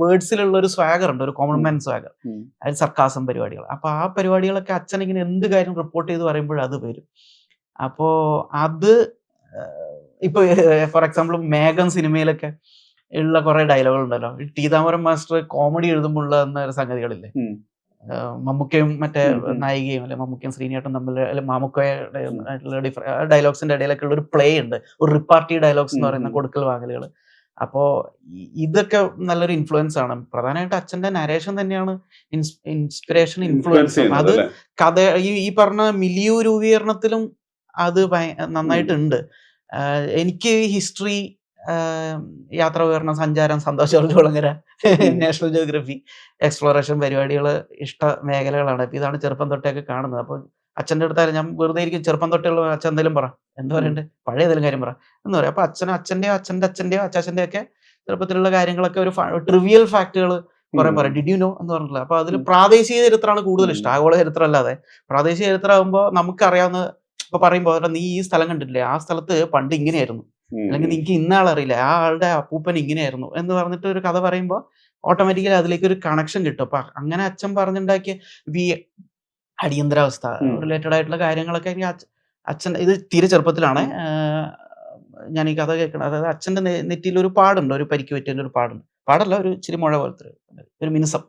വേർഡ്സിലുള്ള ഒരു സ്വാഗർ ഉണ്ട്, ഒരു കോമൺ മാൻ സ്വാഗർ, അതിൽ സർക്കാസം പരിപാടികൾ. അപ്പൊ ആ പരിപാടികളൊക്കെ അച്ഛൻ ഇങ്ങനെ എന്ത് കാര്യം റിപ്പോർട്ട് ചെയ്ത് പറയുമ്പോഴും അത് വരും. അപ്പോ അത് ഇപ്പൊ ഫോർ എക്സാമ്പിൾ മേഘം സിനിമയിലൊക്കെ ഉള്ള കുറെ ഡയലോഗുകൾ ഉണ്ടല്ലോ. പീതാംബരം മാസ്റ്റർ കോമഡി എഴുതുമ്പോൾ ഉള്ള സംഗതികളില്ലേ, മമ്മൂക്കയും മറ്റേ നായികയും അല്ലെ മമ്മൂക്കയും ശ്രീനിയേട്ടൻ തമ്മിൽ അല്ലെ മാമുക്കയുടെ ഡയലോഗ്സിന്റെ ഇടയിലൊക്കെ ഉള്ള ഒരു പ്ലേ ഉണ്ട്, ഒരു റിപ്പാർട്ടി ഡയലോഗ്സ് എന്ന് പറയുന്ന കൊടുക്കൽ വാങ്ങലുകൾ. അപ്പോ ഇതൊക്കെ നല്ലൊരു ഇൻഫ്ലുവൻസ് ആണ്. പ്രധാനമായിട്ട് അച്ഛന്റെ നരേഷൻ തന്നെയാണ് ഇൻസ്പിറേഷൻ, ഇൻഫ്ലുവൻസ്. അത് കഥ ഈ പറഞ്ഞ മിലിയു രൂപീകരണത്തിലും അത് നന്നായിട്ടുണ്ട്. എനിക്ക് ഹിസ്റ്ററി, യാത്രാവിവരണം, സഞ്ചാരം, Santhosh George Kulangara, National Geography, exploration പരിപാടികൾ ഇഷ്ട മേഖലകളാണ്. ഇപ്പൊ ഇതാണ് ചെറുപ്പം തൊട്ടേക്ക് കാണുന്നത്. അപ്പൊ അച്ഛൻ്റെ അടുത്തായാലും ഞാൻ വെറുതെ ഇരിക്കും, ചെറുപ്പം തൊട്ടുള്ള അച്ഛൻ എന്തെങ്കിലും പറ, എന്താ പറയണ്ടേ, പഴയ ഏതെങ്കിലും കാര്യം പറ എന്ന് പറയും. അപ്പൊ അച്ഛൻ്റെയോ അച്ചാച്ചൻ്റെയോ ഒക്കെ ചെറുപ്പത്തിലുള്ള കാര്യങ്ങളൊക്കെ ഒരു ട്രിവിയൽ ഫാക്ടുകൾ കുറെ പറയും. ഡിഡ് യു നോ എന്ന് പറഞ്ഞിട്ടില്ല. അപ്പൊ അതിൽ പ്രാദേശിക ചരിത്രമാണ് കൂടുതൽ ഇഷ്ടം, ആഗോള ചരിത്രം അല്ലാതെ. പ്രാദേശിക ചരിത്രം ആകുമ്പോൾ നമുക്കറിയാവുന്ന, ഇപ്പൊ പറയുമ്പോൾ നീ ഈ സ്ഥലം കണ്ടിട്ടില്ലേ, ആ സ്ഥലത്ത് പണ്ട് ഇങ്ങനെയായിരുന്നു, അല്ലെങ്കിൽ നിങ്ങൾക്ക് ഇന്ന ആളറിയില്ല, ആ ആളുടെ അപ്പൂപ്പൻ ഇങ്ങനെയായിരുന്നു എന്ന് പറഞ്ഞിട്ട് ഒരു കഥ പറയുമ്പോൾ ഓട്ടോമാറ്റിക്കലി അതിലേക്ക് ഒരു കണക്ഷൻ കിട്ടും. അപ്പൊ അങ്ങനെ അച്ഛൻ പറഞ്ഞുണ്ടാക്കിയ അടിയന്തരാവസ്ഥ റിലേറ്റഡ് ആയിട്ടുള്ള കാര്യങ്ങളൊക്കെ എനിക്ക് അച്ഛൻ, ഇത് തീരെ ചെറുപ്പത്തിലാണ് ഞാൻ ഈ കഥ കേൾക്കണം. അതായത് അച്ഛൻ്റെ നെറ്റിയിൽ ഒരു പാടുണ്ട്, ഒരു പരിക്ക് പറ്റിയതിൻ്റെ ഒരു പാടല്ല, ഒരു ഇച്ചിരി മുഴ പോലത്തെ ഒരു മിനുസം.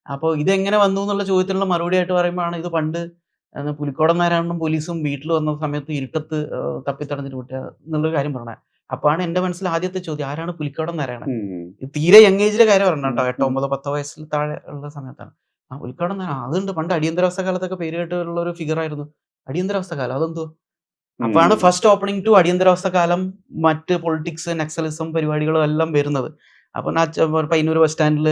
അപ്പോൾ ഇതെങ്ങനെ വന്നു എന്നുള്ള ചോദ്യത്തിനുള്ള മറുപടി ആയിട്ട് പറയുമ്പോഴാണ് ഇത് പണ്ട് പുലിക്കോടൻ നാരായണനും പോലീസും വീട്ടിൽ വന്ന സമയത്ത് ഇരുട്ടത്ത് തപ്പിത്തടഞ്ഞിട്ട് വിട്ടുക എന്നുള്ളൊരു കാര്യം പറഞ്ഞത്. അപ്പോഴാണ് എൻ്റെ മനസ്സിൽ ആദ്യത്തെ ചോദ്യം, ആരാണ് പുലിക്കോടൻ നാരായണൻ? തീരെ യങ് ഏജിലെ കാര്യം പറഞ്ഞ കേട്ടോ, 8, 9, 10 വയസ്സിൽ താഴെ ഉള്ള സമയത്താണ്. പുലിക്കോടൻ നാരായണൻ അതുണ്ട്, പണ്ട് അടിയന്തരാവസ്ഥ കാലത്തൊക്കെ പേര് കേട്ടുള്ള ഒരു ഫിഗർ ആയിരുന്നു. അടിയന്തരാവസ്ഥ കാലം അതെന്തോ? അപ്പോഴാണ് ഫസ്റ്റ് ഓപ്പണിംഗ് ടു അടിയന്തരാവസ്ഥ കാലം, മറ്റ് പൊളിറ്റിക്സ്, നക്സലിസം പരിപാടികളും എല്ലാം വരുന്നത്. അപ്പൊ പയ്യന്നൂർ ബസ് സ്റ്റാൻഡിൽ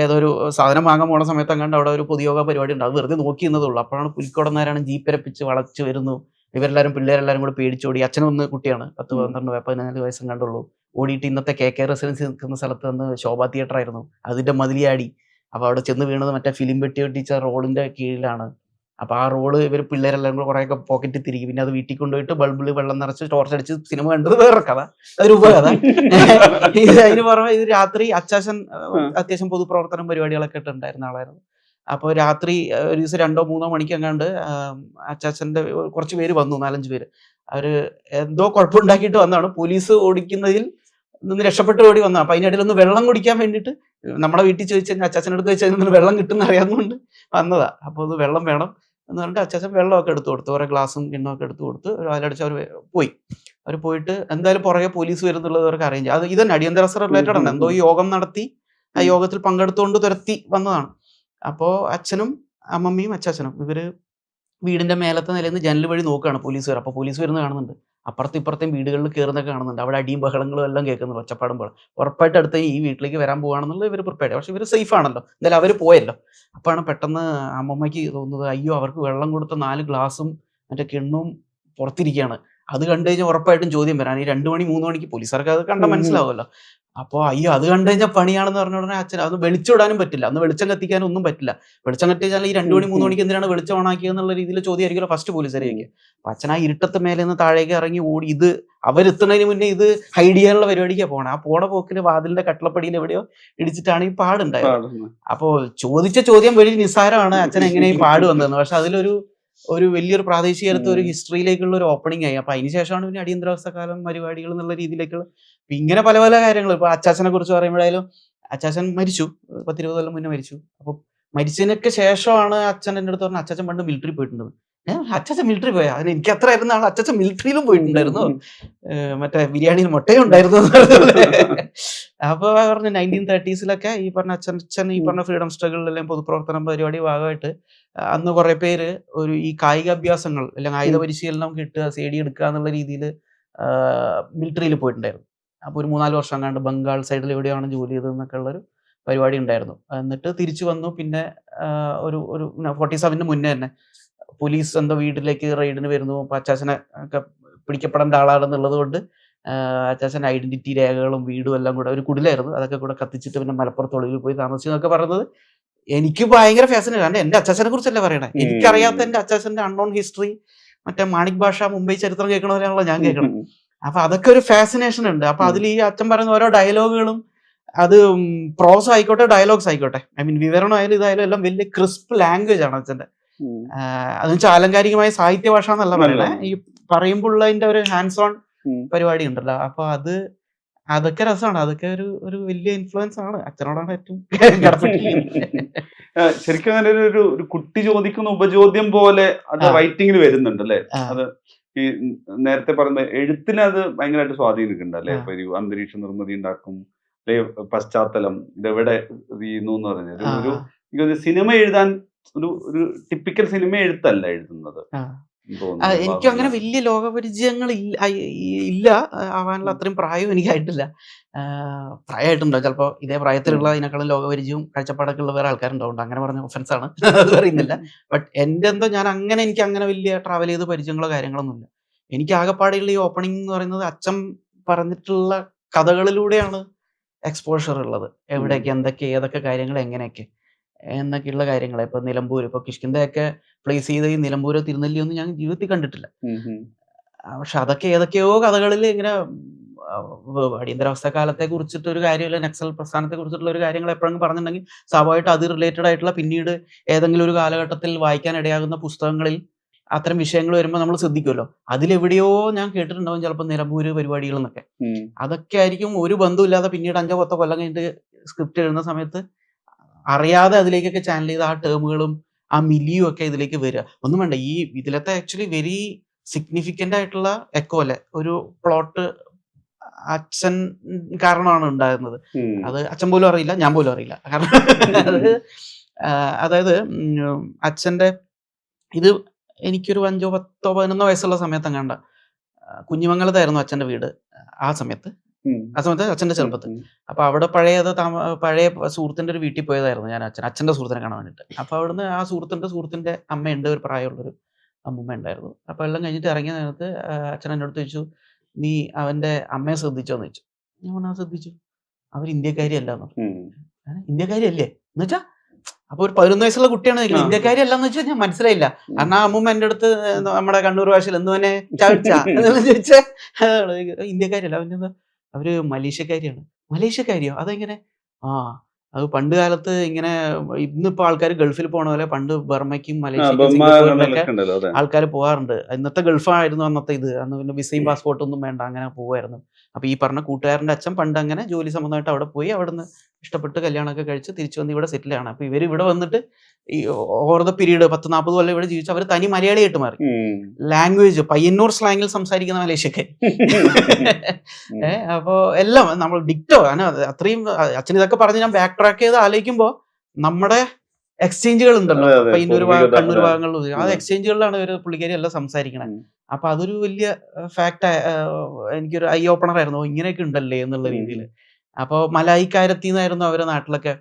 ഏതൊരു സാധനം വാങ്ങാൻ പോണ സമയത്ത് അങ്ങാണ്ട് അവിടെ ഒരു പൊതുയോഗ പരിപാടി ഉണ്ട്, അത് വെറുതെ നോക്കിയെന്നതുള്ളൂ. അപ്പോഴാണ് പുലിക്കോടൻ നാരായണൻ ജീപ്പരപ്പിച്ച് വളച്ചു വരുന്നു. ഇവരെല്ലാവരും പിള്ളേരെല്ലാവരും കൂടെ പേടിച്ചോടി. അച്ഛനൊന്ന് കുട്ടിയാണ്, 10, 12, 14 വയസ്സും കണ്ടുള്ളൂ. ഓടിയിട്ട് ഇന്നത്തെ KK റെസിഡൻസി നിൽക്കുന്ന സ്ഥലത്ത് നിന്ന് ശോഭ തിയേറ്റർ ആയിരുന്നു, അതിൻ്റെ മതിലിയാടി. അപ്പോൾ അവിടെ ചെന്ന് വീണത് മറ്റേ ഫിലിം വെട്ടി ഒട്ടിച്ച റോളിൻ്റെ കീഴിലാണ്. അപ്പോൾ ആ റോള് ഇവർ പിള്ളേരെല്ലാം കൂടെ കുറേയൊക്കെ പോക്കറ്റിൽ തിരികെ, പിന്നെ അത് വീട്ടിൽ കൊണ്ടുപോയിട്ട് ബൾബിൽ വെള്ളം നിറച്ച് ടോർച്ച് അടിച്ച് സിനിമ കണ്ടത് വേറെ കഥ, അതൊരു ഉപകഥ. ഇത് അതിന് പുറമെ ഇത് രാത്രി അച്ചാച്ചൻ അത്യാവശ്യം പൊതുപ്രവർത്തനം പരിപാടികളൊക്കെ ഉണ്ടായിരുന്ന ആളായിരുന്നു. അപ്പോൾ രാത്രി ഒരു ദിവസം 2-3 മണിക്ക് എങ്ങാണ്ട് അച്ചാച്ചൻ്റെ കുറച്ച് പേര് വന്നു, 4-5 പേര്. അവർ എന്തോ കുഴപ്പമുണ്ടാക്കിയിട്ട് വന്നതാണ്, പോലീസ് ഓടിക്കുന്നതിൽ നിന്ന് രക്ഷപ്പെട്ട് ഓടി വന്നതാണ്. അപ്പം അതിനിടയിൽ ഒന്ന് വെള്ളം കുടിക്കാൻ വേണ്ടിയിട്ട് നമ്മുടെ വീട്ടിൽ ചോദിച്ചാൽ അച്ചാച്ചനടുത്ത് ചോദിച്ചാൽ നിന്ന് വെള്ളം കിട്ടുന്ന അറിയാവുന്നതുകൊണ്ട് വന്നതാ. അപ്പോൾ അത് വെള്ളം വേണം എന്ന് പറഞ്ഞിട്ട് അച്ചാച്ചൻ വെള്ളമൊക്കെ എടുത്തു കൊടുത്തു, കുറേ ഗ്ലാസും കിണ്ണമൊക്കെ എടുത്തു കൊടുത്ത് അതിലടിച്ച് അവർ പോയി. അവർ പോയിട്ട് എന്തായാലും പുറകെ പോലീസ് വരുന്നുള്ളത് അവർക്ക് അറിയാം. അത് ഇതന്നെ അടിയന്തരാവസ്ഥ റിലേറ്റഡ് ആണ്. എന്തോ ഈ യോഗം നടത്തി ആ യോഗത്തിൽ പങ്കെടുത്തുകൊണ്ട് തുരത്തി വന്നതാണ്. അപ്പോൾ അച്ഛനും അമ്മമ്മയും അച്ചാച്ചനും ഇവർ വീടിൻ്റെ മേലത്തെ നിലയിൽ നിന്ന് ജനൽ വഴി നോക്കുകയാണ് പോലീസുകാർ. അപ്പോൾ പോലീസ് വരുന്നത് കാണുന്നുണ്ട്, അപ്പുറത്തും ഇപ്പുറത്തെയും വീടുകളിൽ കയറുന്നൊക്കെ കാണുന്നുണ്ട്, അവിടെ അടിയും ബഹളങ്ങളും എല്ലാം കേൾക്കുന്നുണ്ട്, ഒച്ചപ്പാടും പോലെ. ഉറപ്പായിട്ട് അടുത്ത് ഈ വീട്ടിലേക്ക് വരാൻ പോകുകയാണെന്നുള്ള ഇവർ പ്രിപ്പയർഡ്. പക്ഷേ ഇവർ സേഫ് ആണല്ലോ, എന്തായാലും അവർ പോയല്ലോ. അപ്പോഴാണ് പെട്ടെന്ന് അമ്മമ്മയ്ക്ക് തോന്നുന്നത്, അയ്യോ അവർക്ക് വെള്ളം കൊടുത്ത 4 ഗ്ലാസും മറ്റേ കിണ്ണവും പുറത്തിരിക്കുകയാണ്. അത് കണ്ടു കഴിഞ്ഞാൽ ഉറപ്പായിട്ടും ചോദ്യം വരാൻ. ഈ 2 മണി 3 മണിക്ക് പോലീസുകാർക്ക് അത് കണ്ടാൽ മനസ്സിലാവുമല്ലോ. അപ്പോൾ അയ്യോ അത് കണ്ടു കഴിഞ്ഞാൽ പണിയാണെന്ന് പറഞ്ഞ ഉടനെ അച്ഛൻ അത് വെളിച്ചം ഇടാനും പറ്റില്ല, അന്ന് വെളിച്ചം കത്തിക്കാനും ഒന്നും പറ്റില്ല. വെളിച്ചം കത്തിച്ചാൽ ഈ 2 മണി 3 മണിക്ക് എന്തിനാണ് വെളിച്ചം ഓണാക്കിയത് എന്നുള്ള രീതിയിൽ ചോദ്യമായിരിക്കുമല്ലോ ഫസ്റ്റ് പോലീസുകാരെയൊക്കെ. അപ്പം അച്ഛൻ ആ ഇരുട്ടത്ത് മേലെ നിന്ന് താഴേക്ക് ഇറങ്ങി ഓടി, ഇത് അവരെത്തുന്നതിന് മുന്നേ ഇത് ഹൈഡ് ചെയ്യാനുള്ള പരിപാടിക്കാണ് പോകണം. ആ പോണ പോക്കിൽ വാതിലിന്റെ കട്ടളപ്പടിയിൽ എവിടെയോ ഇടിച്ചിട്ടാണ് ഈ പാടുണ്ടായത്. അപ്പോൾ ചോദിച്ച ചോദ്യം വലിയ നിസ്സാരമാണ്, അച്ഛൻ എങ്ങനെ ഈ പാട് വന്നതെന്ന്. പക്ഷെ അതിലൊരു വലിയൊരു പ്രാദേശികത്ത് ഒരു ഹിസ്റ്ററിയിലേക്കുള്ള ഒരു ഓപ്പണിംഗ് ആയി. അപ്പൊ അതിനുശേഷമാണ് പിന്നെ അടിയന്തരാവസ്ഥ കാലം പരിപാടികൾ എന്നുള്ള രീതിയിലേക്കുള്ള ഇങ്ങനെ പല പല കാര്യങ്ങൾ. ഇപ്പൊ അച്ചാച്ചനെ കുറിച്ച് പറയുമ്പോഴായാലും അച്ചാച്ചൻ മരിച്ചു, 10-20 കൊല്ലം മുന്നേ മരിച്ചു. അപ്പൊ മരിച്ചതിനൊക്കെ ശേഷമാണ് അച്ഛൻ എൻ്റെ അടുത്ത് പറഞ്ഞത് അച്ചാച്ചൻ പണ്ട് മിലിറ്ററി പോയിട്ടുണ്ടെന്ന്. അച്ചാച്ചൻ മിലിറ്ററി പോയാ? അതിന് എനിക്ക് അത്ര ആയിരുന്ന ആൾ അച്ചാച്ചൻ മിലിറ്ററിയിലും പോയിട്ടുണ്ടായിരുന്നു, മറ്റേ ബിരിയാണിയിൽ മുട്ടയും ഉണ്ടായിരുന്നു. അപ്പൊ പറഞ്ഞു 1930s ഈ പറഞ്ഞ അച്ഛൻ ഈ പറഞ്ഞ ഫ്രീഡം സ്ട്രഗിളിലെല്ലാം പൊതുപ്രവർത്തനം പരിപാടി ഭാഗമായിട്ട് അന്ന് കുറെ പേര് ഒരു ഈ കായിക അഭ്യാസങ്ങൾ അല്ലെങ്കിൽ ആയുധ പരിശീലനം കിട്ടുക, CD എടുക്കുക എന്നുള്ള രീതിയിൽ മിലിറ്ററിയിൽ പോയിട്ടുണ്ടായിരുന്നു. അപ്പോൾ ഒരു 3-4 വർഷം കണ്ട് ബംഗാൾ സൈഡിൽ എവിടെയാണ് ജോലി ചെയ്തതെന്നൊക്കെ ഉള്ളൊരു പരിപാടി ഉണ്ടായിരുന്നു. എന്നിട്ട് തിരിച്ചു വന്നു. പിന്നെ ഒരു 47 മുന്നേ തന്നെ പോലീസ് എന്തോ വീട്ടിലേക്ക് റെയ്ഡിന് വരുന്നു. അപ്പോൾ അച്ചാച്ചനെ ഒക്കെ പിടിക്കപ്പെടേണ്ട ആളാണെന്നുള്ളത് കൊണ്ട് അച്ചാച്ചൻ്റെ ഐഡന്റിറ്റി രേഖകളും വീടും എല്ലാം കൂടെ ഒരു കുടിലായിരുന്നു, അതൊക്കെ കൂടെ കത്തിച്ചിട്ട് പിന്നെ മലപ്പുറത്ത് ഒളിവിൽ പോയി താമസിച്ചു എന്നൊക്കെ പറയുന്നത് എനിക്ക് ഭയങ്കര ഫാസിനേറ്റ്. കാരണം എൻ്റെ അച്ചാച്ചനെ കുറിച്ചല്ലേ പറയണേ, എനിക്കറിയാത്ത എൻ്റെ അച്ചാച്ചൻ്റെ അൺനോൺ ഹിസ്റ്ററി മറ്റേ മാണിക് ഭാഷ മുംബൈ ചരിത്രം കേൾക്കണവരാണല്ലോ ഞാൻ കേൾക്കണം. അപ്പൊ അതൊക്കെ ഒരു ഫാസിനേഷൻ ഉണ്ട്. അപ്പൊ അതിൽ ഈ അച്ഛൻ പറയുന്ന ഓരോ ഡയലോഗുകളും അത് പ്രോസ് ആയിക്കോട്ടെ ഡയലോഗ്സ് ആയിക്കോട്ടെ, ഐ മീൻ വിവരണമായാലും ഇതായാലും എല്ലാം വലിയ ക്രിസ്പ് ലാംഗ്വേജ് ആണ് അച്ഛൻ്റെ. അതെന്ന് വെച്ചാൽ ആലങ്കാരികമായ സാഹിത്യ ഭാഷ എന്നല്ല പറയണേ, ഈ പറയുമ്പോൾ അതിന്റെ ഒരു ഹാൻഡ്സ് ഓൺ പരിപാടി ഉണ്ടല്ലോ. അപ്പൊ അതൊക്കെ രസമാണ്. അതൊക്കെ ഒരു വലിയ ഇൻഫ്ലുവൻസ് ആണ്. അച്ഛനോടാണ് ഏറ്റവും ശരിക്കും അങ്ങനെ ഒരു കുട്ടി ചോദിക്കുന്ന ഉപചോദ്യം പോലെ അത് റൈറ്റിംഗിൽ വരുന്നുണ്ട് അല്ലേ. അത് ഈ നേരത്തെ പറയുന്ന എഴുത്തിന് അത് ഭയങ്കരമായിട്ട് സ്വാധീനിക്കുന്നുണ്ട് അല്ലെ. ഇപ്പൊ ഒരു അന്തരീക്ഷ നിർമ്മിതി ഉണ്ടാക്കും, അല്ലെ പശ്ചാത്തലം ഇതെവിടെ ചെയ്യുന്നു എന്ന് പറഞ്ഞത് ഒരു സിനിമ എഴുതാൻ ഒരു ടിപ്പിക്കൽ സിനിമ എഴുത്തല്ല എഴുതുന്നത്. എനിക്കും അങ്ങനെ വലിയ ലോകപരിചയങ്ങൾ ഇല്ല, ആവാനുള്ള അത്രയും പ്രായവും എനിക്കായിട്ടില്ല. പ്രായമായിട്ടുണ്ടോ ചിലപ്പോൾ ഇതേ പ്രായത്തിലുള്ള ഇതിനേക്കാളും ലോകപരിചയവും കാഴ്ചപ്പാടൊക്കെ ഉള്ള വേറെ ആൾക്കാരുണ്ടാവും. അങ്ങനെ പറഞ്ഞ ഒഫൻസ് ആണ്, അത് പറയുന്നില്ല. ബട്ട് എൻ്റെ എന്തോ എനിക്ക് അങ്ങനെ വലിയ ട്രാവൽ ചെയ്ത് പരിചയങ്ങളോ കാര്യങ്ങളൊന്നുമില്ല. എനിക്ക് ആകെപ്പാടെയുള്ള ഈ ഓപ്പണിംഗ് എന്ന് പറയുന്നത് അച്ഛൻ പറഞ്ഞിട്ടുള്ള കഥകളിലൂടെയാണ് എക്സ്പോഷർ ഉള്ളത്. എവിടെയൊക്കെ എന്തൊക്കെ ഏതൊക്കെ കാര്യങ്ങൾ എങ്ങനെയൊക്കെ എന്നൊക്കെയുള്ള കാര്യങ്ങൾ. ഇപ്പൊ നിലമ്പൂർ, ഇപ്പൊ കിഷ്കിന്ധയൊക്കെ പ്ലേസ് ചെയ്ത ഈ നിലമ്പൂരോ തിരുനെല്ലിയൊന്നും ഞാൻ ജീവിതത്തിൽ കണ്ടിട്ടില്ല. പക്ഷെ അതൊക്കെ ഏതൊക്കെയോ കഥകളിൽ ഇങ്ങനെ അടിയന്തരാവസ്ഥ കാലത്തെ കുറിച്ചിട്ട് ഒരു കാര്യമില്ല, നക്സൽ പ്രസ്ഥാനത്തെ കുറിച്ചിട്ടുള്ള ഒരു കാര്യങ്ങൾ എപ്പോഴെങ്കിലും പറഞ്ഞിട്ടുണ്ടെങ്കിൽ സ്വാഭാവികമായിട്ട് അത് റിലേറ്റഡ് ആയിട്ടുള്ള പിന്നീട് ഏതെങ്കിലും ഒരു കാലഘട്ടത്തിൽ വായിക്കാൻ ഇടയാകുന്ന പുസ്തകങ്ങളിൽ അത്തരം വിഷയങ്ങൾ വരുമ്പോൾ നമ്മൾ ശ്രദ്ധിക്കുമല്ലോ. അതിലെവിടെയോ ഞാൻ കേട്ടിട്ടുണ്ടാവും ചിലപ്പോൾ നിലമ്പൂര് പരിപാടികൾ എന്നൊക്കെ. അതൊക്കെ ആയിരിക്കും ഒരു ബന്ധമില്ലാതെ പിന്നീട് 5-10 കൊല്ലം കഴിഞ്ഞിട്ട് സ്ക്രിപ്റ്റ് എഴുതുന്ന സമയത്ത് അറിയാതെ അതിലേക്കൊക്കെ ചാനൽ ചെയ്ത ആ ടേമുകളും ആ മിലിയും ഒക്കെ ഇതിലേക്ക് വരിക. ഒന്നും വേണ്ട, ഈ ഇതിലത്തെ ആക്ച്വലി വെരി സിഗ്നിഫിക്കൻ്റ് ആയിട്ടുള്ള എക്കോ അല്ലെ ഒരു പ്ലോട്ട് അച്ഛൻ കാരണമാണ് ഉണ്ടാകുന്നത്. അത് അച്ഛൻ പോലും അറിയില്ല, ഞാൻ പോലും അറിയില്ല. കാരണം അതായത് അച്ഛൻ്റെ ഇത് എനിക്കൊരു 5-10-11 വയസ്സുള്ള സമയത്ത് അങ്ങാണ്ട കുഞ്ഞിമംഗലത്തായിരുന്നു അച്ഛൻ്റെ വീട്. ആ സമയത്ത് അച്ഛൻ്റെ ചെറുപ്പത്തിൽ. അപ്പൊ അവിടെ പഴയ സുഹൃത്തിന്റെ ഒരു വീട്ടിൽ പോയതായിരുന്നു ഞാൻ. അച്ഛൻ്റെ സുഹൃത്തിനെ കാണാൻ വേണ്ടിയിട്ട്. അപ്പൊ അവിടുന്ന് ആ സുഹൃത്തിന്റെ അമ്മയുണ്ട്, ഒരു പ്രായമുള്ളൊരു അമ്മൂമ്മ ഉണ്ടായിരുന്നു. അപ്പൊ എല്ലാം കഴിഞ്ഞിട്ട് ഇറങ്ങിയ നേരത്ത് അച്ഛൻ എന്നോട് ചോദിച്ചു, നീ അവന്റെ അമ്മയെ ശ്രദ്ധിച്ചോന്ന് ചോദിച്ചു. ഞാൻ പറഞ്ഞാൽ ശ്രദ്ധിച്ചു, അവർ ഇന്ത്യക്കാരിയല്ല എന്ന് പറഞ്ഞു. ഉം. ഇന്ത്യക്കാരിയല്ലേ എന്ന് വെച്ചാ, അപ്പൊ ഒരു 11 വയസ്സുള്ള കുട്ടിയാണ് ചോദിക്കുന്നത്, ആ. ഇന്ത്യക്കാരി അല്ലാന്ന് വെച്ചാൽ ഞാൻ മനസ്സിലായില്ല. ഉം. കാരണം ആ അമ്മൂമ്മ എൻ്റെ അടുത്ത് നമ്മുടെ കണ്ണൂർ ഭാഷയിൽ എന്തുവനെ ചാവിച്ച എന്നെല്ലാം ചോദിച്ചാൽ ഇന്ത്യക്കാരിയല്ല, അവനെന്താ അവര് മലേഷ്യക്കാരിയാണ്. മലേഷ്യക്കാരിയോ, അതെങ്ങനെ? ആ, അത് പണ്ട് കാലത്ത് ഇങ്ങനെ, ഇന്നിപ്പോ ആൾക്കാർ ഗൾഫിൽ പോണ പോലെ പണ്ട് ബർമ്മയ്ക്കും ആ, മലേഷ്യക്കും ബൊമ്മ സിംഗപ്പൂരിനൊക്കെ ഉണ്ടല്ലോ, അതെ. ആൾക്കാർ പോകാറുണ്ട്. ഇന്നത്തെ ഗൾഫായിരുന്നു അന്നത്തെ ഇത്. അന്ന് പിന്നെ വിസയും പാസ്പോർട്ടൊന്നും വേണ്ട, അങ്ങനെ പോവായിരുന്നു. അപ്പൊ ഈ പറഞ്ഞ കൂട്ടുകാരൻ്റെ അച്ഛൻ പണ്ട് അങ്ങനെ ജോലി സംബന്ധമായിട്ട് അവിടെ പോയി, അവിടുന്ന് ഇഷ്ടപ്പെട്ട് കല്യാണമൊക്കെ കഴിച്ച് തിരിച്ചു വന്ന് ഇവിടെ സെറ്റിലാണ്. അപ്പൊ ഇവർ ഇവിടെ വന്നിട്ട് ഈ ഓവർ ദ പീരീഡ് 10-40 കൊല്ലം ഇവിടെ ജീവിച്ചു. അവർ തനി മലയാളിയായിട്ട് മാറി. ഉം. ലാംഗ്വേജ് പയ്യന്നൂർ സ്ലാങ്ങിൽ സംസാരിക്കുന്ന മലേഷ്യക്കാർ. അപ്പോ എല്ലാം നമ്മൾ ഡിക്റ്റോ അത്രയും. അച്ഛൻ ഇതൊക്കെ പറഞ്ഞ് ഞാൻ ബാക്ക് ട്രാക്ക് ചെയ്ത് ആലോചിക്കുമ്പോ നമ്മുടെ എക്സ്ചേഞ്ചുകൾ ഉണ്ടല്ലോ, അതെ, അതെ, പയ്യന്നൂർ പൂർവികത, കണ്ണൂർ അതെ. ഭാഗങ്ങളിൽ, ആ അതെ. എക്സ്ചേഞ്ചുകളിലാണ് ഇവർ പുള്ളിക്കാരി എല്ലാം സംസാരിക്കണത്. ഉം. അപ്പൊ അതൊരു വലിയ ഫാക്ട്, എനിക്കൊരു ഐ ഓപ്പണർ ആയിരുന്നു. ഇങ്ങനെയൊക്കെ ഉണ്ടല്ലേ എന്നുള്ള രീതിയിൽ. അപ്പൊ മലായിക്കാരത്തി എന്നായിരുന്നു അവരെ നാട്ടിലൊക്കെ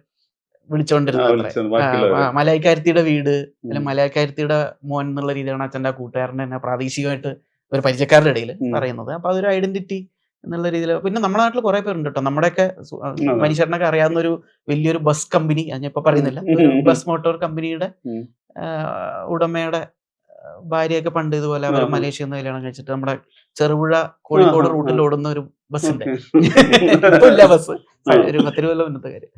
വിളിച്ചോണ്ടിരുന്നത് അത്രേ. വിളിച്ചത് ബാക്കിയുള്ളവര്. മലായിക്കാരത്തിയുടെ വീട്, അല്ലെ മലായിക്കാരത്തിയുടെ മോൻ എന്നുള്ള രീതിയാണ് അച്ഛൻ്റെ ആ കൂട്ടുകാരനെ തന്നെ പ്രാദേശികമായിട്ട് ഒരു പരിചയക്കാരുടെ ഇടയിൽ പറയുന്നത്. അപ്പൊ അതൊരു ഐഡന്റിറ്റി എന്നുള്ള രീതിയിൽ. പിന്നെ നമ്മുടെ നാട്ടിൽ കുറെ പേരുണ്ട് കേട്ടോ, നമ്മുടെയൊക്കെ മനുഷ്യരനൊക്കെ അറിയാവുന്ന ഒരു വലിയൊരു ബസ് കമ്പനി, ഞാൻ ഇപ്പൊ പറയുന്നില്ല, ഒരു ബസ് മോട്ടോർ കമ്പനിയുടെ ഉടമയുടെ ഭാര്യയൊക്കെ പണ്ട് ഇതുപോലെ അവർ മലേഷ്യയിൽ നിന്ന് കല്യാണം കഴിച്ചിട്ട് നമ്മുടെ ചെറുപുഴ കോഴിക്കോട് റൂട്ടിൽ ഓടുന്ന ഒരു ബസ്സിന്റെ ഇപ്പൊ ഇല്ല ബസ്, ഒരു 10 കൊല്ലം മുന്നത്തെ കാര്യം.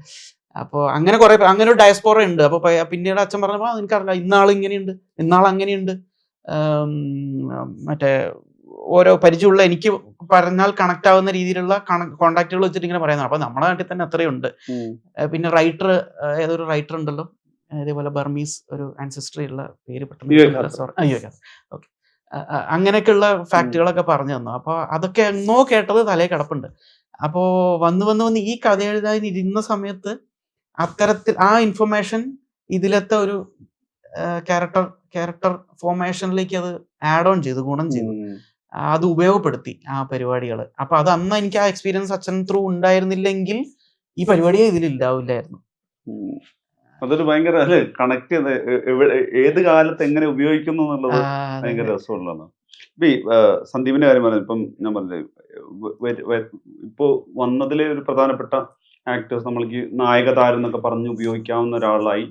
അപ്പൊ അങ്ങനെ കുറെ അങ്ങനെ ഒരു ഡയസ്പോറ ഉണ്ട്. അപ്പൊ പിന്നീട് അച്ഛൻ പറഞ്ഞപ്പോ എനിക്കറിയില്ല, ഇന്നാൾ ഇങ്ങനെയുണ്ട്, ഇന്നാൾ അങ്ങനെയുണ്ട്. മറ്റേ ഓരോ പരിചയമുള്ള, എനിക്ക് പറഞ്ഞാൽ കണക്ട് ആവുന്ന രീതിയിലുള്ള കോണ്ടാക്റ്റുകൾ വെച്ചിട്ട് ഇങ്ങനെ പറയുന്നത്. അപ്പൊ നമ്മുടെ നാട്ടിൽ തന്നെ അത്രയുണ്ട്. പിന്നെ റൈറ്റർ, ഏതൊരു റൈറ്റർ ഉണ്ടല്ലോ ഇതേപോലെ ബർമീസ് ഒരു ആൻസിസ്ട്രി ഉള്ള പേര് പെട്ടെന്ന്, ഓക്കെ, അങ്ങനെയൊക്കെയുള്ള ഫാക്ടുകളൊക്കെ പറഞ്ഞു തന്നു. അപ്പൊ അതൊക്കെ എന്നോ കേട്ടത് തലേ കിടപ്പുണ്ട്. അപ്പോ വന്ന് ഈ കഥ എഴുതാൻ ഇരുന്ന സമയത്ത് അത്തരത്തിൽ ആ ഇൻഫർമേഷൻ ഇതിലത്തെ ഒരു ക്യാരക്ടർ ഫോർമേഷനിലേക്ക് അത് ആഡ് ഓൺ ചെയ്തു, ഗുണം ചെയ്തു, അത് ഉപയോഗപ്പെടുത്തി ആ പരിപാടികൾ. അപ്പൊ അത് അന്ന് എനിക്ക് ആ എക്സ്പീരിയൻസ് അച്ഛൻ ത്രൂ ഉണ്ടായിരുന്നില്ലെങ്കിൽ ഈ പരിപാടിയെ ഇതിലുണ്ടാവില്ലായിരുന്നു. അതൊരു ഭയങ്കര കണക്ട് ചെയ്ത് ഏത് കാലത്ത് എങ്ങനെ ഉപയോഗിക്കുന്നു എന്നുള്ളത് ഭയങ്കര രസമുള്ളതാണ്. ഇപ്പൊ ഈ സന്ദീപിന്റെ കാര്യം പറഞ്ഞു, ഇപ്പം ഞാൻ പറഞ്ഞത് ഇപ്പോ വന്നതിലെ ഒരു പ്രധാനപ്പെട്ട ആക്ടേഴ്സ് നമ്മൾക്ക് നായക താരം എന്നൊക്കെ പറഞ്ഞ് ഉപയോഗിക്കാവുന്ന ഒരാളായി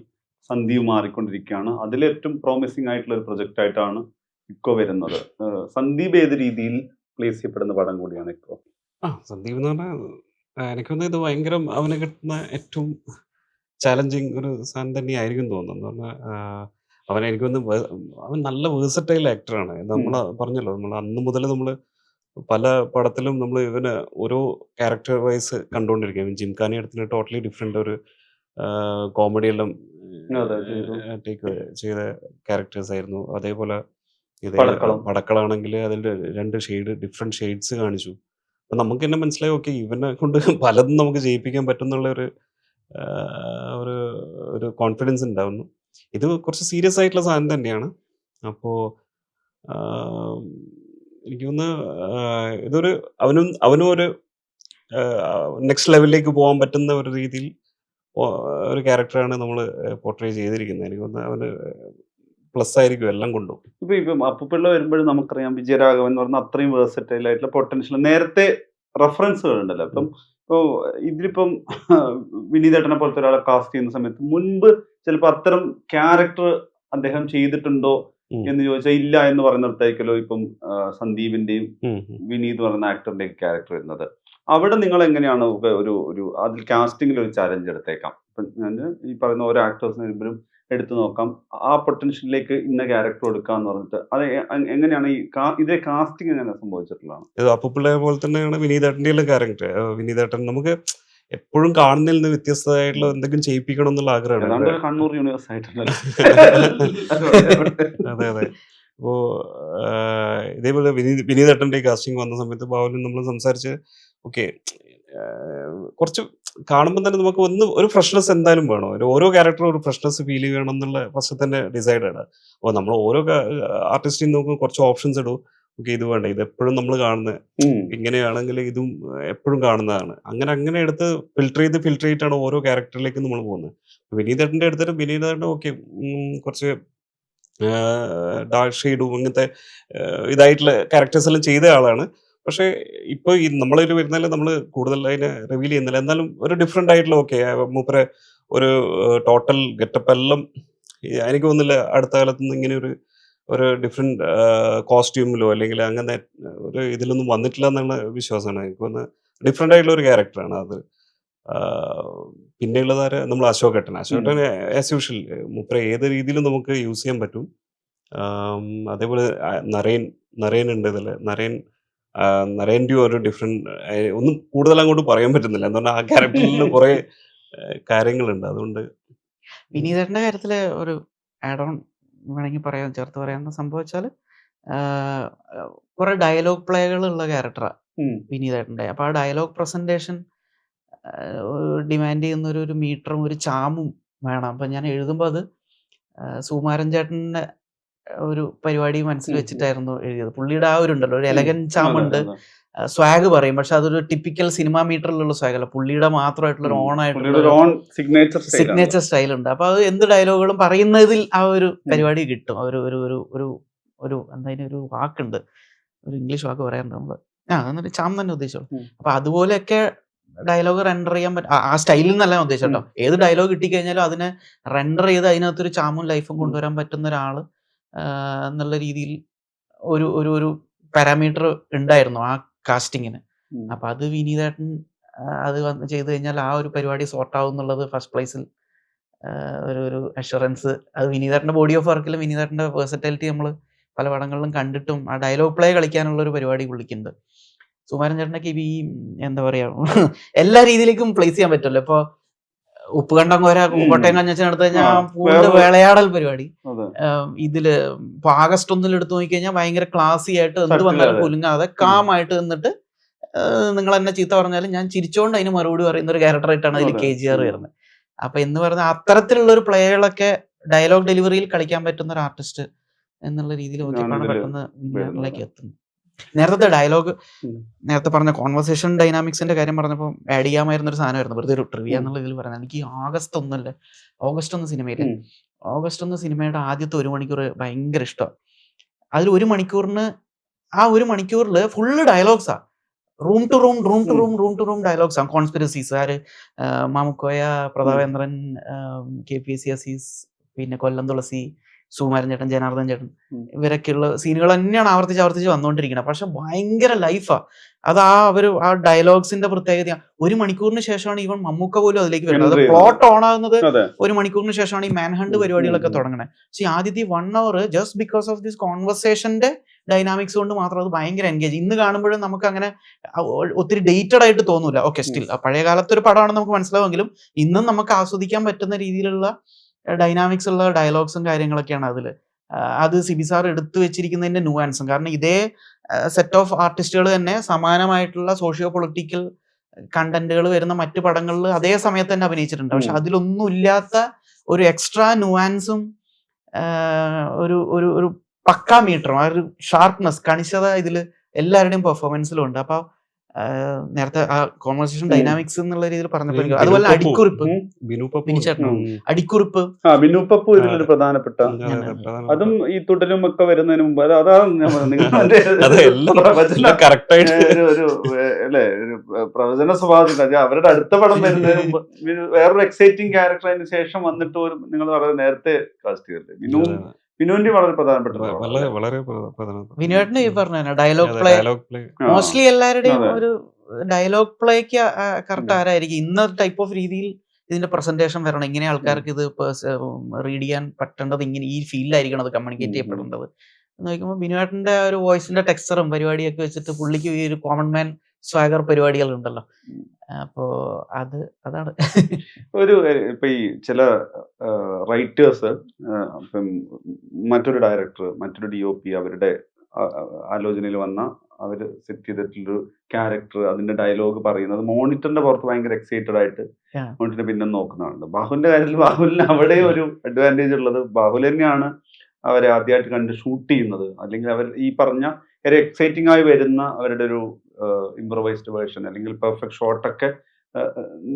സന്ദീപ് മാറിക്കൊണ്ടിരിക്കുകയാണ്. അതിലേറ്റവും പ്രോമിസിംഗ് ആയിട്ടുള്ള ഒരു പ്രൊജക്റ്റ് ആയിട്ടാണ് ഇക്കോ വരുന്നത്. സന്ദീപ് ഏത് രീതിയിൽ പ്ലേസ് ചെയ്യപ്പെടുന്ന പടം കൂടിയാണ് ഇക്കോ? സന്ദീപ് എന്ന് പറഞ്ഞാൽ എനിക്കൊന്ന് ഇത് ഭയങ്കര അവന് കിട്ടുന്ന ഏറ്റവും ചാലഞ്ചിങ് ഒരു സാധനം തന്നെയായിരിക്കും തോന്നുന്നു. പറഞ്ഞാൽ എനിക്കൊന്ന് അവൻ നല്ല വേഴ്സറ്റൈൽ ആക്ടറാണ്. നമ്മൾ പറഞ്ഞല്ലോ, നമ്മൾ അന്ന് മുതൽ നമ്മൾ പല പടത്തിലും നമ്മൾ ഇവന് ഓരോ ക്യാരക്ടർ വൈസ് കണ്ടുകൊണ്ടിരിക്കും. ജിംഖാനി എടുത്തിന് ടോട്ടലി ഡിഫറെൻ്റ് ഒരു കോമഡിയെല്ലാം ടേക്ക് ചെയ്ത ക്യാരക്ടേഴ്സ് ആയിരുന്നു. അതേപോലെ ഇത് പടക്കളാണെങ്കിൽ അതിൽ 2 ഡിഫറെൻറ്റ് ഷെയ്ഡ്സ് കാണിച്ചു. അപ്പം നമുക്ക് തന്നെ മനസ്സിലായി, ഓക്കെ, ഇവനെ കൊണ്ട് പലതും നമുക്ക് ജയിപ്പിക്കാൻ പറ്റുന്നുള്ള ഒരു കോൺഫിഡൻസ് ഉണ്ടാവുന്നു. ഇത് കുറച്ച് സീരിയസ് ആയിട്ടുള്ള സാധനം തന്നെയാണ്. അപ്പോൾ എനിക്ക് തോന്നുന്നു ഇതൊരു അവനും ഒരു നെക്സ്റ്റ് ലെവലിലേക്ക് പോകാൻ പറ്റുന്ന ഒരു രീതിയിൽ ഒരു ക്യാരക്ടറാണ് നമ്മൾ പോർട്രേ ചെയ്തിരിക്കുന്നത്. എനിക്ക് തോന്നുന്നു അവന് പ്ലസ് ആയിരിക്കും എല്ലാം കൊണ്ടും. ഇപ്പം അപ്പുപിള്ള വരുമ്പോഴും നമുക്കറിയാം, വിജയരാഘവൻ എന്ന് പറഞ്ഞാൽ അത്രയും വേഴ്സറ്റൈൽ ആയിട്ടുള്ള പൊട്ടൻഷ്യൽ നേരത്തെ റെഫറൻസുകൾ ഉണ്ടല്ലോ. അപ്പം ഇതിലിപ്പം വിനീതേട്ടനെ പോലത്തെ ഒരാളെ കാസ്റ്റ് ചെയ്യുന്ന സമയത്ത് മുൻപ് ചിലപ്പോൾ അത്തരം ക്യാരക്ടർ അദ്ദേഹം ചെയ്തിട്ടുണ്ടോ എന്ന് ചോദിച്ചാൽ ഇല്ല എന്ന് പറയുന്നിടത്തായിരിക്കല്ലോ ഇപ്പം സന്ദീപിന്റെയും വിനീത് പറയുന്ന ആക്ടറിന്റെയും ക്യാരക്ടർ വരുന്നത്. അവിടെ നിങ്ങൾ എങ്ങനെയാണ് ഒരു അതിൽ കാസ്റ്റിംഗിൽ ഒരു ചാലഞ്ച് എടുത്തേക്കാം? ഇപ്പം ഞാൻ ഈ പറയുന്ന ഓരോ ആക്ടേഴ്സിന് വരുമ്പോഴും എടുത്തു നോക്കാം, ആ പൊട്ടൻഷ്യലിലേക്ക് ഇന്ന ക്യാരക്ടർ കൊടുക്കാന്ന് പറഞ്ഞിട്ട് അത് എങ്ങനെയാണ് ഇതേ കാസ്റ്റിംഗ് എങ്ങനെ സംഭവിച്ചിട്ടുള്ളതാണ്? അപ്പുപിള്ള പോലെ തന്നെയാണ് വിനീതേട്ടൻ്റെ എല്ലാം ക്യാരക്ടർ. വിനീതേട്ടൻ നമുക്ക് എപ്പോഴും കാണുന്നതിൽ നിന്ന് വ്യത്യസ്തമായിട്ടുള്ള എന്തെങ്കിലും ചെയ്യിപ്പിക്കണം എന്നുള്ള ആഗ്രഹമാണ്. കണ്ണൂർ യൂണിവേഴ്സ് ആയിട്ടുള്ള അതെ. അപ്പോ ഇതേപോലെ വിനീതേട്ടൻ്റെ കാസ്റ്റിംഗ് വന്ന സമയത്ത് ബാബുലും നമ്മൾ സംസാരിച്ച്, ഓക്കെ, കുറച്ച് കാണുമ്പോൾ തന്നെ നമുക്ക് ഒരു ഫ്രഷ്നെസ് എന്തായാലും വേണം. ഓരോ ക്യാരക്ടറും ഒരു ഫ്രഷ്നെസ് ഫീൽ ചെയ്യണം എന്നുള്ള ഫസ്റ്റ് തന്നെ ഡിസൈഡാണ്. അപ്പോൾ നമ്മൾ ഓരോ ആർട്ടിസ്റ്റിനും നോക്കുമ്പോൾ കുറച്ച് ഓപ്ഷൻസ് ഇടും. ഓക്കെ, ഇത് വേണ്ട, ഇത് എപ്പോഴും നമ്മൾ കാണുന്നത്, ഇങ്ങനെയാണെങ്കിൽ ഇതും എപ്പോഴും കാണുന്നതാണ്. അങ്ങനെ എടുത്ത് ഫിൽറ്റർ ചെയ്തിട്ടാണ് ഓരോ ക്യാരക്ടറിലേക്ക് നമ്മൾ പോകുന്നത്. വിനീതേട്ടൻ്റെ എടുത്തിട്ട് വിനീതേട്ടൻ ഓക്കെ കുറച്ച് ഡാർക്ക് ഷെയ്ഡും ഇങ്ങനത്തെ ഇതായിട്ടുള്ള ക്യാരക്ടേഴ്സ് എല്ലാം ചെയ്ത ആളാണ്. പക്ഷേ ഇപ്പോൾ ഈ നമ്മളൊരു വരുന്നതിൽ നമ്മൾ കൂടുതൽ അതിനെ റിവീൽ ചെയ്യുന്നില്ല. എന്നാലും ഒരു ഡിഫറെൻ്റ് ആയിട്ടുള്ള ഓക്കെ മൂപ്പരെ ഒരു ടോട്ടൽ ഗെറ്റപ്പ് എല്ലാം എനിക്ക് തോന്നുന്നില്ല അടുത്ത കാലത്തൊന്നും ഇങ്ങനെ ഒരു ഡിഫറെൻറ്റ് കോസ്റ്റ്യൂമിലോ അല്ലെങ്കിൽ അങ്ങനെ ഒരു ഇതിലൊന്നും വന്നിട്ടില്ല എന്നുള്ള വിശ്വാസമാണ് എനിക്ക് തോന്നുന്നത്. ഡിഫറെൻ്റ് ആയിട്ടുള്ള ഒരു ക്യാരക്ടറാണ് അത്. പിന്നെയുള്ളത് നമ്മൾ അശോകേട്ടൻ ആസ് യൂഷ്വൽ മൂപ്പരെ ഏത് രീതിയിലും നമുക്ക് യൂസ് ചെയ്യാൻ പറ്റും. അതേപോലെ നരേൻ ഉണ്ട് ഇതിൽ. നരേൻ്റെ ഒരു ഡിഫറെൻറ്റ് ഒന്നും കൂടുതൽ അങ്ങോട്ട് പറയാൻ പറ്റുന്നില്ല. എന്തുകൊണ്ട് ആ ക്യാരക്ടറിൽ കുറേ കാര്യങ്ങളുണ്ട്. അതുകൊണ്ട് വിനീതേട്ടൻ്റെ കാര്യത്തിൽ ഒരു ആഡ് ഓൺ വേണമെങ്കിൽ പറയാൻ ചേർത്ത് പറയാമെന്ന് സംഭവിച്ചാൽ കുറെ ഡയലോഗ് പ്ലേകളുള്ള ക്യാരക്ടറാണ് വിനീതേട്ടൻ്റെ. അപ്പോൾ ആ ഡയലോഗ് പ്രസൻറ്റേഷൻ ഡിമാൻഡ് ചെയ്യുന്ന ഒരു മീറ്ററും ഒരു ചാമും വേണം. അപ്പം ഞാൻ എഴുതുമ്പോൾ അത് സുകുമാരൻ ചേട്ടൻ്റെ ഒരു പരിപാടി മനസ്സിൽ വെച്ചിട്ടായിരുന്നു എഴുതിയത്. പുള്ളിയുടെ ആ ഒരു ഉണ്ടല്ലോ, ഒരു എലഗൻ ചാമുണ്ട്, സ്വാഗ് പറയും, പക്ഷെ അതൊരു ടിപ്പിക്കൽ സിനിമാ മീറ്ററിലുള്ള സ്വാഗ് അല്ല, പുള്ളിയുടെ മാത്രമായിട്ടുള്ള ഒരു ഓൺ ആയിട്ടുള്ള സിഗ്നേച്ചർ സ്റ്റൈൽ ഉണ്ട്. അപ്പൊ അത് എന്ത് ഡയലോഗുകളും പറയുന്നതിൽ ആ ഒരു പരിപാടി കിട്ടും. ഒരു ഒരു ഒരു ഒരു ഒരു എന്താ ഒരു വാക്കുണ്ട്, ഒരു ഇംഗ്ലീഷ് വാക്ക് പറയാറുണ്ട് നമ്മൾ, എന്നിട്ട് ചാം തന്നെ ഉദ്ദേശിച്ചോളൂ. അപ്പൊ അതുപോലെയൊക്കെ ഡയലോഗ് റെൻഡർ ചെയ്യാൻ പറ്റും. ആ സ്റ്റൈലിൽ നിന്നല്ല ഞാൻ ഉദ്ദേശിച്ചോ. ഏത് ഡയലോഗ് കിട്ടിക്കഴിഞ്ഞാലും അതിനെ റെൻഡർ ചെയ്ത് അതിനകത്തൊരു ചാമും ലൈഫും കൊണ്ടുവരാൻ പറ്റുന്ന ഒരാള് എന്നുള്ള രീതിയിൽ ഒരു ഒരു ഒരു പാരാമീറ്റർ ഉണ്ടായിരുന്നു ആ കാസ്റ്റിങ്ങിന്. അപ്പൊ അത് വിനീതേട്ടൻ അത് ചെയ്ത് കഴിഞ്ഞാൽ ആ ഒരു പരിപാടി സോർട്ട് ആവും എന്നുള്ളത് ഫസ്റ്റ് പ്ലേസിൽ ഒരു അഷുറൻസ്. അത് വിനീതേട്ടൻ്റെ ബോഡി ഓഫ് വർക്കിലും വിനീതേട്ടൻ്റെ വേഴ്സറ്റാലിറ്റി നമ്മൾ പല പടങ്ങളിലും കണ്ടിട്ടും ആ ഡയലോഗ് പ്ലേ കളിക്കാനുള്ള ഒരു പരിപാടി പുള്ളിക്കുണ്ട്. സുകുമാരൻ ചേട്ടനൊക്കെ ഈ എന്താ പറയാ എല്ലാ രീതിയിലേക്കും പ്ലേസ് ചെയ്യാൻ പറ്റുമല്ലോ. ഇപ്പൊ ഉപ്പുകണ്ടം കോര കോട്ടയം കഞ്ഞച്ചൻ എടുത്തു കഴിഞ്ഞാൽ വേളയാടൽ പരിപാടി. ഇതില് ഇപ്പൊ ആഗസ്റ്റ് 1 എടുത്തു നോക്കിക്കഴിഞ്ഞാൽ ഭയങ്കര ക്ലാസി ആയിട്ട് എന്ത് വന്നാലും കുലുങ്ങാതെ കാമായിട്ട് നിന്നിട്ട് നിങ്ങൾ എന്നെ ചീത്ത പറഞ്ഞാലും ഞാൻ ചിരിച്ചോണ്ട് അതിന് മറുപടി പറയുന്ന ഒരു ക്യാരക്ടറായിട്ടാണ് അതിൽ KGR വരുന്നത്. അപ്പൊ എന്ന് പറഞ്ഞ അത്തരത്തിലുള്ള ഒരു പ്ലേകളൊക്കെ ഡയലോഗ് ഡെലിവറിയിൽ കളിക്കാൻ പറ്റുന്ന ഒരു ആർട്ടിസ്റ്റ് എന്നുള്ള രീതിയിൽ നോക്കിയപ്പോഴാണ് പെട്ടെന്ന് വിനീതേട്ടനിലേക്ക് എത്തുന്നത്. നേരത്തെ ഡയലോഗ് നേരത്തെ പറഞ്ഞ കോൺവെർസേഷൻ ഡൈനാമിക്സിന്റെ കാര്യം പറഞ്ഞപ്പോൾ ആഡ് ചെയ്യാമായിരുന്ന ഒരു സാധനമായിരുന്നു, വെറുതെ ഒരു ട്രിവിയ എന്നുള്ള ഇതിൽ പറഞ്ഞത്. എനിക്ക് ഓഗസ്റ്റ് 1 സിനിമയില് ഓഗസ്റ്റ് 1 സിനിമയുടെ ആദ്യത്തെ 1 മണിക്കൂർ ഭയങ്കര ഇഷ്ടമാണ്. അതിൽ 1 മണിക്കൂറിന് ആ 1 മണിക്കൂറിൽ ഫുള്ള് ഡയലോഗ്സാ, റൂം ടു റൂം ഡയലോഗ്സ് ആണ്. കോൺസ്പിരസീസ് മാമുക്കോയ, പ്രതാപേന്ദ്രൻ, KPSC അസീസ്, പിന്നെ കൊല്ലം തുളസി, സുകുമാരൻ ചേട്ടൻ, ജനാർദ്ദൻ ചേട്ടൻ, ഇവരൊക്കെയുള്ള സീനുകൾ തന്നെയാണ് ആവർത്തിച്ച് വന്നുകൊണ്ടിരിക്കുന്നത്. പക്ഷെ ഭയങ്കര ലൈഫാ അത്. ആ ഡയലോഗ്സിന്റെ പ്രത്യേകത 1 മണിക്കൂറിന് ശേഷമാണ് ഈവൻ മമ്മൂക്ക പോലും അതിലേക്ക് വരുന്നത്. അത് പ്ലോട്ട് ഓൺ ആകുന്നത് 1 മണിക്കൂറിന് ശേഷമാണ് ഈ മാൻഹണ്ട് പരിപാടികളൊക്കെ തുടങ്ങണത്. പക്ഷെ ആദ്യത്തെ 1 hour just because of this കോൺവെർസേഷന്റെ ഡൈനാമിക്സ് കൊണ്ട് മാത്രം അത് ഭയങ്കര എൻഗേജ്. ഇന്ന് കാണുമ്പോഴും നമുക്ക് അങ്ങനെ ഒത്തിരി ഡേറ്റഡ് ആയിട്ട് തോന്നൂല. ഓക്കെ, സ്റ്റിൽ പഴയ കാലത്തെ ഒരു പടമാണെന്ന് നമുക്ക് മനസ്സിലാവുമെങ്കിലും ഇന്നും നമുക്ക് ആസ്വദിക്കാൻ പറ്റുന്ന രീതിയിലുള്ള ഡൈനാമിക്സ് ഉള്ള ഡയലോഗ്സും കാര്യങ്ങളൊക്കെയാണ് അതിൽ. അത് സിബി സാർ എടുത്തു വെച്ചിരിക്കുന്നതിന്റെ ന്യൂആൻസും. കാരണം ഇതേ സെറ്റ് ഓഫ് ആർട്ടിസ്റ്റുകൾ തന്നെ സമാനമായിട്ടുള്ള സോഷ്യോ പൊളിറ്റിക്കൽ കണ്ടന്റുകൾ വരുന്ന മറ്റു പടങ്ങളിൽ അതേ സമയത്ത് തന്നെ അഭിനയിച്ചിട്ടുണ്ട്. പക്ഷെ അതിലൊന്നും ഇല്ലാത്ത ഒരു എക്സ്ട്രാ ന്യൂആൻസും ഒരു ഒരു പക്കാ മീറ്ററും ആ ഒരു ഷാർപ്നെസ്, കണിശത ഇതിൽ എല്ലാവരുടെയും പെർഫോമൻസിലും ഉണ്ട്. അപ്പൊ നേരത്തെ ആ കോൺവെർസേഷൻ ഡൈനാമിക്സ് എന്നുള്ള രീതിയിൽ പറഞ്ഞപ്പോൾ അതുപോലെ അടിക്കുറിപ്പ്, അടിക്കുറിപ്പ് ബിനുപ്പപ്പു ഇതിലൊരു പ്രധാനപ്പെട്ട, അതും ഈ തുടരും ഒക്കെ വരുന്നതിന് മുമ്പ് അതാണ് ഒരു പ്രവചന സ്വഭാവത്തിൽ അവരുടെ അടുത്ത പടം വരുന്നതിന് മുമ്പ് വേറൊരു എക്സൈറ്റിംഗ് ക്യാരക്ടർ അതിന് ശേഷം വന്നിട്ട് നിങ്ങൾ വളരെ നേരത്തെ കാസ്റ്റ് ചെയ്തില്ലേ. വിനുവിന്റെ വളരെ പ്രധാനപ്പെട്ട വിനുവേട്ടന് ഈ പറഞ്ഞ ഡയലോഗ് പ്ലേ മോസ്റ്റ്ലി എല്ലാവരുടെയും ഒരു ഡയലോഗ് പ്ലേക്ക് കറക്റ്റ് ആരായിരിക്കും ഇന്ന ടൈപ്പ് ഓഫ് രീതിയിൽ ഇതിന്റെ പ്രസന്റേഷൻ വരണം, ഇങ്ങനെ ആൾക്കാർക്ക് ഇത് റീഡ് ചെയ്യാൻ പറ്റേണ്ടത്, ഇങ്ങനെ ഈ ഫീൽഡിലായിരിക്കണം അത് കമ്മ്യൂണിക്കേറ്റ് ചെയ്യപ്പെടേണ്ടത് എന്ന് നോക്കുമ്പോൾ ബിനുവേട്ടന്റെ ഒരു വോയിസിന്റെ ടെക്സ്ചറും പരിപാടിയൊക്കെ വെച്ചിട്ട് പുള്ളിക്ക് ഈ ഒരു കോമൺ മാൻ സ്വാഗർ പരിപാടികൾ ഉണ്ടല്ലോ. അപ്പോ അതാണ് ഇപ്പൊ ഈ ചില റൈറ്റേഴ്സ് ഇപ്പം മറ്റൊരു ഡയറക്ടർ, മറ്റൊരു DOP അവരുടെ ആലോചനയിൽ വന്ന അവർ സെറ്റ് ചെയ്തിട്ടുള്ളൊരു ക്യാരക്ടർ, അതിന്റെ ഡയലോഗ് പറയുന്നത് മോണിറ്ററിന്റെ പുറത്ത് ഭയങ്കര എക്സൈറ്റഡ് ആയിട്ട് മോണിറ്ററിന്റെ പിന്നെ നോക്കുന്നതാണ്. ബാഹുലിന്റെ കാര്യത്തിൽ ബാഹുലിന് അവിടെ ഒരു അഡ്വാൻറ്റേജ് ഉള്ളത്, ബാഹുൽ തന്നെയാണ് അവരെ ആദ്യമായിട്ട് കണ്ട് ഷൂട്ട് ചെയ്യുന്നത്. അല്ലെങ്കിൽ അവർ ഈ പറഞ്ഞ ഒരു എക്സൈറ്റിംഗ് ആയി വരുന്ന അവരുടെ ഒരു ഇംപ്രവൈസ്ഡ് വേർഷൻ അല്ലെങ്കിൽ പെർഫെക്റ്റ് ഷോട്ടൊക്കെ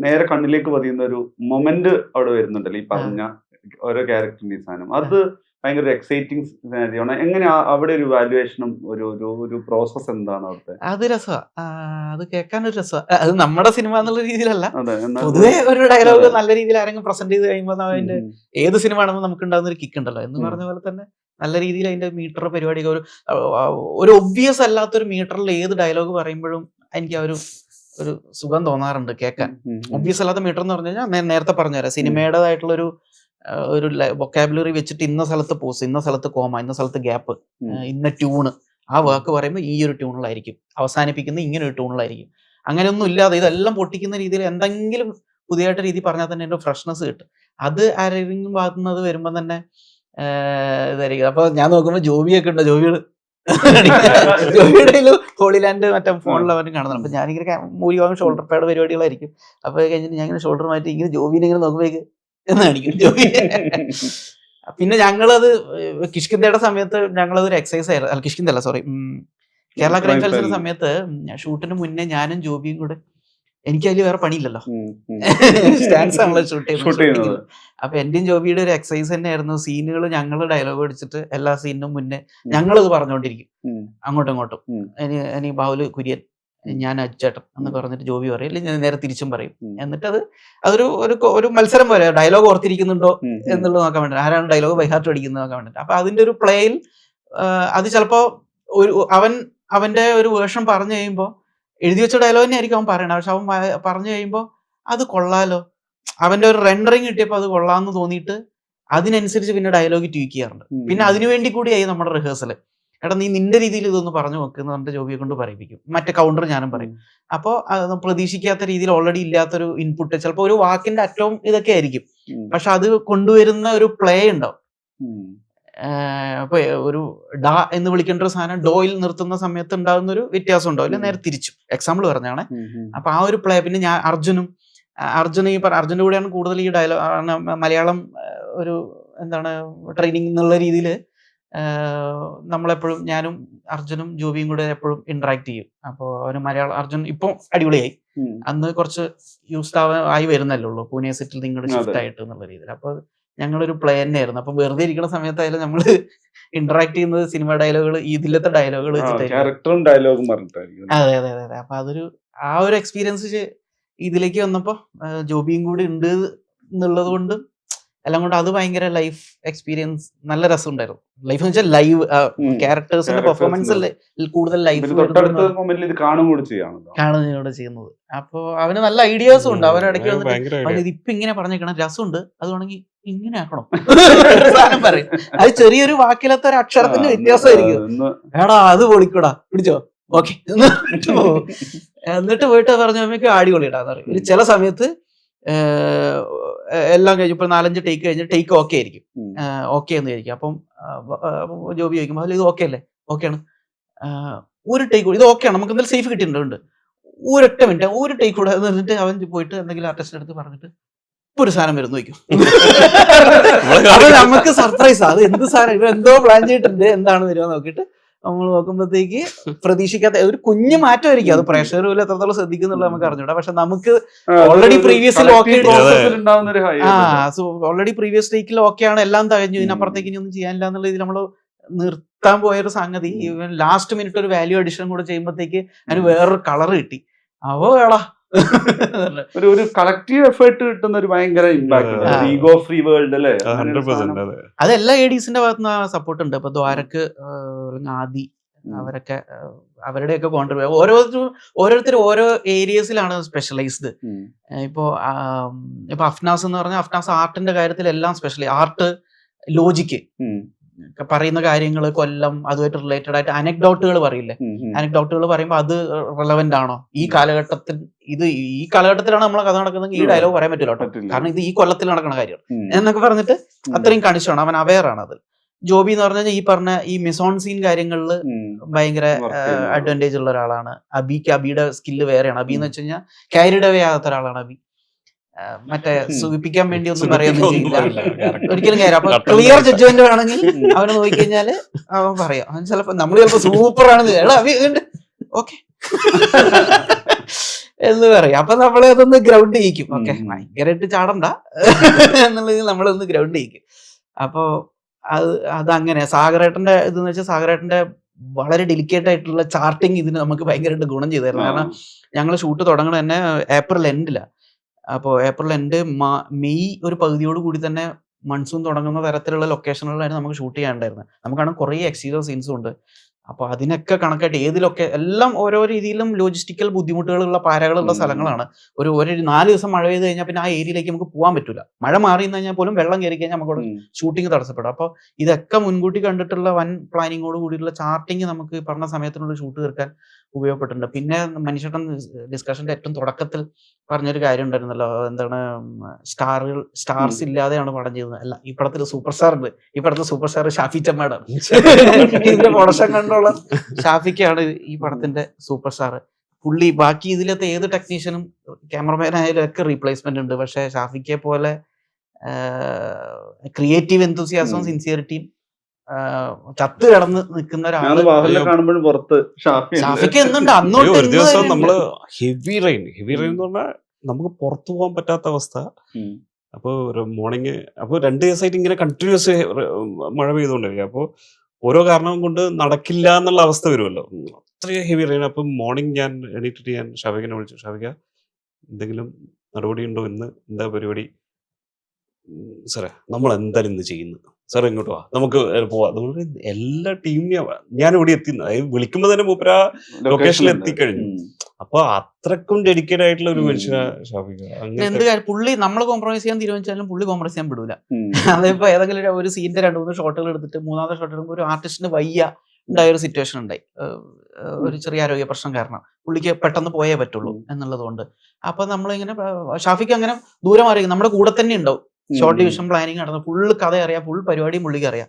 നേരെ കണ്ണിലേക്ക് പതിയുന്ന ഒരു മൊമെന്റ് അവിടെ വരുന്നുണ്ടല്ലോ ഈ പറഞ്ഞ ഓരോ ക്യാരക്ടറിന്റെ സാധനം. അത് ഭയങ്കര ഒരു എക്സൈറ്റിംഗ് സിനാരിയോ ആണ്. എങ്ങനെ അവിടെ ഒരു വാല്യുവേഷനും ഒരു പ്രോസസ് എന്താണ് അവിടുത്തെ? അത് രസമാണ്, അത് കേൾക്കാനൊരു രസമാണ്. അത് നമ്മുടെ സിനിമ എന്നുള്ള രീതിയിലല്ല, അതെ, പൊതുവെ ഒരു ഡയലോഗ് നല്ല രീതിയിൽ ആരെങ്കിലും പ്രസന്റ് ചെയ്ത് കഴിയുമ്പോൾ അതിന്റെ ഏത് സിനിമ ആണെന്ന് നമുക്ക് ഉണ്ടാകുന്ന ഒരു കിക്ക് ഉണ്ടല്ലോ എന്ന് പറഞ്ഞ പോലെ തന്നെ നല്ല രീതിയിൽ അതിന്റെ മീറ്റർ പരിപാടി ഒരു ഒബ്വിയസ് അല്ലാത്തൊരു മീറ്ററിൽ ഏത് ഡയലോഗ് പറയുമ്പോഴും എനിക്ക് ആ ഒരു സുഖം തോന്നാറുണ്ട് കേൾക്കാൻ. ഒബ്വിയസ് അല്ലാത്ത മീറ്റർ എന്ന് പറഞ്ഞു കഴിഞ്ഞാൽ നേരത്തെ പറഞ്ഞുതരാം, സിനിമയുടേതായിട്ടുള്ള ഒരു വൊക്കാബുലറി വെച്ചിട്ട് ഇന്ന സ്ഥലത്ത് പോസ്, ഇന്ന സ്ഥലത്ത് കോമ, ഇന്ന സ്ഥലത്ത് ഗ്യാപ്പ്, ഇന്ന ട്യൂണ്, ആ വാക്ക് പറയുമ്പോൾ ഈ ഒരു ട്യൂണിലായിരിക്കും, അവസാനിപ്പിക്കുന്ന ഇങ്ങനെ ഒരു ട്യൂണിലായിരിക്കും. അങ്ങനെയൊന്നും ഇല്ലാതെ ഇതെല്ലാം പൊട്ടിക്കുന്ന രീതിയിൽ എന്തെങ്കിലും പുതിയതായിട്ട് രീതി പറഞ്ഞാൽ തന്നെ എൻ്റെ ഫ്രഷ്നെസ് കിട്ടും. അത് ആരെങ്കിലും ഭാഗത്തുനിന്ന് അത് വരുമ്പോൾ തന്നെ ഇതായിരിക്കും. അപ്പൊ ഞാൻ നോക്കുമ്പോൾ ജോബിയൊക്കെ ഉണ്ട്, ജോബിയുടെ ഹോളിലാൻഡ് മറ്റേ ഫോണിൽ അവരും കാണുന്നുണ്ട്. അപ്പൊ ഞാനിങ്ങനെ ഭൂരിഭാഗം ഷോൾഡർ പാഡ് പരിപാടികളായിരിക്കും. അപ്പൊ കഴിഞ്ഞിട്ട് ഞാൻ ഇങ്ങനെ ഷോൾഡർ മാറ്റി ഇങ്ങനെ ജോബിനെ ഇങ്ങനെ നോക്കുമ്പോഴേക്ക് എന്നായിരിക്കും ജോബി. പിന്നെ ഞങ്ങളത് കിഷ്കിന്ധയുടെ സമയത്ത് ഞങ്ങളത് ഒരു എക്സസൈസ് ആയിരുന്നു. അല്ല, കിഷ്കിന്ധ അല്ല, സോറി, കേരള ക്രൈം ഫയൽസിന്റെ സമയത്ത് ഷൂട്ടിന് മുന്നേ ഞാനും ജോബിയും കൂടെ, എനിക്ക് അതിൽ വേറെ പണിയില്ലല്ലോ, സ്റ്റാൻസ് ആണല്ലോ ഷൂട്ട് ചെയ്യുന്നത്. അപ്പൊ എന്റെയും ജോബിയുടെ ഒരു എക്സസൈസ് തന്നെയായിരുന്നു. സീനുകൾ ഞങ്ങൾ ഡയലോഗ് അടിച്ചിട്ട് എല്ലാ സീനിനും മുന്നേ ഞങ്ങളിത് പറഞ്ഞുകൊണ്ടിരിക്കും അങ്ങോട്ടും ഇങ്ങോട്ടും. ഇനി ബാഹുല് കുര്യൻ, ഞാൻ അജ്ജേട്ടൻ എന്ന് പറഞ്ഞിട്ട് ജോബി പറയും, അല്ലെങ്കിൽ ഞാൻ നേരെ തിരിച്ചും പറയും. എന്നിട്ട് അതൊരു മത്സരം പോലെ ഡയലോഗ് ഓർത്തിരിക്കുന്നുണ്ടോ എന്നുള്ളത് നോക്കാൻ വേണ്ടി, ആരാണ് ഡയലോഗ് ബൈഹാർട്ട് അടിക്കുന്നത് നോക്കാൻ വേണ്ടിട്ട്. അപ്പൊ അതിന്റെ ഒരു പ്ലേയിൽ അത് ചിലപ്പോ അവന്റെ ഒരു വേർഷൻ പറഞ്ഞു കഴിയുമ്പോൾ എഴുതി വെച്ച ഡയലോഗ് തന്നെ ആയിരിക്കും അവൻ പറയണത്. പക്ഷെ അവൻ പറഞ്ഞു കഴിയുമ്പോൾ അത് കൊള്ളാലോ, അവന്റെ ഒരു റെൻഡറിങ് കിട്ടിയപ്പോൾ അത് കൊള്ളാന്ന് തോന്നിയിട്ട് അതിനനുസരിച്ച് പിന്നെ ഡയലോഗ് ട്വീക്ക് ചെയ്യാറുണ്ട്. പിന്നെ അതിനുവേണ്ടി കൂടിയായി നമ്മുടെ റിഹേഴ്സൽ. എടാ നീ നിന്റെ രീതിയിൽ ഇതൊന്ന് പറഞ്ഞു നോക്കുന്ന പറഞ്ഞിട്ട് ജോബിയെ കൊണ്ട് പറയിപ്പിക്കും. മറ്റേ കൗണ്ടർ ഞാനും പറയും. അപ്പോൾ പ്രതീക്ഷിക്കാത്ത രീതിയിൽ ഓൾറെഡി ഇല്ലാത്തൊരു ഇൻപുട്ട്, ചിലപ്പോൾ ഒരു വാക്കിന്റെ അറ്റവും ഇതൊക്കെ ആയിരിക്കും, പക്ഷെ അത് കൊണ്ടുവരുന്ന ഒരു പ്ലേ ഉണ്ടാവും. ഇപ്പൊ ഒരു ഡ എന്ന് വിളിക്കേണ്ട ഒരു സാധനം ഡോയിൽ നിർത്തുന്ന സമയത്ത് ഉണ്ടാകുന്ന ഒരു വ്യത്യാസം ഉണ്ടാവും, അല്ലെ നേരെ തിരിച്ചു. എക്സാമ്പിൾ പറഞ്ഞാണ്. അപ്പൊ ആ ഒരു പ്ലേ. പിന്നെ ഞാൻ അർജുന്റെ കൂടെയാണ് കൂടുതൽ ഈ ഡയലോഗ് മലയാളം ഒരു എന്താണ് ട്രെയിനിങ് എന്നുള്ള രീതിയിൽ നമ്മളെപ്പോഴും ഞാനും അർജുനും ജോബിയും കൂടെ എപ്പോഴും ഇന്ററാക്ട് ചെയ്യും. അപ്പോൾ അവന് മലയാളം അർജുൻ ഇപ്പം അടിപൊളിയായി, അന്ന് കുറച്ച് യൂസ്ഡ് ആയി വരുന്നല്ലേ ഉള്ളൂ, പൂനെ സെറ്റിൽ നിങ്ങളുടെ ഷിഫ്റ്റ് ആയിട്ട് എന്നുള്ള രീതിയിൽ. അപ്പൊ ഞങ്ങളൊരു പ്ലേ തന്നെയായിരുന്നു. അപ്പൊ വെറുതെ ഇരിക്കുന്ന സമയത്തായാലും നമ്മള് ഇന്ററാക്ട് ചെയ്യുന്നത് സിനിമ ഡയലോഗുകൾ, ഇതിലത്തെ ഡയലോഗുകൾ വെച്ചിട്ടായിരിക്കും. അതെ അതെ അതെ. അപ്പൊ ആ ഒരു എക്സ്പീരിയൻസ് ഇതിലേക്ക് വന്നപ്പോ ജോബിയും കൂടി ഉണ്ട് എന്നുള്ളത് കൊണ്ട് എല്ലാം കൊണ്ട് അത് ഭയങ്കര ലൈഫ് എക്സ്പീരിയൻസ്, നല്ല രസം ഉണ്ടായിരുന്നു. ലൈഫ് എന്ന് വെച്ചാൽ ലൈവ് ക്യാരക്ടേഴ്സിന്റെ പെർഫോമൻസ് കൂടുതൽ ലൈഫ് കാണുന്നതിനോട് ചെയ്യുന്നത്. അപ്പൊ അവന് നല്ല ഐഡിയാസും ഉണ്ട്. അവരിടയ്ക്ക് വന്നിട്ട് ഇതിപ്പോ ഇങ്ങനെ പറഞ്ഞേക്കണം, രസമുണ്ട്, അതുവാണെങ്കിൽ ഇങ്ങനെ ആക്കണം സാധനം പറയും. അത് ചെറിയൊരു വാക്കിലത്തെ ഒരു അക്ഷരത്തിന്റെ വ്യത്യാസമായിരിക്കും. എടാ അത് പൊളിക്കൂടാ, പിടിച്ചോ, ഓക്കെ എന്നിട്ട് പോയിട്ട് പറഞ്ഞ അടിപൊളിയിടാന്ന് പറയും. ചില സമയത്ത് എല്ലാം കഴിഞ്ഞപ്പോൾ 4-5 ടേക്ക് കഴിഞ്ഞ് ടേക്ക് ഓക്കെ ആയിരിക്കും, ഓക്കെ എന്ന് വിചാരിക്കും. അപ്പം ജോബി ചോദിക്കുമ്പോൾ അതിൽ ഇത് ഓക്കെ അല്ലേ, ഓക്കെയാണ്, ഒരു ടേക്ക് ഇത് ഓക്കെയാണ്, നമുക്ക് എന്തായാലും സേഫ് കിട്ടിയിട്ടുണ്ട്, ഒരൊറ്റ മിനിറ്റ് ഒരു ടേക്ക് കൂടെ എന്നിട്ട് അവൻ പോയിട്ട് എന്തെങ്കിലും ആർട്ടിസ്റ്റിന്റെ അടുത്ത് പറഞ്ഞിട്ട് ഇപ്പൊ ഒരു സാധനം വരുന്നു വയ്ക്കും. അത് നമുക്ക് സർപ്രൈസ്. അത് എന്ത് സാധനം, ഇവ എന്തോ പ്ലാൻ ചെയ്തിട്ടുണ്ട്, എന്താണ് വരുക നോക്കിയിട്ട് നമ്മൾ നോക്കുമ്പോഴത്തേക്ക് പ്രതീക്ഷിക്കാത്ത ഒരു കുഞ്ഞു മാറ്റമായിരിക്കും. അത് പ്രേക്ഷകർ പോലും എത്രത്തോളം ശ്രദ്ധിക്കുന്നുള്ളത് നമുക്ക് അറിഞ്ഞൂടാ. പക്ഷെ നമുക്ക് ഓൾറെഡി പ്രീവിയസിൽ ഓൾറെഡി പ്രീവിയസ് ടേക്കിൽ ഓക്കെയാണ്, എല്ലാം തകഞ്ഞു, ഇതിനപ്പുറത്തേക്ക് ഇനി ഒന്നും ചെയ്യാനില്ല എന്നുള്ള രീതിയിൽ നമ്മൾ നിർത്താൻ പോയൊരു സംഗതി ലാസ്റ്റ് മിനിറ്റ് ഒരു വാല്യൂ അഡീഷൻ കൂടെ ചെയ്യുമ്പോഴത്തേക്ക് അതിന് വേറൊരു കളർ കിട്ടി. അവ വേടാ ഒരു കളക്റ്റീവ് എഫേർട്ട് കിട്ടുന്ന ഒരു ഭയങ്കര ഇമ്പാക്ട്. ഈഗോ ഫ്രീ വേൾഡ് അല്ലേ? അത് എല്ലാ എഡീസിന്റെ ഭാഗത്തുനിന്ന് സപ്പോർട്ട് ഉണ്ട്. ഇപ്പൊ ദ്വാരക്ക്, ആദി, അവരൊക്കെ അവരുടെയൊക്കെ കോൺട്രിബ്യൂഷൻ ഓരോരുത്തർ ഓരോ ഏരിയസിലാണ് സ്പെഷ്യലൈസ്ഡ്. ഇപ്പൊ അഫ്നാസ് എന്ന് പറഞ്ഞാൽ അഫ്നാസ് ആർട്ടിന്റെ കാര്യത്തിൽ എല്ലാം സ്പെഷ്യലി, ആർട്ട്, ലോജിക്ക്, പറയുന്ന കാര്യങ്ങൾ, കൊല്ലം, അതുമായിട്ട് റിലേറ്റഡ് ആയിട്ട് അനക്ഡോട്ടുകൾ പറയില്ലേ, അനക്ഡോട്ടുകൾ പറയുമ്പോൾ അത് റെലവെന്റ് ആണോ ഈ കാലഘട്ടത്തിൽ, ഈ കാലഘട്ടത്തിലാണ് നമ്മളെ കഥ നടക്കുന്നത്, ഈ ഡയലോഗ് പറയാൻ പറ്റില്ല കേട്ടോ, കാരണം ഇത് ഈ കൊല്ലത്തിൽ നടക്കുന്ന കാര്യമാണ് എന്നൊക്കെ പറഞ്ഞിട്ട് അത്രയും കണിച്ചാണ് അവൻ അവെയർ ആണ് അതിൽ. ജോബി എന്ന് പറഞ്ഞാൽ ഈ പറഞ്ഞ ഈ മിസോൺ സീൻ കാര്യങ്ങളിൽ ഭയങ്കര അഡ്വാൻറ്റേജ് ഉള്ള ഒരാളാണ്. അബിയുടെ സ്കില്ല് വേറെയാണ്. അബി എന്ന് വെച്ച് കഴിഞ്ഞാൽ ക്യാരിഡ് അവേ ആകാത്ത ഒരാളാണ് അബി. മറ്റേ സൂചിപ്പിക്കാൻ വേണ്ടി ഒന്നും പറയുകയൊന്നും ചെയ്യില്ല ഒരിക്കലും. കാര്യം അപ്പൊ ക്ലിയർ ജഡ്ജ്മെന്റ് വേണമെങ്കിൽ അവനെ നോക്കിക്കഴിഞ്ഞാല് അവൻ പറയാം. അവൻ ചിലപ്പോ നമ്മൾ ചിലപ്പോ സൂപ്പർ ആണെന്ന് എടാ അബി ഓക്കെ എന്ന് പറയും. അപ്പൊ നമ്മളെ അതൊന്ന് ഗ്രൗണ്ട് ചെയ്യിക്കും. ഓക്കെ ഭയങ്കരമായിട്ട് ചാടണ്ട എന്നുള്ളത് നമ്മളൊന്ന് ഗ്രൗണ്ട് ചെയ്യിക്കും. അപ്പോ അതങ്ങനെ സാഗരേട്ടന്റെ ഇതെന്ന് വെച്ചാൽ സാഗരേട്ടന്റെ വളരെ ഡെലിക്കേറ്റ് ആയിട്ടുള്ള ചാർട്ടിങ് ഇതിന് നമുക്ക് ഭയങ്കരമായിട്ട് ഗുണം ചെയ്തായിരുന്നു. കാരണം ഞങ്ങൾ ഷൂട്ട് തുടങ്ങണ തന്നെ ഏപ്രിൽ എൻഡിലാണ്. അപ്പോൾ ഏപ്രിൽ എൻഡ് മെയ് ഒരു പകുതിയോട് കൂടി തന്നെ മൺസൂൺ തുടങ്ങുന്ന തരത്തിലുള്ള ലൊക്കേഷനുകളിലായിരുന്നു നമുക്ക് ഷൂട്ട് ചെയ്യാണ്ടായിരുന്നത്. നമുക്കാണെങ്കിൽ കുറേ എക്സ്റ്റീരിയർ സീൻസും ഉണ്ട്. അപ്പോൾ അതിനൊക്കെ കണക്കായിട്ട് എല്ലാം ഓരോ രീതിയിലും ലോജിസ്റ്റിക്കൽ ബുദ്ധിമുട്ടുകളുള്ള പാരകളുള്ള സ്ഥലങ്ങളാണ്. ഒരു 4 ദിവസം മഴ പെയ്ത് കഴിഞ്ഞാൽ പിന്നെ ആ ഏരിയയിലേക്ക് നമുക്ക് പോകാൻ പറ്റില്ല. മഴ മാറി കഴിഞ്ഞാൽ പോലും വെള്ളം കയറി കഴിഞ്ഞാൽ നമുക്ക് ഷൂട്ടിംഗ് തടസ്സപ്പെടും. അപ്പോൾ ഇതൊക്കെ മുൻകൂട്ടി കണ്ടിട്ടുള്ള വൻ പ്ലാനിങ്ങോട് കൂടിയുള്ള ചാർട്ടിങ് നമുക്ക് പറഞ്ഞ സമയത്തിനുള്ള ഷൂട്ട് തീർക്കാൻ ഉപയോഗപ്പെട്ടിട്ടുണ്ട്. പിന്നെ മനുഷ്യട്ടൻ ഡിസ്കഷന്റെ ഏറ്റവും തുടക്കത്തിൽ പറഞ്ഞൊരു കാര്യം ഉണ്ടായിരുന്നല്ലോ, എന്താണ് സ്റ്റാർസ് ഇല്ലാതെയാണ് പടം ചെയ്യുന്നത്. അല്ല, ഈ പടത്തിൽ സൂപ്പർ സ്റ്റാർ ഉണ്ട്. ഈ പടത്തിൽ സൂപ്പർ സ്റ്റാർ ഷാഫി ചമ്മാടാണ്. ഇതിന്റെ പ്രൊഡക്ഷൻ കണ്ടുള്ള ഷാഫിക്കാണ് ഈ പടത്തിന്റെ സൂപ്പർ സ്റ്റാർ. പുള്ളി ബാക്കി ഇതിലത്തെ ഏത് ടെക്നീഷ്യനും ക്യാമറമാൻ ആയാലും ഒക്കെ റീപ്ലേസ്മെന്റ് ഉണ്ട്. പക്ഷെ ഷാഫിക്കെ പോലെ ക്രിയേറ്റീവ് എന്തൂസിയാസവും സിൻസിയറിറ്റിയും ചത്ത് കിടന്ന് നിൽക്കുന്ന ഒരാള് കാണുമ്പോഴും പുറത്ത് ഷാഫിക്ക് എന്തുണ്ട് അന്നോട്ട് ഒരു ദിവസം നമ്മള് ഹെവി റെയിൻ എന്ന് പറഞ്ഞാൽ നമുക്ക് പുറത്തു പോകാൻ പറ്റാത്ത അവസ്ഥ. അപ്പോൾ ഒരു മോർണിംഗ് അപ്പോൾ 2 ദിവസമായിട്ട് ഇങ്ങനെ കണ്ടിന്യൂസ് മഴ പെയ്തുകൊണ്ടിരിക്കുക. അപ്പോൾ ഓരോ കാരണം കൊണ്ട് നടക്കില്ല എന്നുള്ള അവസ്ഥ വരുമല്ലോ, അത്രയും ഹെവി റെയിൻ. അപ്പം മോർണിംഗ് ഞാൻ എണീറ്റിട്ട് ഞാൻ ഷാഫിക്കിനെ വിളിച്ചു, ഷാഫിക്ക എന്തെങ്കിലും നടപടി ഉണ്ടോ, ഇന്ന് എന്താ പരിപാടി? സാറേ നമ്മൾ എന്തായാലും ഇന്ന് ചെയ്യുന്നത്, സാർ ഇങ്ങോട്ട് വാ, നമുക്ക് പോവാം. നമ്മൾ എല്ലാ ടീമിനെയും ഞാൻ ഇവിടെ എത്തി, വിളിക്കുമ്പോൾ തന്നെ മൂപ്പര ലൊക്കേഷനിൽ എത്തിക്കഴിഞ്ഞു. അപ്പൊ അത്രക്കും ഡെഡിക്കേറ്റ് ആയിട്ടുള്ള ഒരു മനുഷ്യനാ ഷാഫിക്ക. എന്ത് കാര്യം പുള്ളി നമ്മൾ കോംപ്രമൈസ് ചെയ്യാൻ തീരുമാനിച്ചാലും പുള്ളി കോംപ്രമൈസ് ചെയ്യാൻ വിടൂല. അതിപ്പോ ഏതെങ്കിലും ഒരു സീനിന്റെ 2-3 ഷോട്ടുകൾ എടുത്തിട്ട് 3ാമത്തെ ഷോട്ട് എടുക്കുമ്പോൾ ഒരു ആർട്ടിസ്റ്റിന് വയ്യ ഉണ്ടായ ഒരു സിറ്റുവേഷൻ ഉണ്ടായി, ഒരു ചെറിയ ആരോഗ്യ പ്രശ്നം കാരണം. പുള്ളിക്ക് പെട്ടെന്ന് പോയേ പറ്റുള്ളൂ എന്നുള്ളതുകൊണ്ട്. അപ്പൊ നമ്മളിങ്ങനെ ഷാഫിക്ക് അങ്ങനെ ദൂരം അറിയിക്കും, നമ്മുടെ കൂടെ തന്നെ ഉണ്ടാവും. ഷോർട്ട് ഡിവിഷൻ പ്ലാനിങ് നടന്നു, ഫുള്ള് കഥ അറിയാം, ഫുൾ പരിപാടിയും പുള്ളിക്ക് അറിയാം.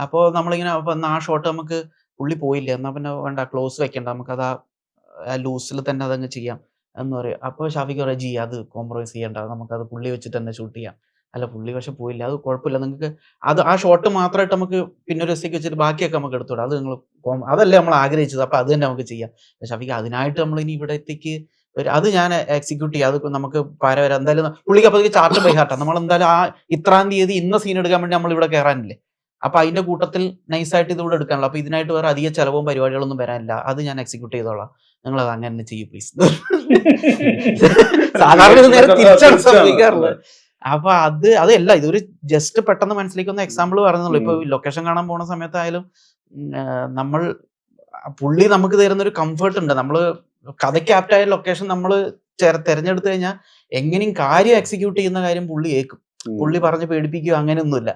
അപ്പോൾ നമ്മളിങ്ങനെ ആ ഷോട്ട് നമുക്ക് പുള്ളി പോയില്ല, എന്നാൽ പിന്നെ വേണ്ട, ക്ലോസ് വെക്കണ്ട, നമുക്കത് ആ ലൂസിൽ തന്നെ അതങ്ങ് ചെയ്യാം എന്ന് പറയും. അപ്പോൾ ഷാഫിക്ക് പറയാം, ജി അത് കോംപ്രമൈസ് ചെയ്യണ്ട, നമുക്കത് പുള്ളി വെച്ചിട്ട് തന്നെ ഷൂട്ട് ചെയ്യാം. അല്ല, പുള്ളി പക്ഷെ പോയില്ല, അത് കുഴപ്പമില്ല, നിങ്ങൾക്ക് അത് ആ ഷോട്ട് മാത്രമായിട്ട് നമുക്ക് പിന്നെ ഒരു ദിവസത്തേക്ക് വെച്ചിട്ട് ബാക്കിയൊക്കെ നമുക്ക് എടുത്തുവിടാം, അത് നിങ്ങൾ അതല്ലേ നമ്മൾ ആഗ്രഹിച്ചത്, അപ്പോൾ അത് തന്നെ നമുക്ക് ചെയ്യാം. ഷാഫിക്ക് അതിനായിട്ട് നമ്മൾ ഇനി ഇവിടത്തേക്ക് അത് ഞാൻ എക്സിക്യൂട്ട് ചെയ്യാം, അത് നമുക്ക് പാര വരാം. എന്തായാലും പുള്ളിക്ക് അപ്പോൾ ചാർട്ട് ബൈ ഹാർട്ടാണ്. നമ്മൾ എന്തായാലും ആ ഇത്രാം തീയതി ഇന്ന സീൻ എടുക്കാൻ വേണ്ടി നമ്മൾ ഇവിടെ കയറാനില്ലേ, അപ്പൊ അതിന്റെ കൂട്ടത്തിൽ നൈസായിട്ട് ഇതിവിടെ എടുക്കാനുള്ള, അപ്പൊ ഇതിനായിട്ട് വേറെ അധിക ചെലവും പരിപാടികളൊന്നും വരാനില്ല, അത് ഞാൻ എക്സിക്യൂട്ട് ചെയ്തോളാം, നിങ്ങൾ അത് അങ്ങനെ തന്നെ ചെയ്യൂ പ്ലീസ്. സാധാരണ നേരെ തിരിച്ചാണ് സംഭവിക്കാറുള്ളത്. അപ്പൊ അതല്ല, ഇതൊരു ജസ്റ്റ് പെട്ടെന്ന് മനസ്സിലേക്ക് ഒന്ന് എക്സാമ്പിൾ പറഞ്ഞുള്ളൂ. ഇപ്പൊ ലൊക്കേഷൻ കാണാൻ പോണ സമയത്തായാലും നമ്മൾ പുള്ളി നമുക്ക് തരുന്നൊരു കംഫർട്ട് ഉണ്ട്. നമ്മള് കഥയ്ക്ക് ആപ്റ്റായ ലൊക്കേഷൻ നമ്മൾ തെരഞ്ഞെടുത്തു കഴിഞ്ഞാൽ എങ്ങനെയും കാര്യം എക്സിക്യൂട്ട് ചെയ്യുന്ന കാര്യം പുള്ളി ഏൽക്കും. പുള്ളി പറഞ്ഞ് പേടിപ്പിക്കുകയോ അങ്ങനെയൊന്നുമില്ല.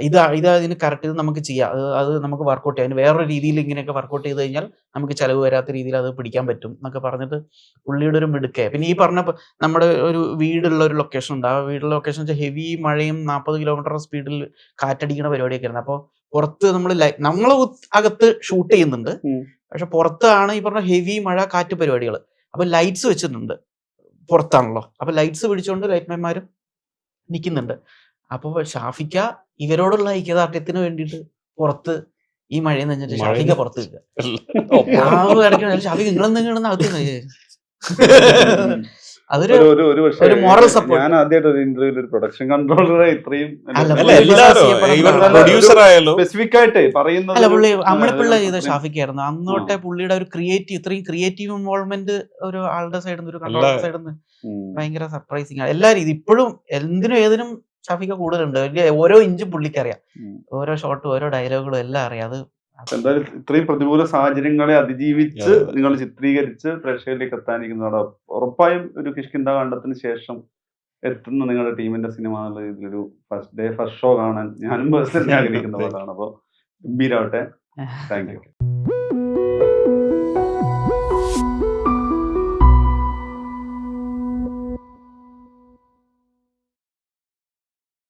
ഇത് അതിന് കറക്റ്റ്, ഇത് നമുക്ക് ചെയ്യാം, അത് നമുക്ക് വർക്കൗട്ട് ചെയ്യാം, അതിന് വേറൊരു രീതിയിൽ ഇങ്ങനെയൊക്കെ വർക്കൗട്ട് ചെയ്ത് കഴിഞ്ഞാൽ നമുക്ക് ചിലവ് വരാത്ത രീതിയിൽ അത് പിടിക്കാൻ പറ്റും എന്നൊക്കെ പറഞ്ഞിട്ട് പുള്ളിയുടെ ഒരു മിടുക്കേ. പിന്നെ ഈ പറഞ്ഞ നമ്മുടെ ഒരു വീടുള്ള ഒരു ലൊക്കേഷൻ ഉണ്ട്. ആ വീടുള്ള ലൊക്കേഷൻ വെച്ചാൽ ഹെവി മഴയും 40 കിലോമീറ്റർ സ്പീഡിൽ കാറ്റടിക്കുന്ന പരിപാടിയൊക്കെ ആയിരുന്നു. അപ്പോൾ പുറത്ത് നമ്മൾ അകത്ത് ഷൂട്ട് ചെയ്യുന്നുണ്ട്, പക്ഷെ പുറത്താണ് ഈ പറഞ്ഞ ഹെവി മഴ കാറ്റ് പരിപാടികൾ. അപ്പൊ ലൈറ്റ്സ് വെച്ചിട്ടുണ്ട്, പുറത്താണല്ലോ, അപ്പൊ ലൈറ്റ്സ് പിടിച്ചുകൊണ്ട് ലൈറ്റ്മാൻമാരും നിൽക്കുന്നുണ്ട്. അപ്പൊ ഷാഫിക്ക ഇവരോടുള്ള ഐക്യദാർഢ്യത്തിന് വേണ്ടിയിട്ട് പുറത്ത് ഈ മഴയെന്ന് വെച്ചിട്ട് ഷാഫിക്ക പുറത്ത് നിൽക്കുക. ഷാഫിക്ക് നിങ്ങളെന്തെങ്കിലും അകത്ത് അതൊരു മോറൽ സപ്പോർട്ട്. ഞാൻ ആദ്യമായിട്ട് ഒരു ഇന്റർവ്യൂവിൽ ഒരു പ്രൊഡക്ഷൻ കൺട്രോളറെ ഇത്രയും സ്പെസിഫിക് ആയിട്ട് പറയുന്നത്. അല്ല, പുള്ളി അമ്മണിപ്പിള്ള ചെയ്ത ഷാഫിക്കായിരുന്നു അന്നോട്ടെ. പുള്ളിയുടെ ഒരു ഇത്രയും ക്രിയേറ്റീവ് ഇൻവോൾവ്മെന്റ് ഒരു ആളുടെ സൈഡിൽ നിന്ന്, ഒരു കൺട്രോളർ സൈഡിൽ നിന്ന് ഭയങ്കര സർപ്രൈസിങ് ആണ്. എല്ലാ രീതി ഇപ്പോഴും എന്തിനും ഏതിനും ഷാഫിക്ക കൂടുതലുണ്ട്. ഓരോ ഇഞ്ചും പുള്ളിക്കറിയാം, ഓരോ ഷോട്ടും ഓരോ ഡയലോഗുകളും എല്ലാം അറിയാം. അത് എന്തായാലും ഇത്രയും പ്രതികൂല സാഹചര്യങ്ങളെ അതിജീവിച്ച് നിങ്ങൾ ചിത്രീകരിച്ച് പ്രേക്ഷകരിലേക്ക് എത്താനിരിക്കുന്നതാണ്. ഉറപ്പായും ഒരു കിഷ്കിന്ധാകാണ്ഡത്തിന് ശേഷം എത്തുന്ന നിങ്ങളുടെ ടീമിന്റെ സിനിമ എന്നുള്ള രീതിയിലൊരു ഫസ്റ്റ് ഷോ കാണാൻ ഞാനും പേഴ്സണലി ആഗ്രഹിക്കുന്ന പോലാണ്. അപ്പോൾ ഗംഭീരാവട്ടെ. Thank you.